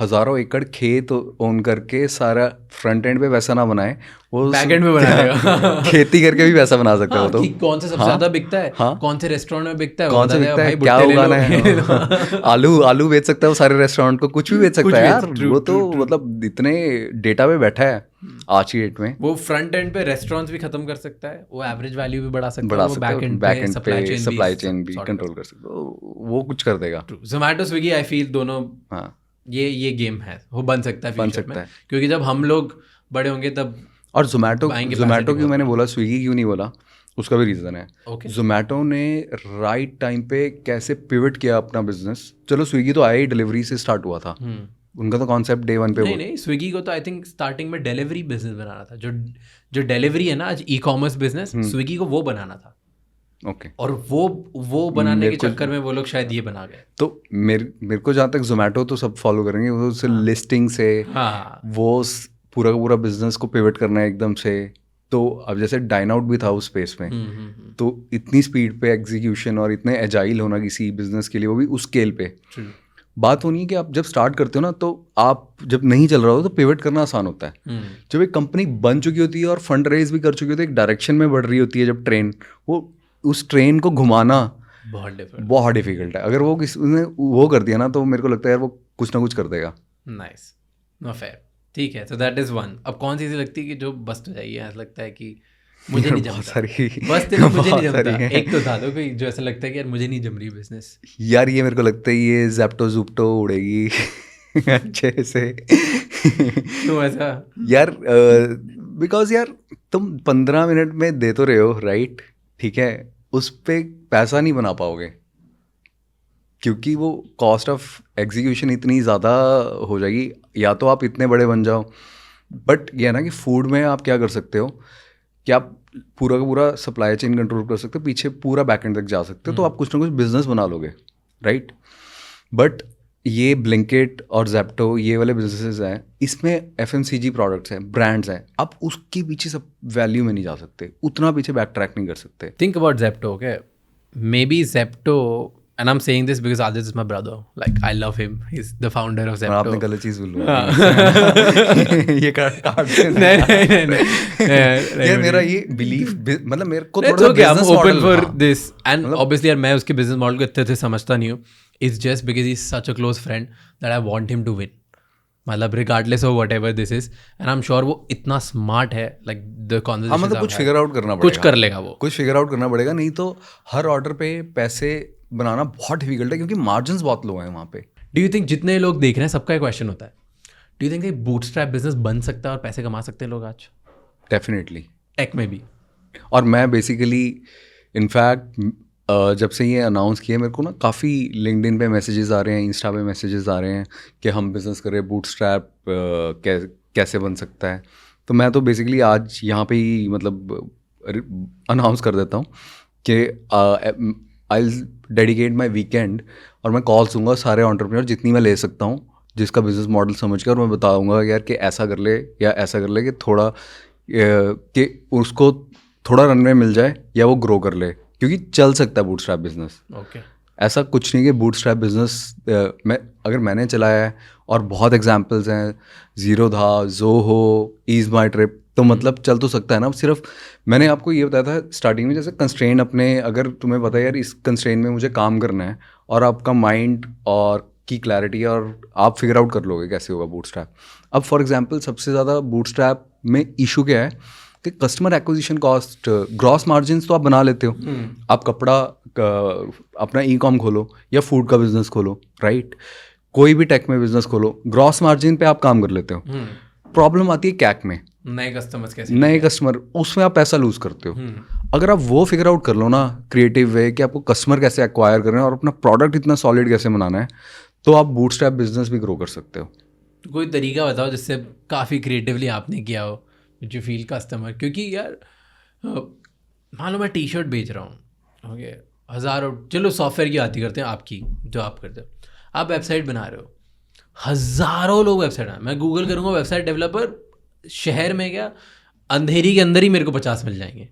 हज़ारों एकड़ खेत ओन करके सारा फ्रंट एंड पे वैसा ना बनाए, वो बैक एंड में बनाएगा। खेती करके भी वैसा बना सकता है वो तो। कि कौन से सबसे ज्यादा बिकता है, कौन से रेस्टोरेंट में बिकता है, कौन सा बिकता है, क्या उगाना है, आलू बेच सकता है वो सारे रेस्टोरेंट को, कुछ भी बेच सकता है यार वो तो। मतलब इतने डेटा पे बैठा है आज की डेट में। वो फ्रंट एंड पे रेस्टोरेंट्स भी खत्म कर सकता है, वो एवरेज वैल्यू भी बढ़ा सकता है, बैक एंड पे सप्लाई चेन भी कंट्रोल कर सकता है, वो कुछ कर देगा। जोमेटो स्विगी आई फील दोनों, हाँ, ये गेम है, वो बन सकता है फ्यूचर में, क्योंकि जब हम लोग बड़े होंगे तब। और जोमेटो क्यों मैंने बोला, स्विगी क्यों नहीं बोला, उसका भी रीज़न है। जोमेटो ने राइट टाइम पे कैसे पिवट किया अपना बिजनेस। चलो स्विगी तो आया ही डिलीवरी से स्टार्ट हुआ था, उनका तो कॉन्सेप्ट डे वन पे। नहीं, स्विगी को तो आई थिंक स्टार्टिंग में डिलीवरी बिजनेस बनाना था, जो डिलीवरी है ना आज ई कॉमर्स बिजनेस, स्विगी को वो बनाना था। ओके और वो बनाने के चक्कर में वो लोग शायद ये बना गए। तो मेरे को जहाँ तक जोमेटो तो सब फॉलो करेंगे, वो उससे लिस्टिंग से वो पूरा का पूरा बिजनेस को पिवट करना है एकदम से। तो अब जैसे डाइन आउट भी था उस स्पेस में, तो इतनी स्पीड पे एग्जीक्यूशन और इतने एजाइल होना किसी बिजनेस के लिए, वो भी उस स्केल पे। बात होनी है कि आप जब स्टार्ट करते हो ना, तो आप जब नहीं चल रहा हो तो पिवट करना आसान होता है। जब एक कंपनी बन चुकी होती है और फंड रेज भी कर चुकी होती है, एक डायरेक्शन में बढ़ रही होती है जब ट्रेन, वो उस ट्रेन को घुमाना बहुत डिफिकल्ट है। अगर वो उसने वो कर दिया ना, तो मेरे को लगता है यार वो कुछ ना कुछ कर देगा। नाइस, नो फेयर, ठीक है। तो दैट इज वन। अब कौन सी ऐसी लगती है कि जो बस तो जाइए, ऐसा लगता है कि मुझे नहीं जमता, बस तेरे मुझे नहीं जमता। एक तो था दो कोई जो ऐसा लगता है कि यार मुझे नहीं जम रही बिजनेस। यार ये मेरे को लगता है ये ज़ेप्टो ज़ुप्टो उड़ेगी अच्छे से। क्यों ऐसा यार? बिकॉज यार तुम 15 मिनट में दे तो रहे हो, राइट? ठीक है, उस पे पैसा नहीं बना पाओगे, क्योंकि वो कॉस्ट ऑफ एग्जीक्यूशन इतनी ज़्यादा हो जाएगी। या तो आप इतने बड़े बन जाओ, बट ये है ना कि फूड में आप क्या कर सकते हो कि आप पूरा का पूरा सप्लाई चेन कंट्रोल कर सकते हो, पीछे पूरा बैकएंड तक जा सकते हो, तो आप कुछ ना कुछ बिजनेस बना लोगे, राइट? बट ये ब्लिंकिट और ज़ेप्टो ये वाले बिजनेसेस हैं, इसमें FMCG प्रोडक्ट्स हैं, ब्रांड्स हैं, आप उसके पीछे सब वैल्यू में नहीं जा सकते, उतना पीछे बैक ट्रैक नहीं कर सकते। Think about Zepto, okay? May be Zepto, and I'm saying this because Adit is my brother. Like I love him. He's the founder of Zepto. आपने गलत चीज बोली ये काट नहीं यार, मेरा ये बिलीफ, मतलब मेरे को थोड़ा business open for this, and obviously यार मैं उसके बिजनेस मॉडल को इतने से समझता नहीं हूँ। It's just because he is such a close friend that I want him to win, मतलब regardless of whatever this is, and I am sure वो इतना स्मार्ट है। लाइक द कॉन्वर्सेशन, मतलब कुछ फिगर आउट करना पड़ेगा, कुछ कर लेगा वो, कुछ फिगर आउट करना पड़ेगा, नहीं तो हर ऑर्डर पे पैसे बनाना बहुत डिफिकल्ट है, क्योंकि मार्जिन्स बहुत लो हैं वहाँ पे। डू यू थिंक जितने लोग देख रहे हैं सबका एक क्वेश्चन होता है, do you think bootstrap business बन सकता है और पैसे कमा सकते हैं लोग आज? डेफिनेटली, टेक में भी। और मैं बेसिकली इनफैक्ट जब से ये अनाउंस किया, मेरे को ना काफ़ी लिंक्डइन पे मैसेजेस आ रहे हैं, इंस्टा पे मैसेजेस आ रहे हैं कि हम बिज़नेस कर रहे हैं, बूटस्ट्रैप कैसे बन सकता है। तो मैं तो बेसिकली आज यहाँ पे ही मतलब अनाउंस कर देता हूँ कि आई डेडिकेट माई वीकेंड, और मैं कॉल्स दूंगा सारे एंटरप्रेन्योर जितनी मैं ले सकता हूँ, जिसका बिजनेस मॉडल समझ कर मैं बताऊँगा यार कि ऐसा कर ले या ऐसा कर ले, कि थोड़ा कि उसको थोड़ा रनवे मिल जाए या वो ग्रो कर ले, क्योंकि चल सकता है बूटस्ट्रैप बिजनेस। ओके, ऐसा कुछ नहीं कि बूटस्ट्रैप बिजनेस अगर मैंने चलाया है, और बहुत एग्जांपल्स हैं, ज़ीरोधा, ज़ोहो, ईज माई ट्रिप, तो मतलब चल तो सकता है ना। सिर्फ मैंने आपको ये बताया था स्टार्टिंग में, जैसे कंस्ट्रेन अपने, अगर तुम्हें पता है यार इस कंस्ट्रेन में मुझे काम करना है, और आपका माइंड और की क्लैरिटी है और आप फिगर आउट कर लोगे कैसे होगा बूटस्ट्रैप। अब फॉर एग्जांपल सबसे ज़्यादा बूटस्ट्रैप में इशू क्या है कि customer acquisition cost, gross margin तो आप बना लेते हो, आप कपड़ा अपना ई कॉम खोलो या फूड का बिजनेस खोलो, राइट, कोई भी टेक में बिजनेस खोलो, ग्रॉस मार्जिन पे आप काम कर लेते हो। प्रॉब्लम आती है कैक में, नए कस्टमर्स कैसे, नए कस्टमर, उसमें आप पैसा लूज करते हो। अगर आप वो फिगर आउट कर लो ना क्रिएटिव वे कि आपको कस्टमर कैसे एक्वायर करना है और अपना प्रोडक्ट इतना सॉलिड कैसे बनाना है, तो आप बूटस्ट्रैप बिजनेस भी ग्रो कर सकते हो। कोई तरीका बताओ जिससे काफ़ी क्रिएटिवली आपने किया हो, विच यू फील कस्टमर, क्योंकि यार मान लो मैं टी शर्ट बेच रहा हूँ, ओके, हज़ारों, चलो सॉफ्टवेयर की बात ही करते हैं, आपकी जो आप करते हो, आप वेबसाइट बना रहे हो, हज़ारों लोग वेबसाइट बना, मैं गूगल करूँगा वेबसाइट डेवलपर, शहर में क्या अंधेरी के अंदर ही मेरे को 50 मिल जाएंगे,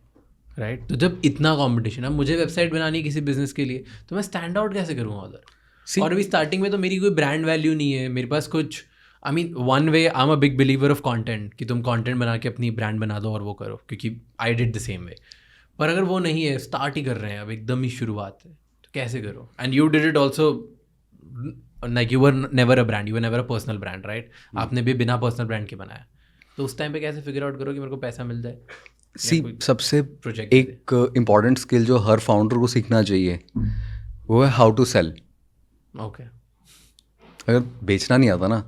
राइट। तो जब इतना कंपटीशन है, मुझे वेबसाइट बनानी है किसी बिजनेस के लिए, तो मैं स्टैंड आउट कैसे करूँगा उधर। और अभी स्टार्टिंग में तो मेरी कोई ब्रांड वैल्यू नहीं है, मेरे पास कुछ, I mean one way, I am a big believer of content कि तुम कंटेंट बना के अपनी ब्रांड बना दो और वो करो, क्योंकि I did the same way. पर अगर वो नहीं है, स्टार्ट ही कर रहे हैं, अब एकदम ही शुरुआत है, तो कैसे करो। And you did it also, like you were never a brand, you were never a personal brand, right. आपने भी बिना पर्सनल ब्रांड के बनाया, तो उस टाइम पे कैसे फिगर आउट करो कि मेरे को पैसा मिल जाए। सी सबसे प्रोजेक्ट एक इम्पॉर्टेंट स्किल जो हर फाउंडर को सीखना चाहिए वो है हाउ टू सेल। ओके, अगर बेचना नहीं आता ना,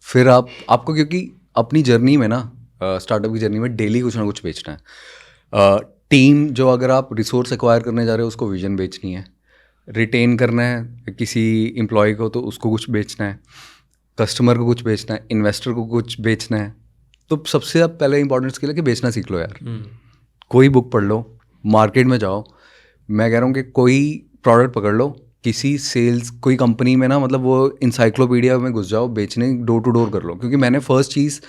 फिर आपको क्योंकि अपनी जर्नी में ना, स्टार्टअप की जर्नी में डेली कुछ ना कुछ बेचना है। टीम जो, अगर आप रिसोर्स एक्वायर करने जा रहे हो उसको विजन बेचनी है, रिटेन करना है किसी एम्प्लॉय को तो उसको कुछ बेचना है, कस्टमर को कुछ बेचना है, इन्वेस्टर को कुछ बेचना है। तो सबसे पहले इंपॉर्टेंट स्किल है कि बेचना सीख लो यार। कोई बुक पढ़ लो, मार्केट में जाओ, मैं कह रहा हूँ कि कोई प्रोडक्ट पकड़ लो, किसी सेल्स कोई कंपनी में ना, मतलब वो इंसाइक्लोपीडिया में घुस जाओ, बेचने डोर टू डोर कर लो। क्योंकि मैंने फर्स्ट चीज़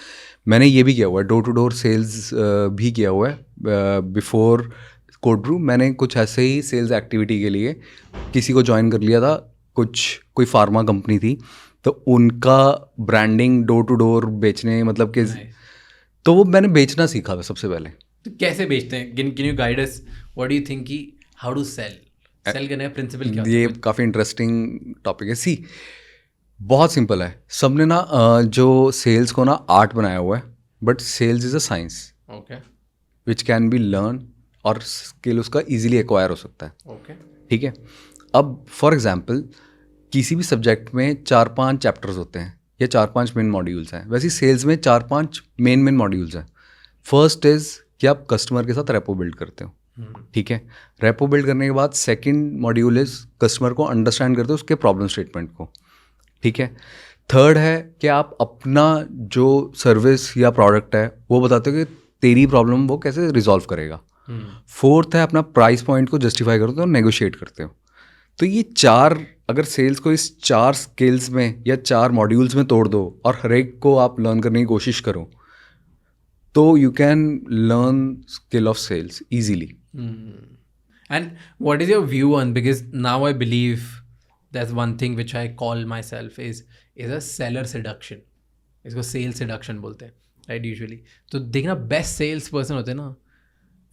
मैंने ये भी किया हुआ है, डोर टू डोर सेल्स भी किया हुआ है बिफोर कोड ब्रू। मैंने कुछ ऐसे ही सेल्स एक्टिविटी के लिए किसी को ज्वाइन कर लिया था, कोई फार्मा कंपनी थी, तो उनका ब्रांडिंग डोर टू डोर बेचने, मतलब कि तो वो मैंने बेचना सीखा था सबसे पहले। तो कैसे बेचते हैं, can you guide us, what do you think कि हाउ टू सेल करने का प्रिंसिपल क्या होता है? ये काफ़ी इंटरेस्टिंग टॉपिक है। सी बहुत सिंपल है, सबने ना जो सेल्स को ना आर्ट बनाया हुआ है, but sales is a science okay, which can be learn, और स्किल उसका इजीली एक्वायर हो सकता है। ओके, ठीक है। अब फॉर एग्जांपल किसी भी सब्जेक्ट में 4-5 चैप्टर्स होते हैं या 4-5 मेन मॉड्यूल्स हैं, वैसे सेल्स में 4-5 मेन मॉड्यूल्स हैं। फर्स्ट इज़ कि आप कस्टमर के साथ रेपो बिल्ड करते हो, ठीक है। रेपो बिल्ड करने के बाद सेकंड मॉड्यूल इज कस्टमर को अंडरस्टैंड करते हो, उसके प्रॉब्लम स्टेटमेंट को, ठीक है। थर्ड है कि आप अपना जो सर्विस या प्रोडक्ट है वो बताते हो कि तेरी प्रॉब्लम वो कैसे रिजॉल्व करेगा। फोर्थ है अपना प्राइस पॉइंट को जस्टिफाई करते हो, नेगोशिएट करते हो। तो ये 4, अगर सेल्स को इस 4 स्किल्स में या 4 मॉड्यूल्स में तोड़ दो और हर एक को आप लर्न करने की कोशिश करो, तो you can learn skill of sales easily. And what is your view on, because now I believe that's one thing which I call myself is a seller seduction. इसको सेल सेडक्शन बोलते हैं, right, usually. तो देखना best sales person होते हैं ना,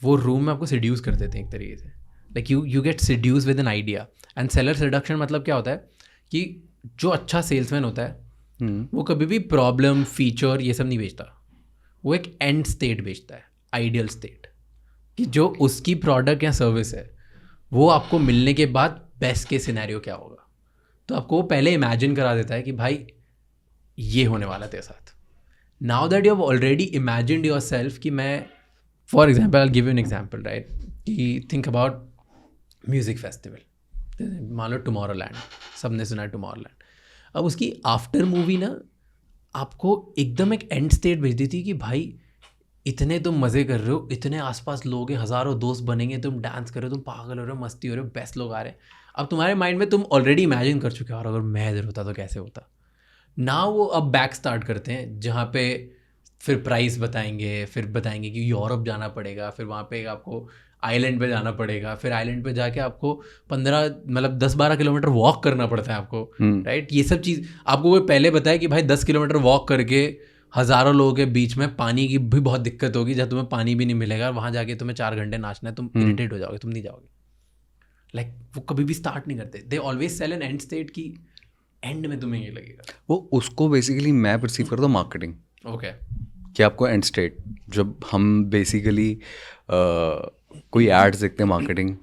वो room में आपको सिड्यूस कर देते हैं एक तरीके से, like you get seduce with an idea. And seller seduction मतलब क्या होता है कि जो अच्छा सेल्समैन होता है वो कभी भी प्रॉब्लम, फीचर, ये सब नहीं बेचता, वो एक एंड स्टेट बेचता है, आइडियल स्टेट, कि जो उसकी प्रोडक्ट या सर्विस है वो आपको मिलने के बाद बेस्ट के सिनेरियो क्या होगा। तो आपको वो पहले इमेजिन करा देता है कि भाई ये होने वाला तेरे साथ। Now that you have already imagined your self कि मैं, for example I give you an example, right, कि थिंक अबाउट म्यूज़िक फेस्टिवल, मान लो टुमारोलैंड, सबने सुना है टुमारोलैंड। अब उसकी आफ्टर मूवी ना आपको एकदम एक एंड स्टेट भेज दी थी कि भाई इतने तुम मज़े कर रहे हो, इतने आसपास लोग हैं, हज़ारों दोस्त बनेंगे, तुम डांस कर रहे हो, तुम पागल हो रहे हो, मस्ती हो रहे हो, बेस्ट लोग आ रहे हैं। अब तुम्हारे माइंड में तुम ऑलरेडी इमेजिन कर चुके हो, और अगर मैं इधर होता तो कैसे होता। ना वो अब बैक स्टार्ट करते हैं, जहाँ पे फिर प्राइस बताएंगे, फिर बताएंगे कि यूरोप जाना पड़ेगा, फिर वहाँ पे आपको आइलैंड पे जाना पड़ेगा, फिर आइलैंड पे जाके आपको 10-12 किलोमीटर वॉक करना पड़ता है आपको, राइट। ये सब चीज़ आपको वो पहले बताया कि भाई 10 किलोमीटर वॉक करके हज़ारों लोगों के बीच में पानी की भी बहुत दिक्कत होगी, जहाँ तुम्हें पानी भी नहीं मिलेगा, वहाँ जाके तुम्हें 4 घंटे नाचना है, तुम इरिटेट हो जाओगे, तुम नहीं जाओगे। लाइक वो कभी भी स्टार्ट नहीं करते, they always sell an end state की एंड में तुम्हें ये लगेगा? वो उसको बेसिकली मैं परसीव करता हूँ मार्केटिंग, ओके, कि आपको एंड स्टेट, जब हम बेसिकली कोई एड्स देखते हैं मार्केटिंग,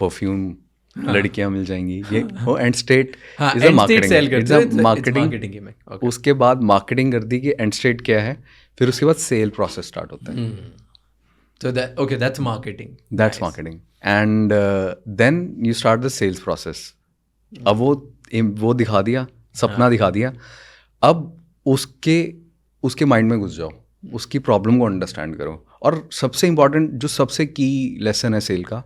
परफ्यूम, लड़कियां मिल जाएंगी, ये वो एंड स्टेट हाँ, is a end state sell marketing, करते इट्स हो, अ it's मार्केटिंग। marketing ही में, okay. उसके बाद मार्केटिंग कर दी कि एंड स्टेट क्या है, फिर उसके बाद सेल प्रोसेस स्टार्ट होता है, So that's marketing. That's Nice. Marketing, and then you start the sales process. अब वो दिखा दिया, सपना दिखा दिया, अब उसके माइंड में घुस जाओ, उसकी प्रॉब्लम को अंडरस्टैंड करो। और सबसे इम्पॉर्टेंट, जो सबसे की लेसन है सेल का,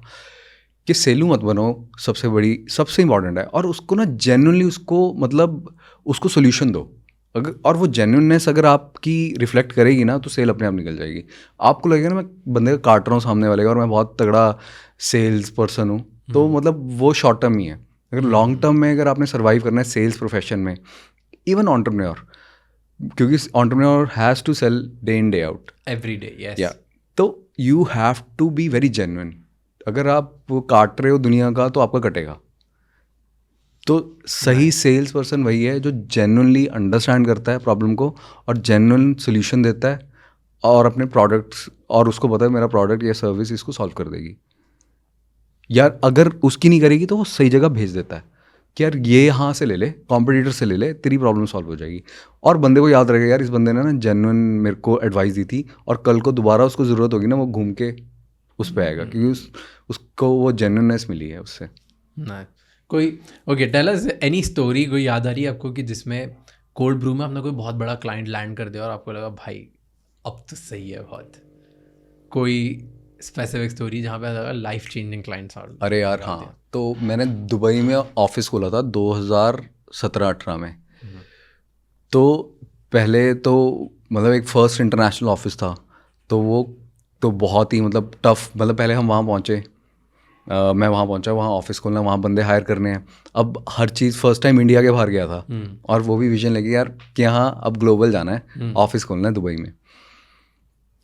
कि सेलू मत बनो, सबसे इम्पॉर्टेंट है। और उसको ना जेन्युइनली उसको सोल्यूशन दो। अगर और वो जेन्युइननेस अगर आपकी रिफ्लेक्ट करेगी ना, तो सेल अपने आप निकल जाएगी। आपको लगेगा ना मैं बंदे का काट रहा हूँ सामने वाले का और मैं बहुत तगड़ा सेल्स पर्सन हूँ, तो मतलब वो शॉर्ट टर्म ही है। अगर लॉन्ग टर्म में अगर आपने सर्वाइव करना है सेल्स प्रोफेशन में, इवन एंटरप्रेन्योर, क्योंकि entrepreneur has to sell day in day out, Every day, yes. या तो you have to be very genuine. अगर आप वो काट रहे हो दुनिया का, तो आपका कटेगा। तो सही सेल्स पर्सन वही है जो जेन्युइनली अंडरस्टैंड करता है प्रॉब्लम को और जेन्युइन सोल्यूशन देता है, और अपने प्रोडक्ट्स, और उसको पता है मेरा प्रोडक्ट या सर्विस इसको सॉल्व कर देगी। यार अगर उसकी नहीं करेगी तो वो सही जगह भेज देता है कि यार ये यहाँ से ले ले, कॉम्पिटिटर से ले ले, तेरी प्रॉब्लम सॉल्व हो जाएगी। और बंदे को याद रहेगा यार इस बंदे ने ना जेन्युइन मेरे को एडवाइस दी थी, और कल को दोबारा उसको ज़रूरत होगी ना, वो घूम के उस पर आएगा, क्योंकि उसको वो जेन्युइननेस मिली है उससे। Nice. कोई okay, tell us any story कोई याद आ रही है आपको कि जिसमें कोल्ड ब्रू में आपने कोई बहुत बड़ा क्लाइंट लैंड कर दिया और आपको लगा भाई अब तो सही है बहुत? कोई स्पेसिफिक स्टोरी जहाँ पे लगा लाइफ चेंजिंग क्लाइंट्स आउट? अरे यार हाँ, तो मैंने दुबई में ऑफिस खोला था 2017-18 में। तो पहले तो मतलब एक फर्स्ट इंटरनेशनल ऑफिस था, तो वो तो बहुत ही मतलब टफ, मतलब पहले हम वहाँ पहुँचे, मैं वहाँ पहुँचा, वहाँ ऑफिस खोलना, वहाँ बंदे हायर करने हैं। अब हर चीज़ फर्स्ट टाइम इंडिया के बाहर गया था, और वो भी विजन लगी यार कि यहाँ अब ग्लोबल जाना है, ऑफिस खोलना है दुबई में।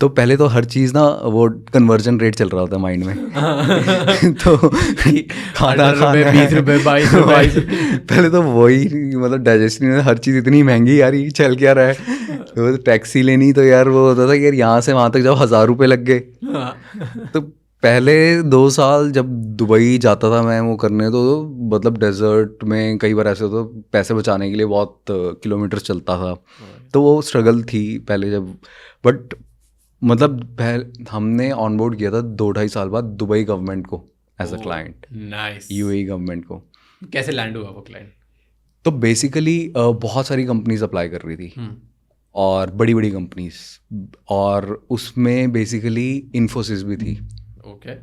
तो पहले तो हर चीज़ ना वो कन्वर्जन रेट चल रहा होता है माइंड में तो खाना 20 रुपये 22 रुपये पहले तो वही, मतलब डाइजेस्ट नहीं, हर चीज़ इतनी महंगी यार, ये चल क्या रहा है। तो टैक्सी लेनी तो यार वो होता था कि यार यहाँ से वहाँ तक जब 1000 रुपये लग गए। तो पहले 2 साल जब दुबई जाता था मैं वो करने, तो मतलब डेजर्ट में कई बार ऐसे होता, पैसे बचाने के लिए बहुत किलोमीटर चलता था, तो वो स्ट्रगल थी पहले जब। बट मतलब हमने ऑनबोर्ड किया था 2-2.5 साल बाद दुबई गवर्नमेंट को as a client, nice. UAE government को। कैसे लैंड हुआ वो क्लाइंट? तो बेसिकली बहुत सारी कंपनीज अप्लाई कर रही थी, और बड़ी बड़ी कंपनीज, और उसमें बेसिकली इन्फोसिस भी थी ओके।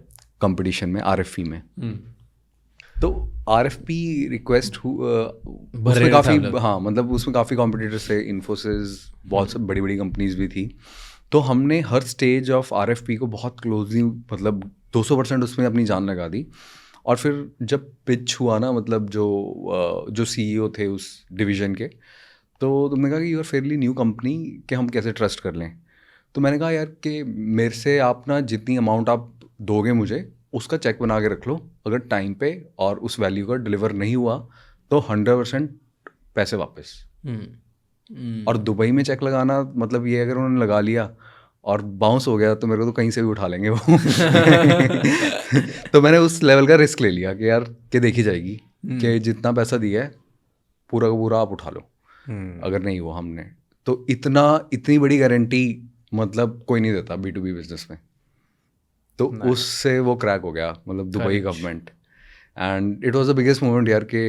कंपटीशन में, आरएफपी में। तो आरएफपी रिक्वेस्ट उसमें काफ़ी, हाँ मतलब उसमें काफ़ी कॉम्पिटिटर्स थे, इन्फोसिस, बहुत सब बड़ी बड़ी कंपनीज भी थी। तो हमने हर स्टेज ऑफ आरएफपी को बहुत क्लोजली, मतलब 200% उसमें अपनी जान लगा दी। और फिर जब पिच हुआ ना, मतलब जो सीईओ थे उस डिवीज़न के, तो तुमने कहा कि you are fairly new company, कि हम कैसे ट्रस्ट कर लें। तो मैंने कहा यार कि मेरे से आप ना जितनी अमाउंट आप दोगे मुझे, उसका चेक बना के रख लो, अगर टाइम पे और उस वैल्यू का डिलीवर नहीं हुआ तो 100% पैसे वापस। और दुबई में चेक लगाना मतलब ये, अगर उन्होंने लगा लिया और बाउंस हो गया तो मेरे को तो कहीं से भी उठा लेंगे वो तो मैंने उस लेवल का रिस्क ले लिया कि यार कि देखी जाएगी कि जितना पैसा दिया है पूरा का पूरा आप उठा लो, अगर नहीं हुआ हमने तो इतनी बड़ी गारंटी मतलब कोई नहीं देता B2B बिजनेस में। तो उससे वो क्रैक हो गया, मतलब Dubai government. And it was the biggest moment यार कि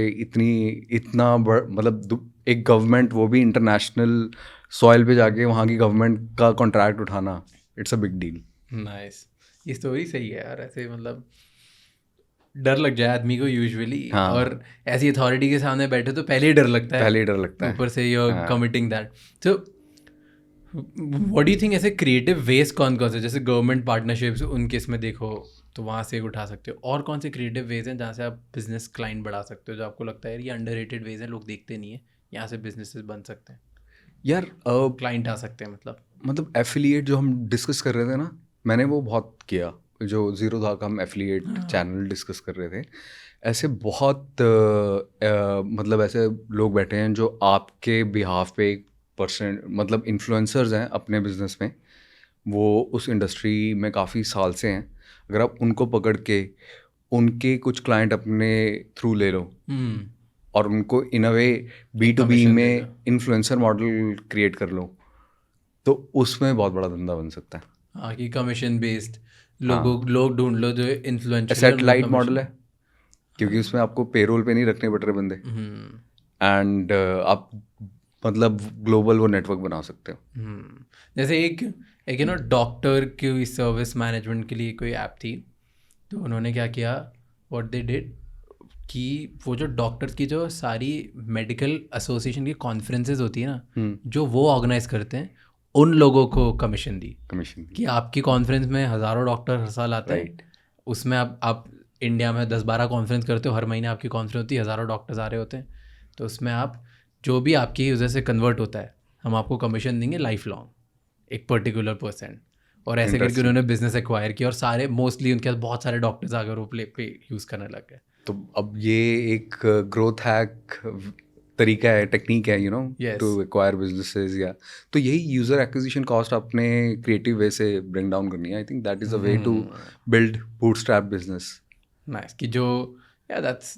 मतलब एक गवर्नमेंट, वो भी इंटरनेशनल सॉइल पे जाके वहाँ की गवर्नमेंट का कॉन्ट्रैक्ट उठाना, it's a big deal. Nice. ये स्टोरी सही है यार, ऐसे मतलब डर लग जाए आदमी को यूजुअली, हाँ। और ऐसी अथॉरिटी के सामने बैठे तो पहले ही डर लगता है, पहले ही डर लगता है, ऊपर से यू आर कमिटिंग दैट। तो व्हाट डू यू थिंक ऐसे क्रिएटिव वेज कौन कौन से, जैसे गवर्नमेंट पार्टनरशिप्स उनके इसमें देखो तो वहाँ से उठा सकते हो, और कौन से क्रिएटिव वेज हैं जहाँ से आप बिजनेस क्लाइंट बढ़ा सकते हो, जो आपको लगता है यार ये अंडररेटेड वेज हैं, लोग देखते नहीं है, यहाँ से बिजनेसेस बन सकते हैं, यार क्लाइंट आ सकते हैं? मतलब एफिलिएट जो हम डिस्कस कर रहे थे ना, मैंने वो बहुत किया, जो जीरो था का हम एफिलिएट चैनल डिस्कस कर रहे थे। ऐसे बहुत मतलब ऐसे लोग बैठे हैं जो आपके बिहाफ पे 1% मतलब इन्फ्लुएंसर्स हैं अपने बिजनेस में, वो उस इंडस्ट्री में काफ़ी साल से हैं। अगर आप उनको पकड़ के उनके कुछ क्लाइंट अपने थ्रू ले लो और उनको इन अ वे B2B commission दे में इन्फ्लुएंसर मॉडल क्रिएट कर लो, तो उसमें बहुत बड़ा धंधा बन सकता है। हाँ कि कमीशन बेस्ड लोग ढूंढ लो जो इन्फ्लुएंशियल एसेट लाइट मॉडल है, क्योंकि उसमें आपको पेरोल पे नहीं रखने पड़ रहे बंदे, एंड आप मतलब ग्लोबल वो नेटवर्क बना सकते हो। जैसे एक ना डॉक्टर की सर्विस मैनेजमेंट के लिए कोई ऐप थी, तो उन्होंने क्या किया, व्हाट दे डिड कि वो जो डॉक्टर्स की जो सारी मेडिकल एसोसिएशन की कॉन्फ्रेंसेज होती है ना, जो वो ऑर्गेनाइज करते हैं, उन लोगों को कमीशन दी कि आपकी कॉन्फ्रेंस में हज़ारों डॉक्टर हर साल आते हैं, उसमें आप इंडिया में 10-12 कॉन्फ्रेंस करते हो, हर महीने आपकी कॉन्फ्रेंस होती है, हज़ारों डॉक्टर्स आ रहे होते हैं, तो उसमें आप जो भी आपकी यूज़र से कन्वर्ट होता है हम आपको कमीशन देंगे लाइफ लॉन्ग, एक पर्टिकुलर %। और ऐसे करके उन्होंने बिजनेस एक्वायर किया और सारे मोस्टली उनके पास बहुत सारे डॉक्टर्स आ गए वो प्ले पे यूज़ करने लग गए। तो अब ये एक ग्रोथ हैक तरीका है, टेक्निक है, Yes. टू एक्वायर बिजनेसेस, या तो यही यूजर एक्विजिशन कॉस्ट अपने क्रिएटिव वे से ब्रिंग डाउन करनी है। I think that is a way to build bootstrap business. Nice कि जो या that's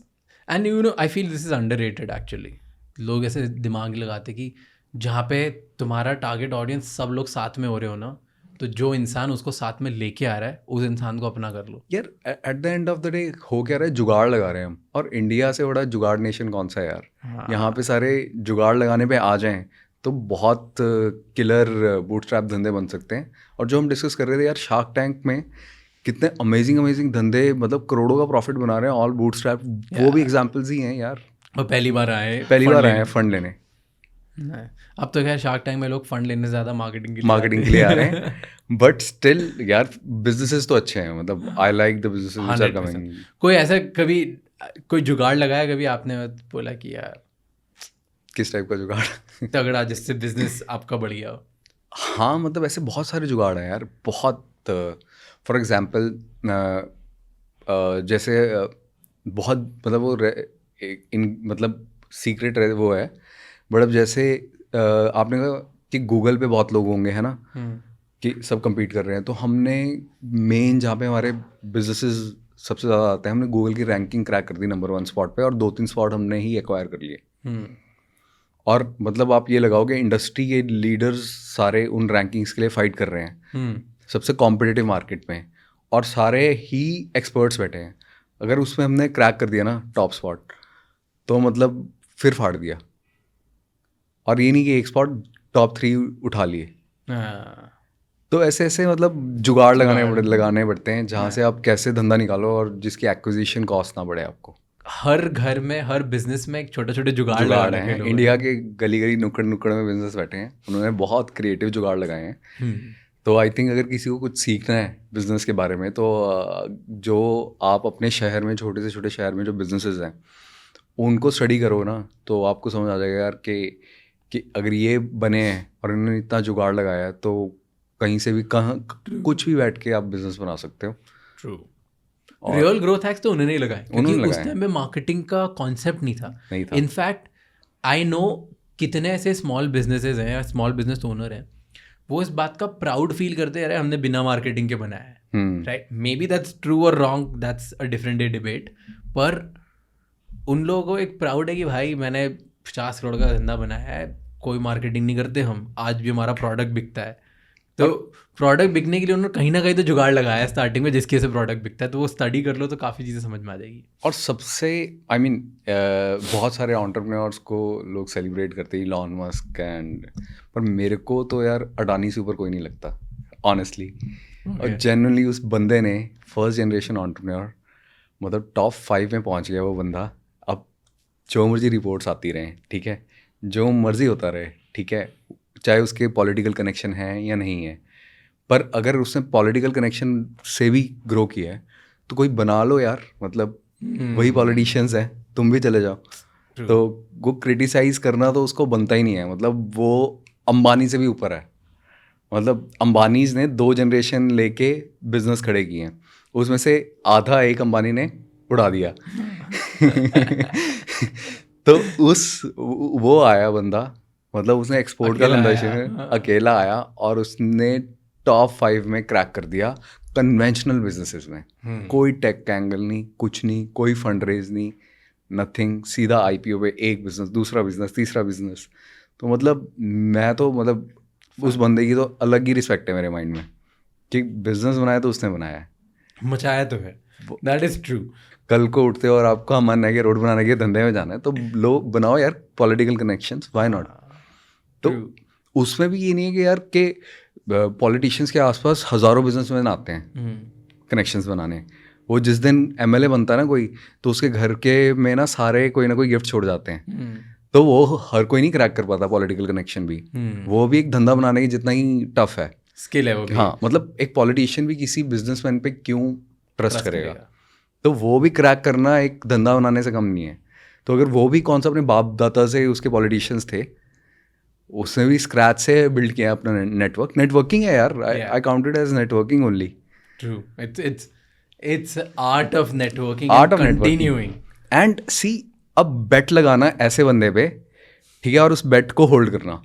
and you know I feel this is underrated actually. लोग ऐसे दिमाग लगाते कि जहाँ पे तुम्हारा टारगेट ऑडियंस सब लोग साथ में हो रहे हो ना, तो जो इंसान उसको साथ में लेके आ रहा है उस इंसान को अपना कर लो। यार at the end of the day हो क्या रहा है, जुगाड़ लगा रहे हैं हम, और इंडिया से बड़ा जुगाड़ नेशन कौन सा है यार। यहाँ पे सारे जुगाड़ लगाने पे आ जाएं तो बहुत किलर बूटस्ट्रैप धंधे बन सकते हैं। और जो हम डिस्कस कर रहे थे यार, शार्क टैंक में कितने अमेजिंग धंधे, मतलब करोड़ों का प्रॉफिट बना रहे हैं ऑल बूटस्ट्रैप, वो भी एग्जांपल्स ही हैं यार। और पहली बार आए फंड लेने। अब तो खैर शार्क टैंक में लोग फंड लेने से ज़्यादा मार्केटिंग के लिए आ रहे हैं, बट स्टिल यार बिजनेसेस तो अच्छे हैं, मतलब I like the businesses which are coming. कोई ऐसा कभी कोई जुगाड़ लगाया कभी आपने, बोला कि यार किस टाइप का जुगाड़? तगड़ा जिससे बिजनेस आपका बढ़ गया हो? हाँ, मतलब ऐसे बहुत सारे जुगाड़ हैं यार, बहुत। फॉर एग्जांपल जैसे बहुत मतलब वो मतलब सीक्रेट वो है, बट अब जैसे आपने कहा कि गूगल पे बहुत लोग होंगे, है ना, कि सब compete कर रहे हैं, तो हमने मेन जहाँ पे हमारे बिजनेसेस सबसे ज़्यादा आते हैं, हमने गूगल की रैंकिंग क्रैक कर दी नंबर 1 स्पॉट पे, और 2-3 स्पॉट हमने ही एक्वायर कर लिए। और मतलब आप ये लगाओगे इंडस्ट्री के लीडर्स सारे उन रैंकिंग्स के लिए फाइट कर रहे हैं सबसे कॉम्पिटिटिव मार्केट में, और सारे ही एक्सपर्ट्स बैठे हैं। अगर उसमें हमने क्रैक कर दिया ना टॉप स्पॉट, तो मतलब फिर फाड़ दिया। और ये नहीं कि एक स्पॉट टॉप 3 उठा लिए। तो ऐसे ऐसे मतलब जुगाड़ लगाने पड़ते हैं, जहाँ से आप कैसे धंधा निकालो और जिसकी एक्विजिशन कॉस्ट ना बढ़े आपको। हर घर में, हर बिजनेस में एक छोटे छोटे जुगाड़ लगा हैं। इंडिया के गली गली नुक्कड़ में बिजनेस बैठे हैं, उन्होंने बहुत क्रिएटिव जुगाड़ लगाए हैं। तो आई थिंक अगर किसी को कुछ सीखना है बिजनेस के बारे में, तो जो आप अपने शहर में, छोटे से छोटे शहर में जो बिजनेसेस हैं उनको स्टडी करो ना, तो आपको समझ आ जाएगा यार कि अगर ये बने हैं और इन्होंने इतना जुगाड़ लगाया है, तो कहीं से भी कुछ भी बैठ के आप बिजनेस बना सकते हो। ट्रू। रियल ग्रोथ हैक्स तो उन्होंने ही लगाए, क्योंकि उस टाइम में मार्केटिंग का कॉन्सेप्ट नहीं था। इनफैक्ट आई नो कितने ऐसे स्मॉल बिजनेसेस हैं या स्मॉल बिजनेस ओनर हैं, वो इस बात का प्राउड फील करते हैं, हमने बिना मार्केटिंग के बनाया है, right. Maybe that's true और wrong, that's a different day debate, पर उन लोगों को एक प्राउड है कि भाई मैंने 50 करोड़ का धंधा बनाया है, कोई मार्केटिंग नहीं करते हम, आज भी हमारा प्रोडक्ट बिकता है। तो प्रोडक्ट बिकने के लिए उन्होंने कहीं ना कहीं तो जुगाड़ लगाया है स्टार्टिंग में, जिसकी वजह से प्रोडक्ट बिकता है। तो वो स्टडी कर लो तो काफ़ी चीज़ें समझ में आ जाएगी। और सबसे आई मीन बहुत सारे एंटरप्रेन्योर्स को लोग सेलिब्रेट करते हैं, इलॉन मस्क एंड, पर मेरे को तो यार अडानी से ऊपर कोई नहीं लगता ऑनेस्टली। और जेन्युइनली उस बंदे ने फर्स्ट जनरेशन एंटरप्रेन्योर, मतलब टॉप 5 में पहुंच गया वो बंदा। अब जो मर्जी रिपोर्ट्स आती रहें, ठीक है, जो मर्जी होता रहे, ठीक है, चाहे उसके पॉलिटिकल कनेक्शन है या नहीं है, पर अगर उसने पॉलिटिकल कनेक्शन से भी ग्रो किया है तो कोई बना लो यार, मतलब वही पॉलिटिशियंस हैं, तुम भी चले जाओ। तो वो क्रिटिसाइज़ करना तो उसको बनता ही नहीं है, मतलब वो अंबानी से भी ऊपर है। मतलब अंबानीज ने 2 जनरेशन लेके बिजनेस खड़े किए हैं, उसमें से आधा एक अंबानी ने उड़ा दिया। तो वो आया बंदा, मतलब उसने एक्सपोर्ट का अकेला धंधा आया, शुरू किया, हाँ। अकेला आया और उसने टॉप 5 में क्रैक कर दिया कन्वेंशनल बिजनेसेस में। कोई टेक का एंगल नहीं, कुछ नहीं, कोई फंड रेज नहीं, नथिंग, सीधा आईपीओ पे एक बिजनेस, दूसरा बिजनेस, तीसरा बिजनेस। तो मतलब मैं तो मतलब उस बंदे की तो अलग ही रिस्पेक्ट है मेरे माइंड में कि बिजनेस बनाया तो उसने बनाया है। मचाया तो है, दैट इज ट्रू। कल को उठते हो और आपका मन है कि रोड बनाने के धंधे में जाना है तो लोग बनाओ यार, पॉलिटिकल कनेक्शंस, व्हाई नॉट। तो उसमें भी ये नहीं है कि यार के पॉलिटिशियंस के आसपास हज़ारों बिजनेसमैन आते हैं कनेक्शंस बनाने। वो जिस दिन एमएलए बनता है ना कोई, तो उसके घर के में ना सारे कोई ना कोई गिफ्ट छोड़ जाते हैं। तो वो हर कोई नहीं क्रैक कर पाता पॉलिटिकल कनेक्शन भी। वो भी एक धंधा बनाने की जितना ही टफ है, स्किल है वो भी। हाँ, मतलब एक पॉलिटिशियन भी किसी बिजनेसमैन पे क्यों ट्रस्ट करेगा। तो वो भी क्रैक करना एक धंधा बनाने से कम नहीं है। तो अगर वो भी कौन सा अपने बाप दादा से उसके पॉलिटिशियंस थे, उसने भी स्क्रैच से बिल्ड किया अपना नेटवर्किंग है यार। I counted as networking only. True, it's art of networking art end of networking continuing. And see, अब बेट लगाना ऐसे बंदे पे, ठीक है, और उस बेट को होल्ड करना।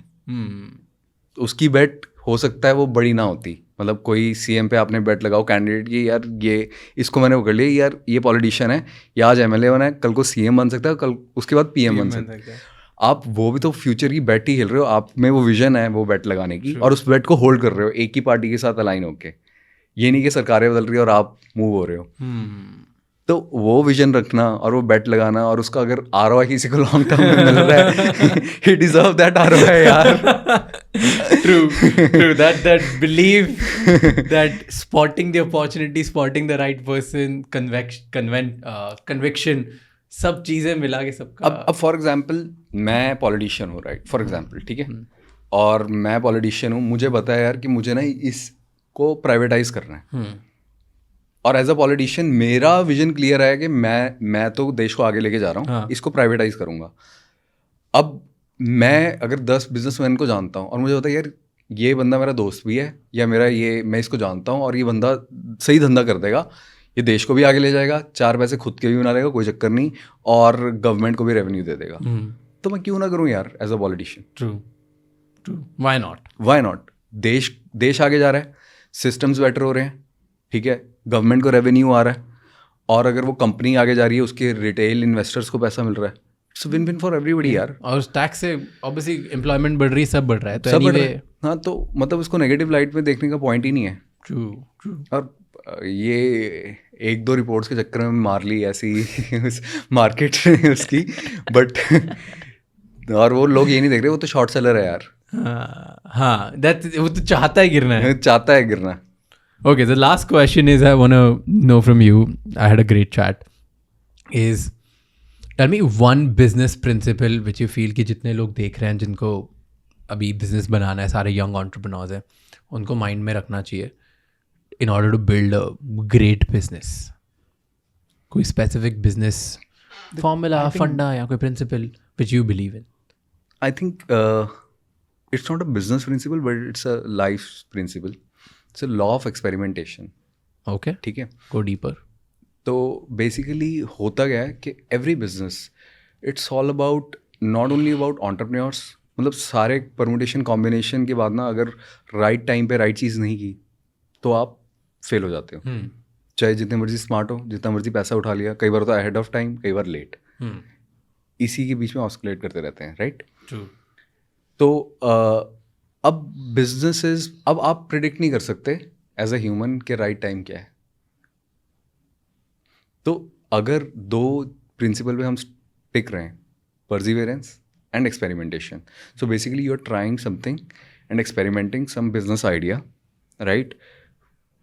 उसकी बेट हो सकता है वो बड़ी ना होती, मतलब कोई सीएम पे आपने बेट लगाओ कैंडिडेट की, यार ये इसको मैंने वो कर लिया, यार ये पॉलिटिशियन है, या आज एमएलए बना है, कल को सीएम बन सकता है, कल उसके बाद पीएम बन सकता है। आप वो भी तो फ्यूचर की बेट ही खेल रहे हो, आप में वो विजन है वो बेट लगाने की, और उस बेट को होल्ड कर रहे हो एक ही पार्टी के साथ अलाइन होके। ये नहीं कि सरकारें बदल रही है और आप मूव हो रहे हो। तो वो विजन रखना और वो बेट लगाना, और उसका अगर आरओआई किसी को लॉन्ग टर्म में मिल रहा है, ही डिजर्व दैट आरओआई यार। True. That belief, that spotting the opportunity, spotting the right person, conviction, सब चीजें मिला के सबका। अब फॉर एग्जाम्पल मैं पॉलिटिशियन हूँ, राइट, फॉर एग्जाम्पल, ठीक है, और मैं पॉलिटिशियन हूँ, मुझे पता है यार कि मुझे ना इसको प्राइवेटाइज करना है। और एज अ पॉलिटिशियन मेरा विजन क्लियर है कि मैं तो देश को आगे लेके जा रहा हूँ, इसको प्राइवेटाइज करूँगा। अब मैं अगर 10 बिजनेसमैन को जानता हूँ और मुझे पता है यार ये बंदा मेरा दोस्त भी है, या मेरा ये, मैं इसको जानता हूँ और ये बंदा सही धंधा कर देगा, ये देश को भी आगे ले जाएगा, 4 पैसे खुद के भी बना लेगा, कोई चक्कर नहीं, और गवर्नमेंट को भी रेवेन्यू दे देगा, तो मैं क्यों ना करूँ यार as a politician. True, why not. देश आगे जा रहा है, सिस्टम्स बेटर हो रहे हैं, ठीक है, गवर्नमेंट को रेवेन्यू आ रहा है, और अगर वो कंपनी आगे जा रही है उसके रिटेल इन्वेस्टर्स को पैसा मिल रहा है, it's win win for everybody यार। और उस टैक्स से ऑब्वियसली एम्प्लॉयमेंट बढ़ रही है, सब बढ़ रहा है, तो सब बढ़ anyway, रहा है। हाँ, तो मतलब इसको नेगेटिव लाइट में देखने का पॉइंट ही नहीं है। ट्रू। और ये 1-2 रिपोर्ट्स के चक्कर में मार ली ऐसी मार्केट उसकी, बट और वो लोग ये नहीं देख रहे, वो तो शॉर्ट सेलर है यार। हाँ, वो तो चाहता है गिरना है। चाहता है गिरना। Okay, the last question is, I want to know from you, I had a great chat, is tell me one business principle which you feel कि जितने लोग देख रहे हैं जिनको अभी बिजनेस बनाना है, सारे यंग एंटरप्रेन्योर्स हैं, उनको माइंड में रखना चाहिए in order to build a great business. कोई specific business formula, फंडा या कोई principle which you believe in? I think it's not a business principle, but it's a life principle. It's a law of experimentation. Okay, ठीक है, go deeper. तो basically होता क्या है कि every business, it's all about, not only about entrepreneurs, मतलब सारे permutation combination के बाद ना, अगर राइट टाइम पे राइट चीज़ नहीं की तो आप फेल हो जाते हो। चाहे जितने मर्जी स्मार्ट हो, जितना मर्जी पैसा उठा लिया, कई बार तो अहेड ऑफ टाइम, कई बार लेट, इसी के बीच में ऑस्कुलेट करते रहते हैं, राइट। तो अब बिजनेसेस, अब आप प्रिडिक्ट नहीं कर सकते एज अ ह्यूमन के राइट टाइम क्या है। तो अगर 2 प्रिंसिपल पे हम टिक रहे हैं, perseverance and experimentation, so basically you are trying something and experimenting some business idea, right,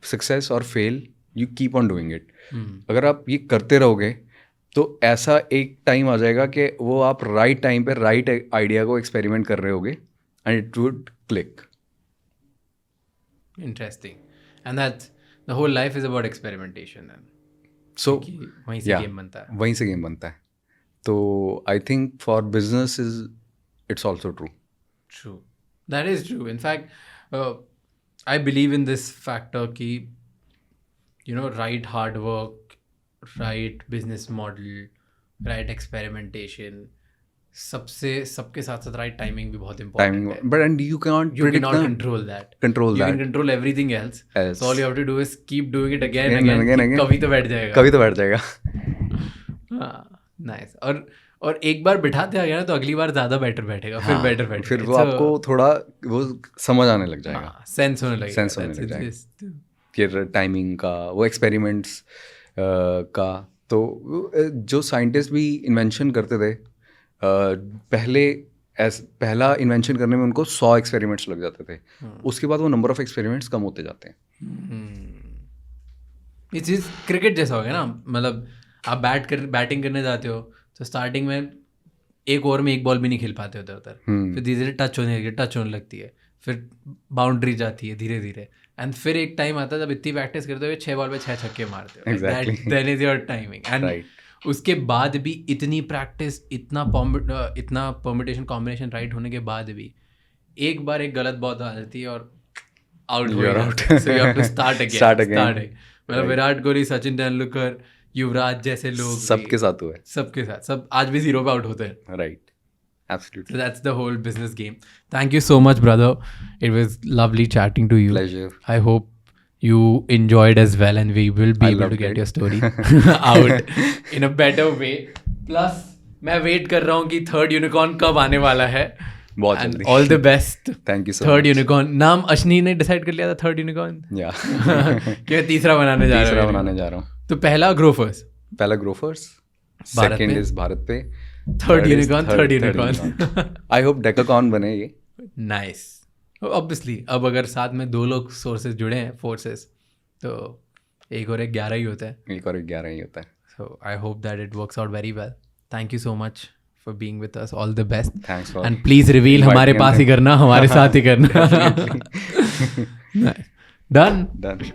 success और fail, you keep on doing it. अगर आप ये करते रहोगे तो ऐसा एक टाइम आ जाएगा कि वो आप राइट टाइम पे राइट आइडिया को एक्सपेरिमेंट कर रहे होगे and it would click. Interesting. And that's the whole life is about experimentation then. सो वहीं से गेम बनता है। वहीं से गेम बनता है। तो I think for business is it's also true. True. That is true. In fact, I believe in this factor कि right hard work right business model, right experimentation, सबके साथ साथ राइट टाइमिंग भी बहुत टाइमिंग, इंपॉर्टेंट है. But and you cannot You predict cannot control that. control You that. can control everything else. Else. So all you have to do is keep doing it again Again and and again. again, कि again. कभी तो बैठ जाएगा. कभी तो बैठ जाएगा. हाँ, nice. और एक बार बिठाते आ गया ना तो अगली बार ज्यादा बेटर बैठेगा, फिर हाँ, बेटर बैठेगा. फिर वो आपको थोड़ा वो समझ आने लग जाएगा सेंस होने लगेगा. Sense होने लग जाएगा. जाएगा. फिर टाइमिंग का, वो एक्सपेरिमेंट्स का. तो जो साइंटिस्ट भी इन्वेंशन करते थे पहला इन्वेंशन करने में उनको 100 एक्सपेरिमेंट्स लग जाते थे. उसके बाद वो नंबर ऑफ एक्सपेरिमेंट्स कम होते जाते हैं. ये चीज़ क्रिकेट जैसा हो गया ना. मतलब आप बैटिंग करने जाते हो तो स्टार्टिंग में एक ओवर में एक बॉल भी नहीं खेल पाते होते उधर. फिर धीरे धीरे टच होने लगती है, फिर बाउंड्री जाती है धीरे धीरे, एंड फिर एक टाइम आता है जब इतनी प्रैक्टिस करते हो 6 बॉल पे 6 छक्के मारते हो. Exactly. Then is your timing. And उसके बाद भी इतनी प्रैक्टिस, इतना परम्यूटेशन कॉम्बिनेशन राइट होने के बाद भी एक बार एक गलत बॉल आ जाती है और आउट हो जाता है. So you have to start again. मतलब विराट कोहली, सचिन तेंदुलकर, युवराज जैसे लोग सबके साथ हुआ है. सबके साथ, सब आज भी 0 पे आउट होते हैं. Right, absolutely. So that's the whole business game. Thank you so much, brother. It was lovely chatting to you. Pleasure. I hope you enjoyed as well, and we will be I able to loved get it. your story out in a better way. Plus, मैं wait कर रहा हूँ कि third unicorn कब आने वाला है. बहुत And जल्दी. all the best. Thank you so third much. Unicorn नाम अश्नी ने डिसाइड कर लिया था. थर्ड यूनिकॉर्न या कि मैं तीसरा बनाने जा रहा हूँ. बनाने जा रहा हूँ. तो पहला ग्रोफर्स, पहला ग्रोफर्स, भारत सेकंड में? इज भारत पे, third is unicorn, third third unicorn. I hope decacorn बने ये. नाइस. ऑब्वियसली अब अगर साथ में 2 लोग सोर्सेज जुड़े हैं, फोर्सेस, तो एक और एक 11 ही होता है. एक और 11 ही होता है. So I hope that it works out very well. Thank you so much for being with us. All the best. Thanks for and please reveal हमारे पास ही करना, हमारे साथ ही करना. डन. डन.